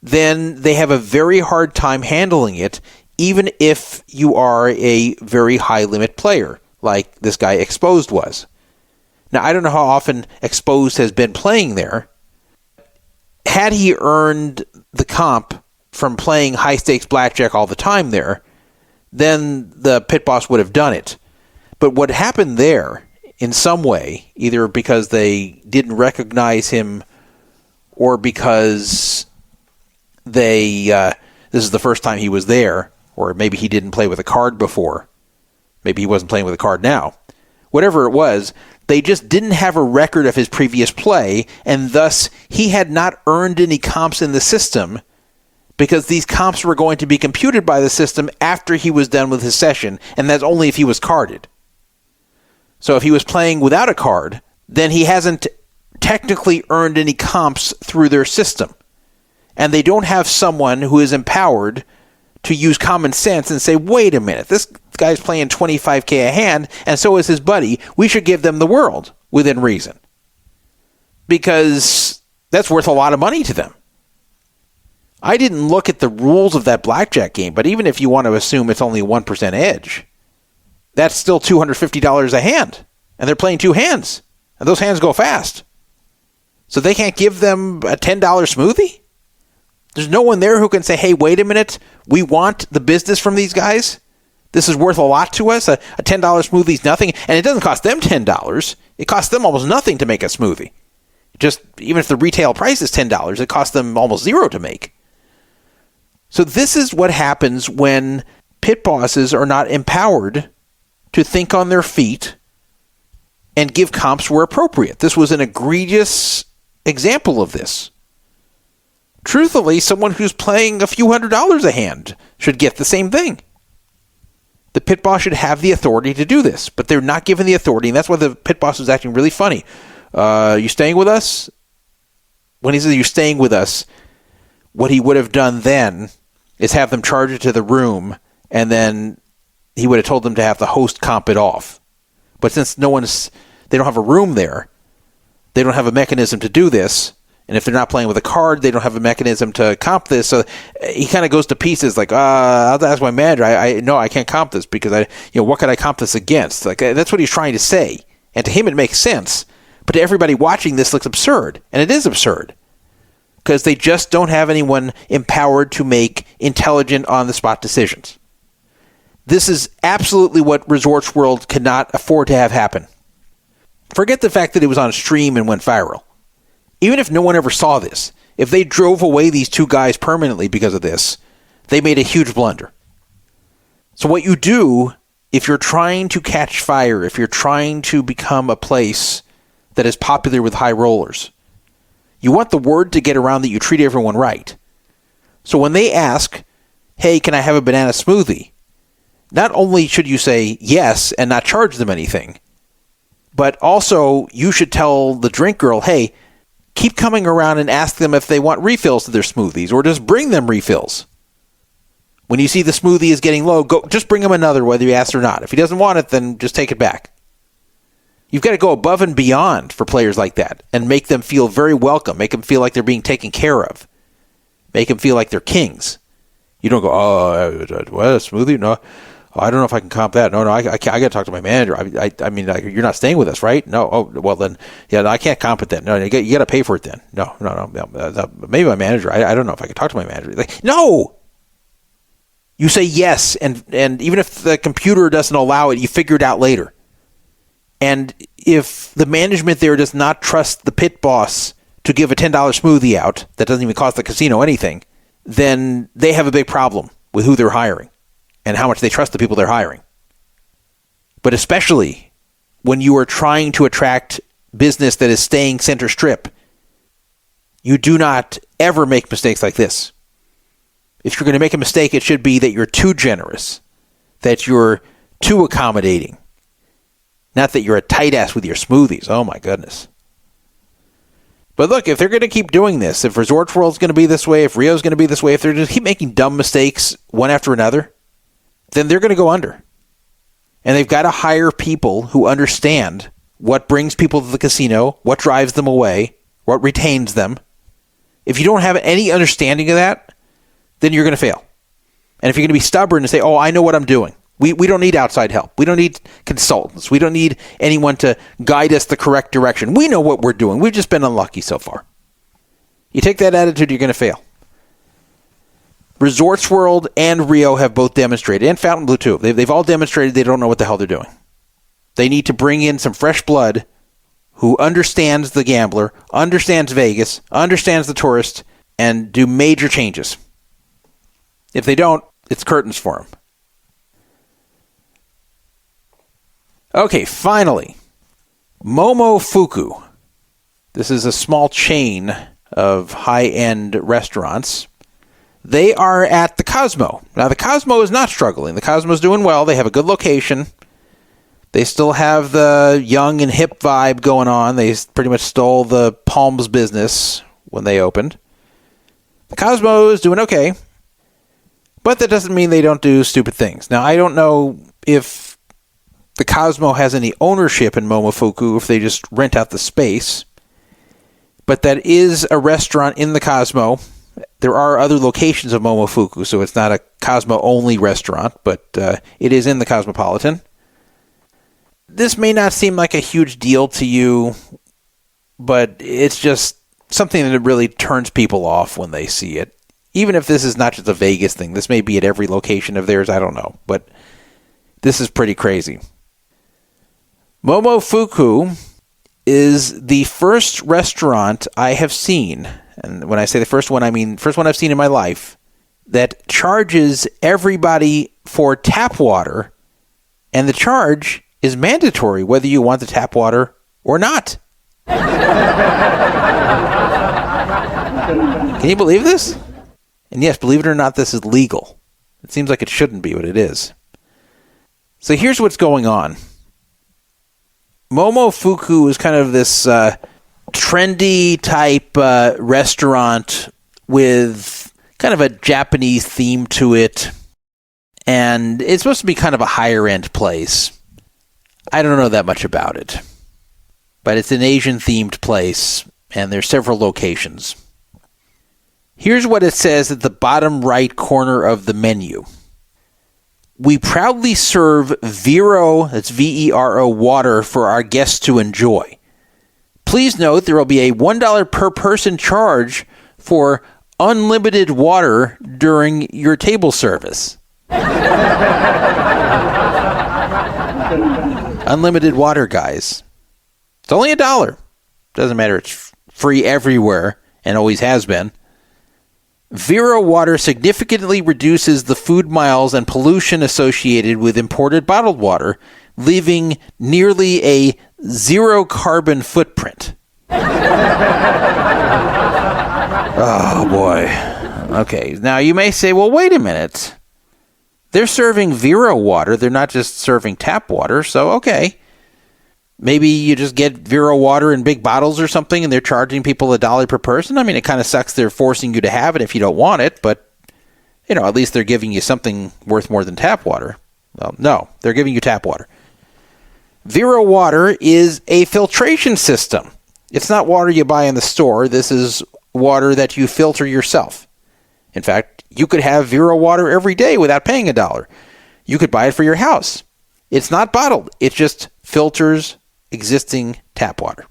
then they have a very hard time handling it, even if you are a very high-limit player, like this guy Xposed was. Now, I don't know how often Xposed has been playing there. Had he earned the comp from playing high-stakes blackjack all the time there, then the pit boss would have done it. But what happened there, in some way, either because they didn't recognize him or because this is the first time he was there, or maybe he didn't play with a card before. Maybe he wasn't playing with a card now. Whatever it was, they just didn't have a record of his previous play, and thus he had not earned any comps in the system because these comps were going to be computed by the system after he was done with his session, and that's only if he was carded. So if he was playing without a card, then he hasn't technically earned any comps through their system. And they don't have someone who is empowered to use common sense and say, wait a minute, this guy's playing $25K a hand, and so is his buddy. We should give them the world within reason. Because that's worth a lot of money to them. I didn't look at the rules of that blackjack game, but even if you want to assume it's only a 1% edge, that's still $250 a hand. And they're playing 2 hands. And those hands go fast. So they can't give them a $10 smoothie? There's no one there who can say, hey, wait a minute, we want the business from these guys. This is worth a lot to us. A $10 smoothie is nothing. And it doesn't cost them $10. It costs them almost nothing to make a smoothie. Just even if the retail price is $10, it costs them almost zero to make. So this is what happens when pit bosses are not empowered to think on their feet and give comps where appropriate. This was an egregious example of this. Truthfully, someone who's playing a few $100s a hand should get the same thing. The pit boss should have the authority to do this, but they're not given the authority, and that's why the pit boss was acting really funny. You staying with us? When he says you're staying with us, what he would have done then is have them charge it to the room, and then he would have told them to have the host comp it off. But since they don't have a room there, they don't have a mechanism to do this. And if they're not playing with a card, they don't have a mechanism to comp this. So he kind of goes to pieces like, I'll ask my manager. I can't comp this because what could I comp this against? Like, that's what he's trying to say. And to him, it makes sense. But to everybody watching, this looks absurd. And it is absurd because they just don't have anyone empowered to make intelligent on-the-spot decisions. This is absolutely what Resorts World cannot afford to have happen. Forget the fact that it was on stream and went viral. Even if no one ever saw this, if they drove away these two guys permanently because of this, they made a huge blunder. So what you do, if you're trying to catch fire, if you're trying to become a place that is popular with high rollers, you want the word to get around that you treat everyone right. So when they ask, hey, can I have a banana smoothie? Not only should you say yes and not charge them anything, but also you should tell the drink girl, hey, keep coming around and ask them if they want refills to their smoothies, or just bring them refills. When you see the smoothie is getting low, just bring him another, whether you ask or not. If he doesn't want it, then just take it back. You've got to go above and beyond for players like that and make them feel very welcome, make them feel like they're being taken care of, make them feel like they're kings. You don't go, what, a smoothie? No. I don't know if I can comp that. No, I got to talk to my manager. I mean, you're not staying with us, right? No. Oh, well then, yeah, I can't comp it then. No, you got to pay for it then. No. Maybe my manager. I don't know if I can talk to my manager. Like, no. You say yes, and even if the computer doesn't allow it, you figure it out later. And if the management there does not trust the pit boss to give a $10 smoothie out that doesn't even cost the casino anything, then they have a big problem with who they're hiring and how much they trust the people they're hiring. But especially when you are trying to attract business that is staying center strip, you do not ever make mistakes like this. If you're going to make a mistake, it should be that you're too generous, that you're too accommodating, not that you're a tight ass with your smoothies. Oh my goodness. But look, if they're going to keep doing this, if Resorts World's going to be this way, if Rio's going to be this way, if they're just keep making dumb mistakes one after another, then they're going to go under. And they've got to hire people who understand what brings people to the casino, what drives them away, what retains them. If you don't have any understanding of that, then you're going to fail. And if you're going to be stubborn and say, I know what I'm doing. We don't need outside help. We don't need consultants. We don't need anyone to guide us the correct direction. We know what we're doing. We've just been unlucky so far. You take that attitude, you're going to fail. Resorts World and Rio have both demonstrated, and Fontainebleau too. They've all demonstrated they don't know what the hell they're doing. They need to bring in some fresh blood who understands the gambler, understands Vegas, understands the tourist, and do major changes. If they don't, it's curtains for them. Okay, finally, Momofuku. This is a small chain of high-end restaurants. They are at the Cosmo. Now, the Cosmo is not struggling. The Cosmo is doing well. They have a good location. They still have the young and hip vibe going on. They pretty much stole the Palms business when they opened. The Cosmo is doing okay. But that doesn't mean they don't do stupid things. Now, I don't know if the Cosmo has any ownership in Momofuku, if they just rent out the space. But that is a restaurant in the Cosmo. There are other locations of Momofuku, so it's not a Cosmo-only restaurant, but it is in the Cosmopolitan. This may not seem like a huge deal to you, but it's just something that really turns people off when they see it. Even if this is not just a Vegas thing, this may be at every location of theirs, I don't know. But this is pretty crazy. Momofuku is the first restaurant I have seen, and when I say the first one, I mean first one I've seen in my life, that charges everybody for tap water, and the charge is mandatory whether you want the tap water or not. Can you believe this? And yes, believe it or not, this is legal. It seems like it shouldn't be, but it is. So here's what's going on. Momofuku is kind of this trendy type restaurant with kind of a Japanese theme to it. And it's supposed to be kind of a higher-end place. I don't know that much about it. But it's an Asian-themed place, and there's several locations. Here's what it says at the bottom right corner of the menu. We proudly serve Vero, that's V-E-R-O, water for our guests to enjoy. Please note there will be a $1 per person charge for unlimited water during your table service. Unlimited water, guys. It's only $1. Doesn't matter. It's free everywhere and always has been. Vero water significantly reduces the food miles and pollution associated with imported bottled water, leaving nearly a zero carbon footprint. Oh, boy. Okay, now you may say, well, wait a minute. They're serving Vero water. They're not just serving tap water, so okay. Maybe you just get Vero water in big bottles or something, and they're charging people $1 per person. I mean, it kind of sucks they're forcing you to have it if you don't want it, but, at least they're giving you something worth more than tap water. Well, no, they're giving you tap water. Vero water is a filtration system. It's not water you buy in the store. This is water that you filter yourself. In fact, you could have Vero water every day without paying $1. You could buy it for your house. It's not bottled. It just filters existing tap water.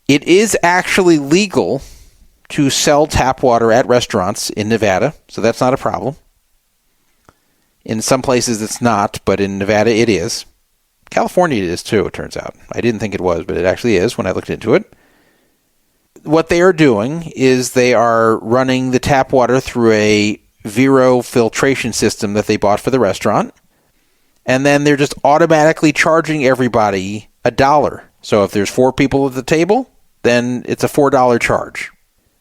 It is actually legal to sell tap water at restaurants in Nevada, so that's not a problem. In some places it's not, but in Nevada it is. California it is too, it turns out. I didn't think it was, but it actually is when I looked into it. What they are doing is they are running the tap water through a Vero filtration system that they bought for the restaurant. And then they're just automatically charging everybody $1. So if there's 4 people at the table, then it's a $4 charge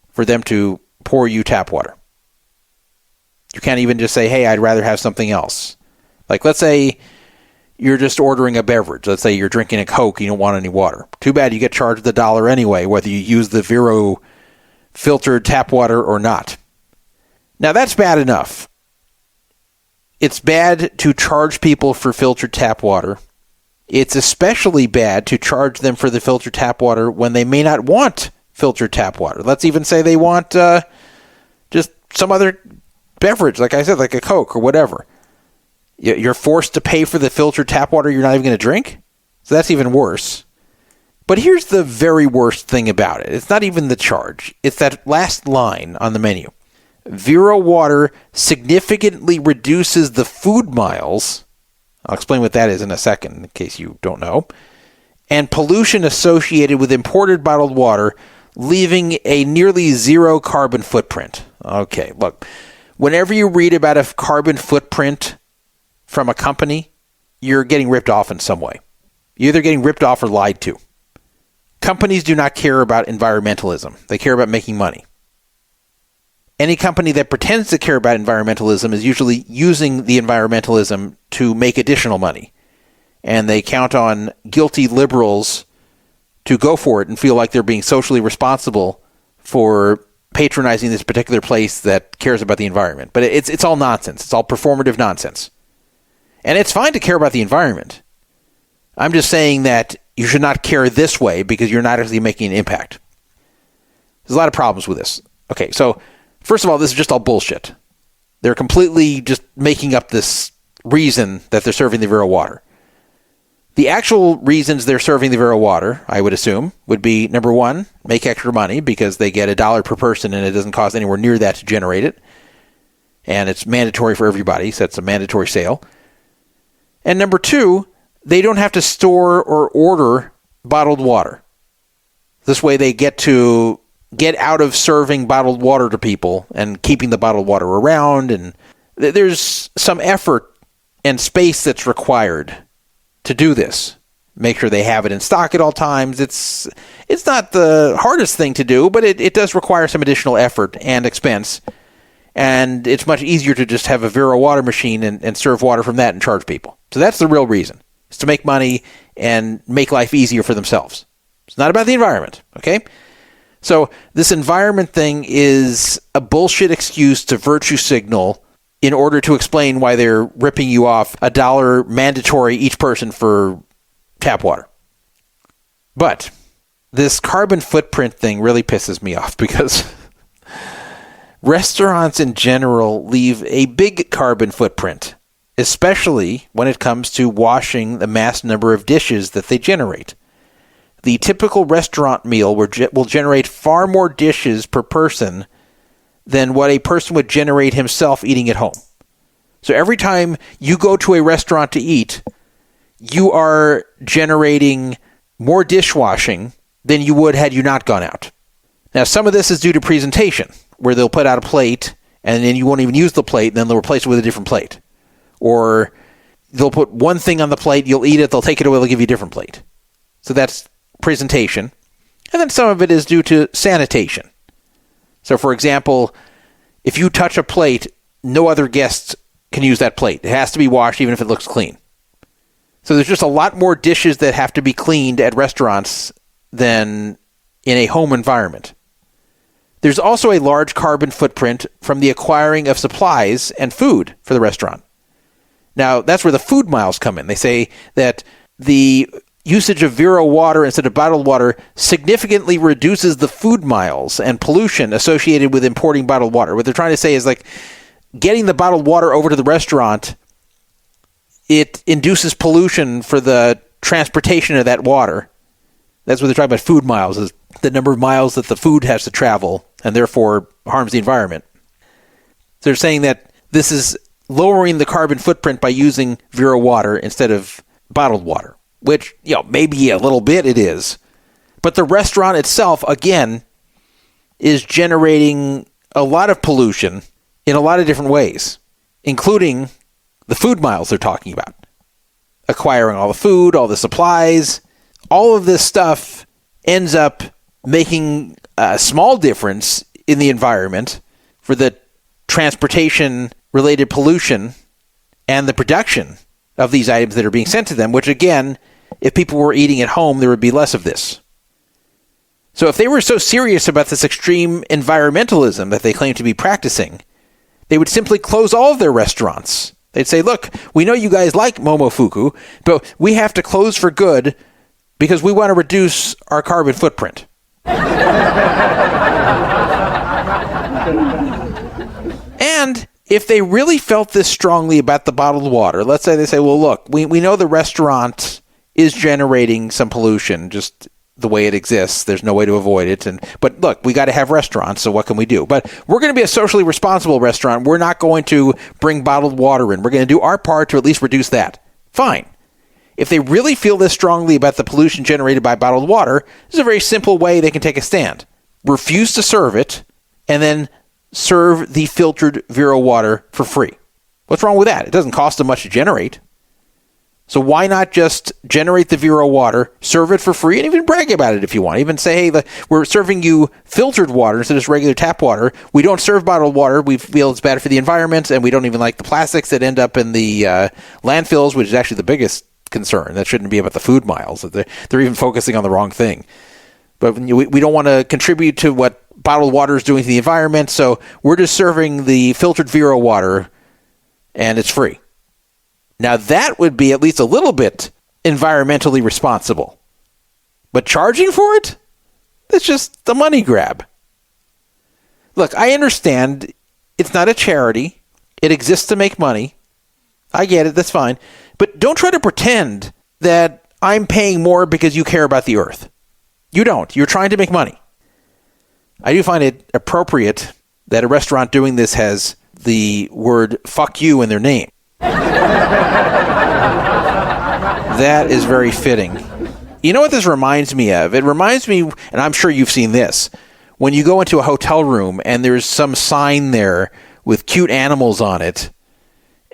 for them to pour you tap water. You can't even just say, hey, I'd rather have something else. Like, let's say you're just ordering a beverage. Let's say you're drinking a Coke, you don't want any water. Too bad you get charged $1 anyway, whether you use the Vero filtered tap water or not. Now, that's bad enough. It's bad to charge people for filtered tap water. It's especially bad to charge them for the filtered tap water when they may not want filtered tap water. Let's even say they want just some other beverage, like I said, like a Coke or whatever. You're forced to pay for the filtered tap water you're not even going to drink? So that's even worse. But here's the very worst thing about it. It's not even the charge. It's that last line on the menu. Vero water significantly reduces the food miles. I'll explain what that is in a second, in case you don't know. And pollution associated with imported bottled water, leaving a nearly zero carbon footprint. Okay, look. Whenever you read about a carbon footprint from a company, you're getting ripped off in some way. You're either getting ripped off or lied to. Companies do not care about environmentalism. They care about making money. Any company that pretends to care about environmentalism is usually using the environmentalism to make additional money. And they count on guilty liberals to go for it and feel like they're being socially responsible for patronizing this particular place that cares about the environment. But it's all nonsense. It's all performative nonsense. And it's fine to care about the environment. I'm just saying that you should not care this way because you're not actually making an impact. There's a lot of problems with this. Okay, so first of all, this is just all bullshit. They're completely just making up this reason that they're serving the Vero water. The actual reasons they're serving the Vero water, I would assume, would be, number one, make extra money because they get $1 per person and it doesn't cost anywhere near that to generate it. And it's mandatory for everybody, so it's a mandatory sale. And number two, they don't have to store or order bottled water. This way they get to get out of serving bottled water to people and keeping the bottled water around. And there's some effort and space that's required to do this. Make sure they have it in stock at all times. It's not the hardest thing to do, but it does require some additional effort and expense. And it's much easier to just have a Vero water machine and serve water from that and charge people. So that's the real reason. It's to make money and make life easier for themselves. It's not about the environment, okay? So this environment thing is a bullshit excuse to virtue signal in order to explain why they're ripping you off $1 mandatory each person for tap water. But this carbon footprint thing really pisses me off because restaurants in general leave a big carbon footprint, especially when it comes to washing the mass number of dishes that they generate. The typical restaurant meal will generate far more dishes per person than what a person would generate himself eating at home. So every time you go to a restaurant to eat, you are generating more dishwashing than you would had you not gone out. Now, some of this is due to presentation, where they'll put out a plate, and then you won't even use the plate, and then they'll replace it with a different plate. Or they'll put one thing on the plate, you'll eat it, they'll take it away, they'll give you a different plate. So that's presentation. And then some of it is due to sanitation. So, for example, if you touch a plate, no other guests can use that plate. It has to be washed even if it looks clean. So there's just a lot more dishes that have to be cleaned at restaurants than in a home environment. There's also a large carbon footprint from the acquiring of supplies and food for the restaurant. Now, that's where the food miles come in. They say that the usage of Vero water instead of bottled water significantly reduces the food miles and pollution associated with importing bottled water. What they're trying to say is, like, getting the bottled water over to the restaurant, it induces pollution for the transportation of that water. That's what they're talking about food miles, is the number of miles that the food has to travel and therefore harms the environment. They're saying that this is lowering the carbon footprint by using Vero water instead of bottled water. Which, maybe a little bit it is. But the restaurant itself, again, is generating a lot of pollution in a lot of different ways, including the food miles they're talking about. Acquiring all the food, all the supplies, all of this stuff ends up making a small difference in the environment for the transportation-related pollution and the production of these items that are being sent to them, which, again, if people were eating at home, there would be less of this. So if they were so serious about this extreme environmentalism that they claim to be practicing, they would simply close all of their restaurants. They'd say, look, we know you guys like Momofuku, but we have to close for good because we want to reduce our carbon footprint. And if they really felt this strongly about the bottled water, let's say they say, well, look, we know the restaurant is generating some pollution just the way it exists. There's no way to avoid it. But look, we got to have restaurants, so what can we do? But we're going to be a socially responsible restaurant. We're not going to bring bottled water in. We're going to do our part to at least reduce that. Fine. If they really feel this strongly about the pollution generated by bottled water, there's a very simple way they can take a stand. Refuse to serve it, and then serve the filtered Vero water for free. What's wrong with that? It doesn't cost them much to generate. So why not just generate the Vero water, serve it for free, and even brag about it if you want. Even say, hey, we're serving you filtered water instead of just regular tap water. We don't serve bottled water. We feel it's bad for the environment, and we don't even like the plastics that end up in the landfills, which is actually the biggest concern. That shouldn't be about the food miles. They're even focusing on the wrong thing. But we don't want to contribute to what bottled water is doing to the environment, so we're just serving the filtered Vero water, and it's free. Now that would be at least a little bit environmentally responsible. But charging for it? That's just the money grab. Look, I understand it's not a charity. It exists to make money. I get it, that's fine. But don't try to pretend that I'm paying more because you care about the earth. You don't. You're trying to make money. I do find it appropriate that a restaurant doing this has the word fuck you in their name. That is very fitting. You know what this reminds me of? It reminds me, and I'm sure you've seen this, when you go into a hotel room and there's some sign there with cute animals on it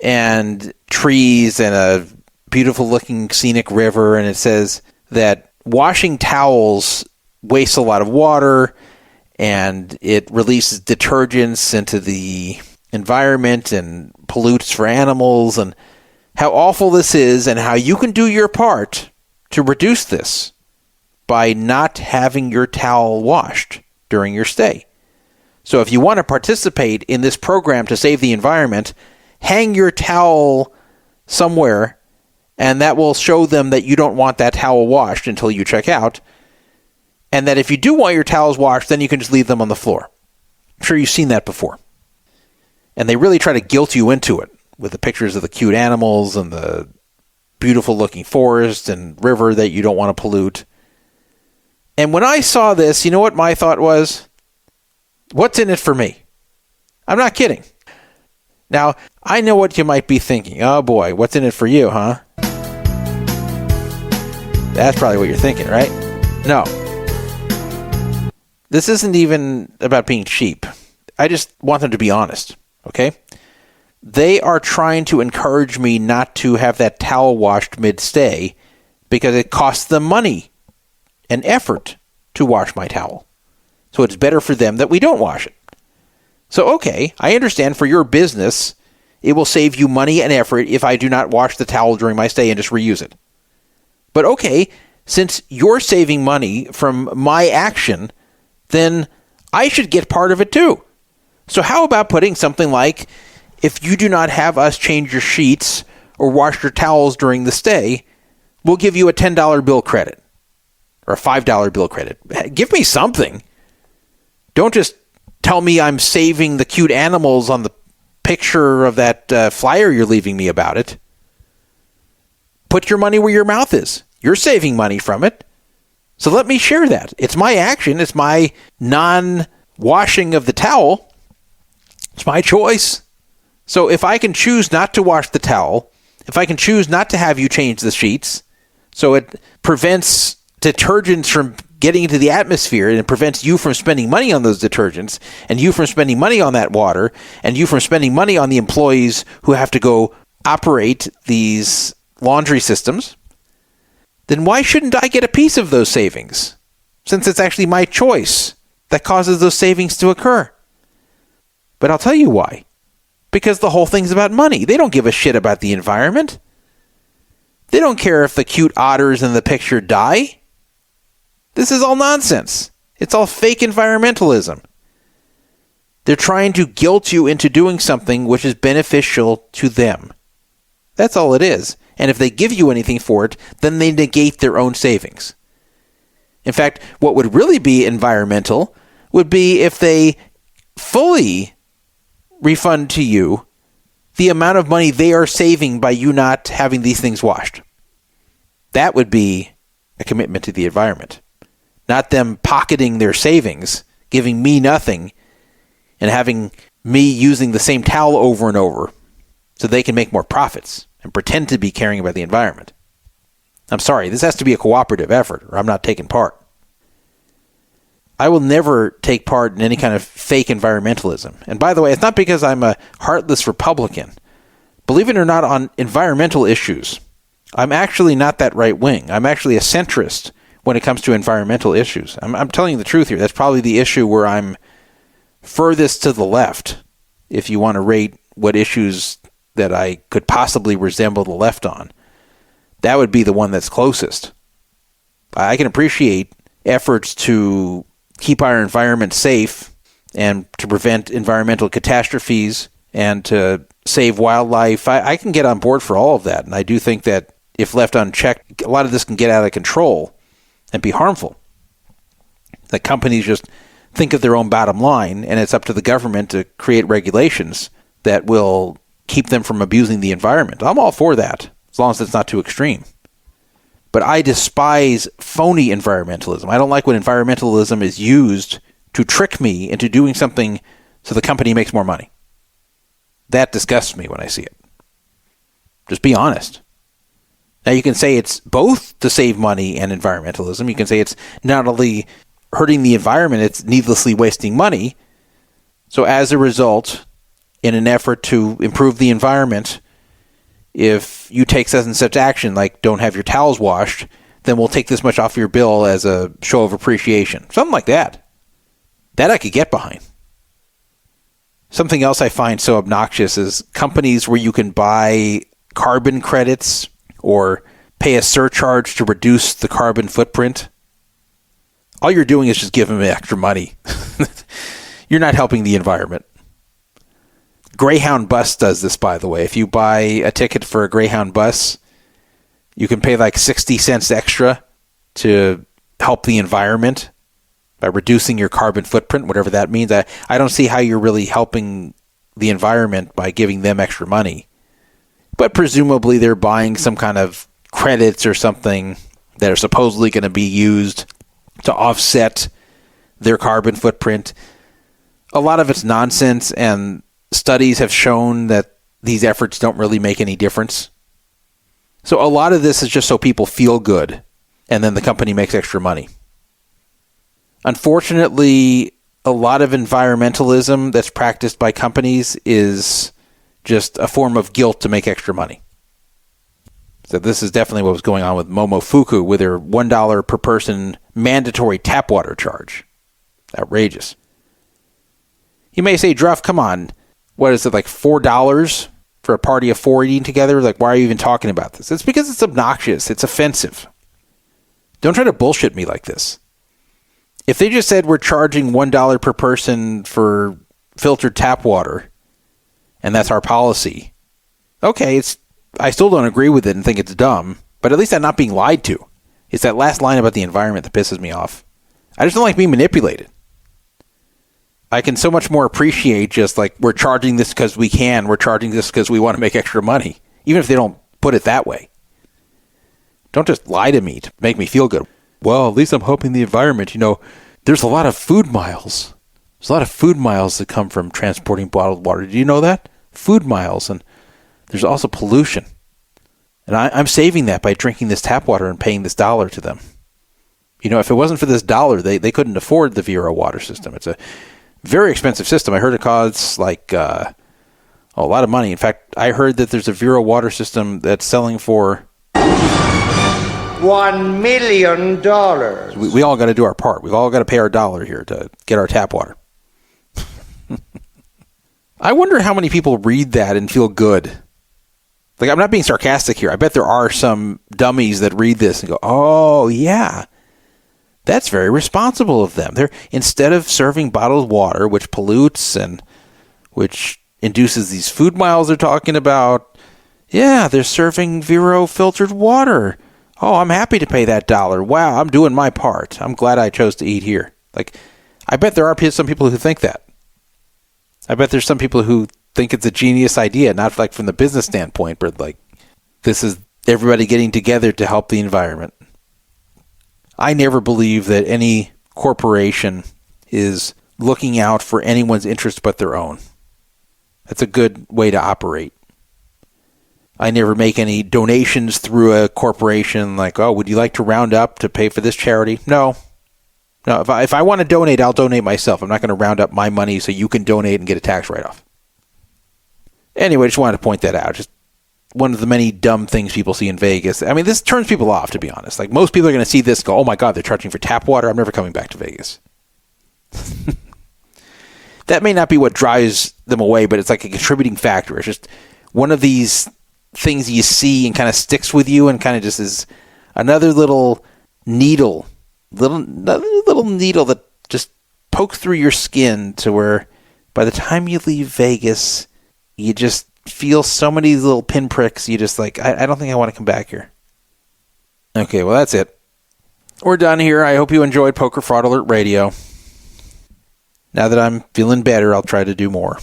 and trees and a beautiful looking scenic river, and it says that washing towels wastes a lot of water and it releases detergents into the environment and pollutes for animals, and how awful this is and how you can do your part to reduce this by not having your towel washed during your stay. So if you want to participate in this program to save the environment, hang your towel somewhere, and that will show them that you don't want that towel washed until you check out, and that if you do want your towels washed, then you can just leave them on the floor. I'm sure you've seen that before. And they really try to guilt you into it with the pictures of the cute animals and the beautiful-looking forest and river that you don't want to pollute. And when I saw this, you know what my thought was? What's in it for me? I'm not kidding. Now, I know what you might be thinking. Oh boy, what's in it for you, huh? That's probably what you're thinking, right? No. This isn't even about being cheap. I just want them to be honest, okay? They are trying to encourage me not to have that towel washed mid-stay because it costs them money and effort to wash my towel. So it's better for them that we don't wash it. So, okay, I understand for your business, it will save you money and effort if I do not wash the towel during my stay and just reuse it. But okay, since you're saving money from my action, then I should get part of it too. So how about putting something like, if you do not have us change your sheets or wash your towels during the stay, we'll give you a $10 bill credit or a $5 bill credit. Give me something. Don't just tell me I'm saving the cute animals on the picture of that flyer you're leaving me about it. Put your money where your mouth is. You're saving money from it. So let me share that. It's my action. It's my non-washing of the towel. It's my choice. So if I can choose not to wash the towel, if I can choose not to have you change the sheets, so it prevents detergents from getting into the atmosphere, and it prevents you from spending money on those detergents, and you from spending money on that water, and you from spending money on the employees who have to go operate these laundry systems, then why shouldn't I get a piece of those savings? Since it's actually my choice that causes those savings to occur. But I'll tell you why. Because the whole thing's about money. They don't give a shit about the environment. They don't care if the cute otters in the picture die. This is all nonsense. It's all fake environmentalism. They're trying to guilt you into doing something which is beneficial to them. That's all it is. And if they give you anything for it, then they negate their own savings. In fact, what would really be environmental would be if they fully refund to you the amount of money they are saving by you not having these things washed. That would be a commitment to the environment. Not them pocketing their savings, giving me nothing, and having me using the same towel over and over so they can make more profits and pretend to be caring about the environment. I'm sorry, this has to be a cooperative effort, or I'm not taking part. I will never take part in any kind of fake environmentalism. And by the way, it's not because I'm a heartless Republican. Believe it or not, on environmental issues, I'm actually not that right-wing. I'm actually a centrist when it comes to environmental issues. I'm telling you the truth here. That's probably the issue where I'm furthest to the left, if you want to rate what issues that I could possibly resemble the left on. That would be the one that's closest. I can appreciate efforts to keep our environment safe and to prevent environmental catastrophes and to save wildlife. I can get on board for all of that. And I do think that if left unchecked, a lot of this can get out of control and be harmful. That companies just think of their own bottom line, and it's up to the government to create regulations that will keep them from abusing the environment. I'm all for that, as long as it's not too extreme. But I despise phony environmentalism. I don't like when environmentalism is used to trick me into doing something so the company makes more money. That disgusts me when I see it. Just be honest. Now you can say it's both to save money and environmentalism. You can say it's not only hurting the environment, it's needlessly wasting money. So as a result, in an effort to improve the environment, if you take such and such action, like don't have your towels washed, then we'll take this much off your bill as a show of appreciation. Something like that. That I could get behind. Something else I find so obnoxious is companies where you can buy carbon credits or pay a surcharge to reduce the carbon footprint. all you're doing is just giving them extra money. You're not helping the environment. Greyhound bus does this, by the way. If you buy a ticket for a Greyhound bus, you can pay like 60 cents extra to help the environment by reducing your carbon footprint, whatever that means. I don't see how you're really helping the environment by giving them extra money. But presumably they're buying some kind of credits or something that are supposedly going to be used to offset their carbon footprint. A lot of it's nonsense, and studies have shown that these efforts don't really make any difference. So a lot of this is just so people feel good, and then the company makes extra money. Unfortunately, a lot of environmentalism that's practiced by companies is just a form of guilt to make extra money. So this is definitely what was going on with Momofuku with their $1 per person mandatory tap water charge. Outrageous. You may say, Druff, come on. What is it, like $4 for a party of 4 eating together? Like, why are you even talking about this? It's because it's obnoxious. It's offensive. Don't try to bullshit me like this. If they just said we're charging $1 per person for filtered tap water, and that's our policy, okay, I still don't agree with it and think it's dumb, but at least I'm not being lied to. It's that last line about the environment that pisses me off. I just don't like being manipulated. I can so much more appreciate just like, we're charging this because we can, we're charging this because we want to make extra money, even if they don't put it that way. Don't just lie to me to make me feel good. Well, at least I'm helping the environment. There's a lot of food miles. There's a lot of food miles that come from transporting bottled water. Do you know that? Food miles. And there's also pollution. And I'm saving that by drinking this tap water and paying this $1 to them. If it wasn't for this $1, they couldn't afford the Vero water system. It's a very expensive system. I heard it costs like a lot of money. In fact, I heard that there's a Vero water system that's selling for $1 million. We all got to do our part. We've all got to pay our $1 here to get our tap water. I wonder how many people read that and feel good. Like, I'm not being sarcastic here. I bet there are some dummies that read this and go, oh, yeah, that's very responsible of them. Instead of serving bottled water, which pollutes and which induces these food miles they're talking about, yeah, they're serving Vero filtered water. Oh, I'm happy to pay that $1. Wow, I'm doing my part. I'm glad I chose to eat here. Like, I bet there are some people who think that. I bet there's some people who think it's a genius idea, not like from the business standpoint, but like, this is everybody getting together to help the environment. I never believe that any corporation is looking out for anyone's interest but their own. That's a good way to operate. I never make any donations through a corporation like, oh, would you like to round up to pay for this charity? No. If I want to donate, I'll donate myself. I'm not going to round up my money so you can donate and get a tax write-off. Anyway, I just wanted to point that out. Just one of the many dumb things people see in Vegas. I mean, this turns people off, to be honest. Like, most people are going to see this and go, oh my God, they're charging for tap water. I'm never coming back to Vegas. That may not be what drives them away, but it's like a contributing factor. It's just one of these things you see and kind of sticks with you and kind of just is another little needle that just pokes through your skin to where by the time you leave Vegas, you just feel so many little pinpricks. You just like, I don't think I want to come back here. Okay, well, that's it. We're done here. I hope you enjoyed Poker Fraud Alert Radio. Now that I'm feeling better, I'll try to do more.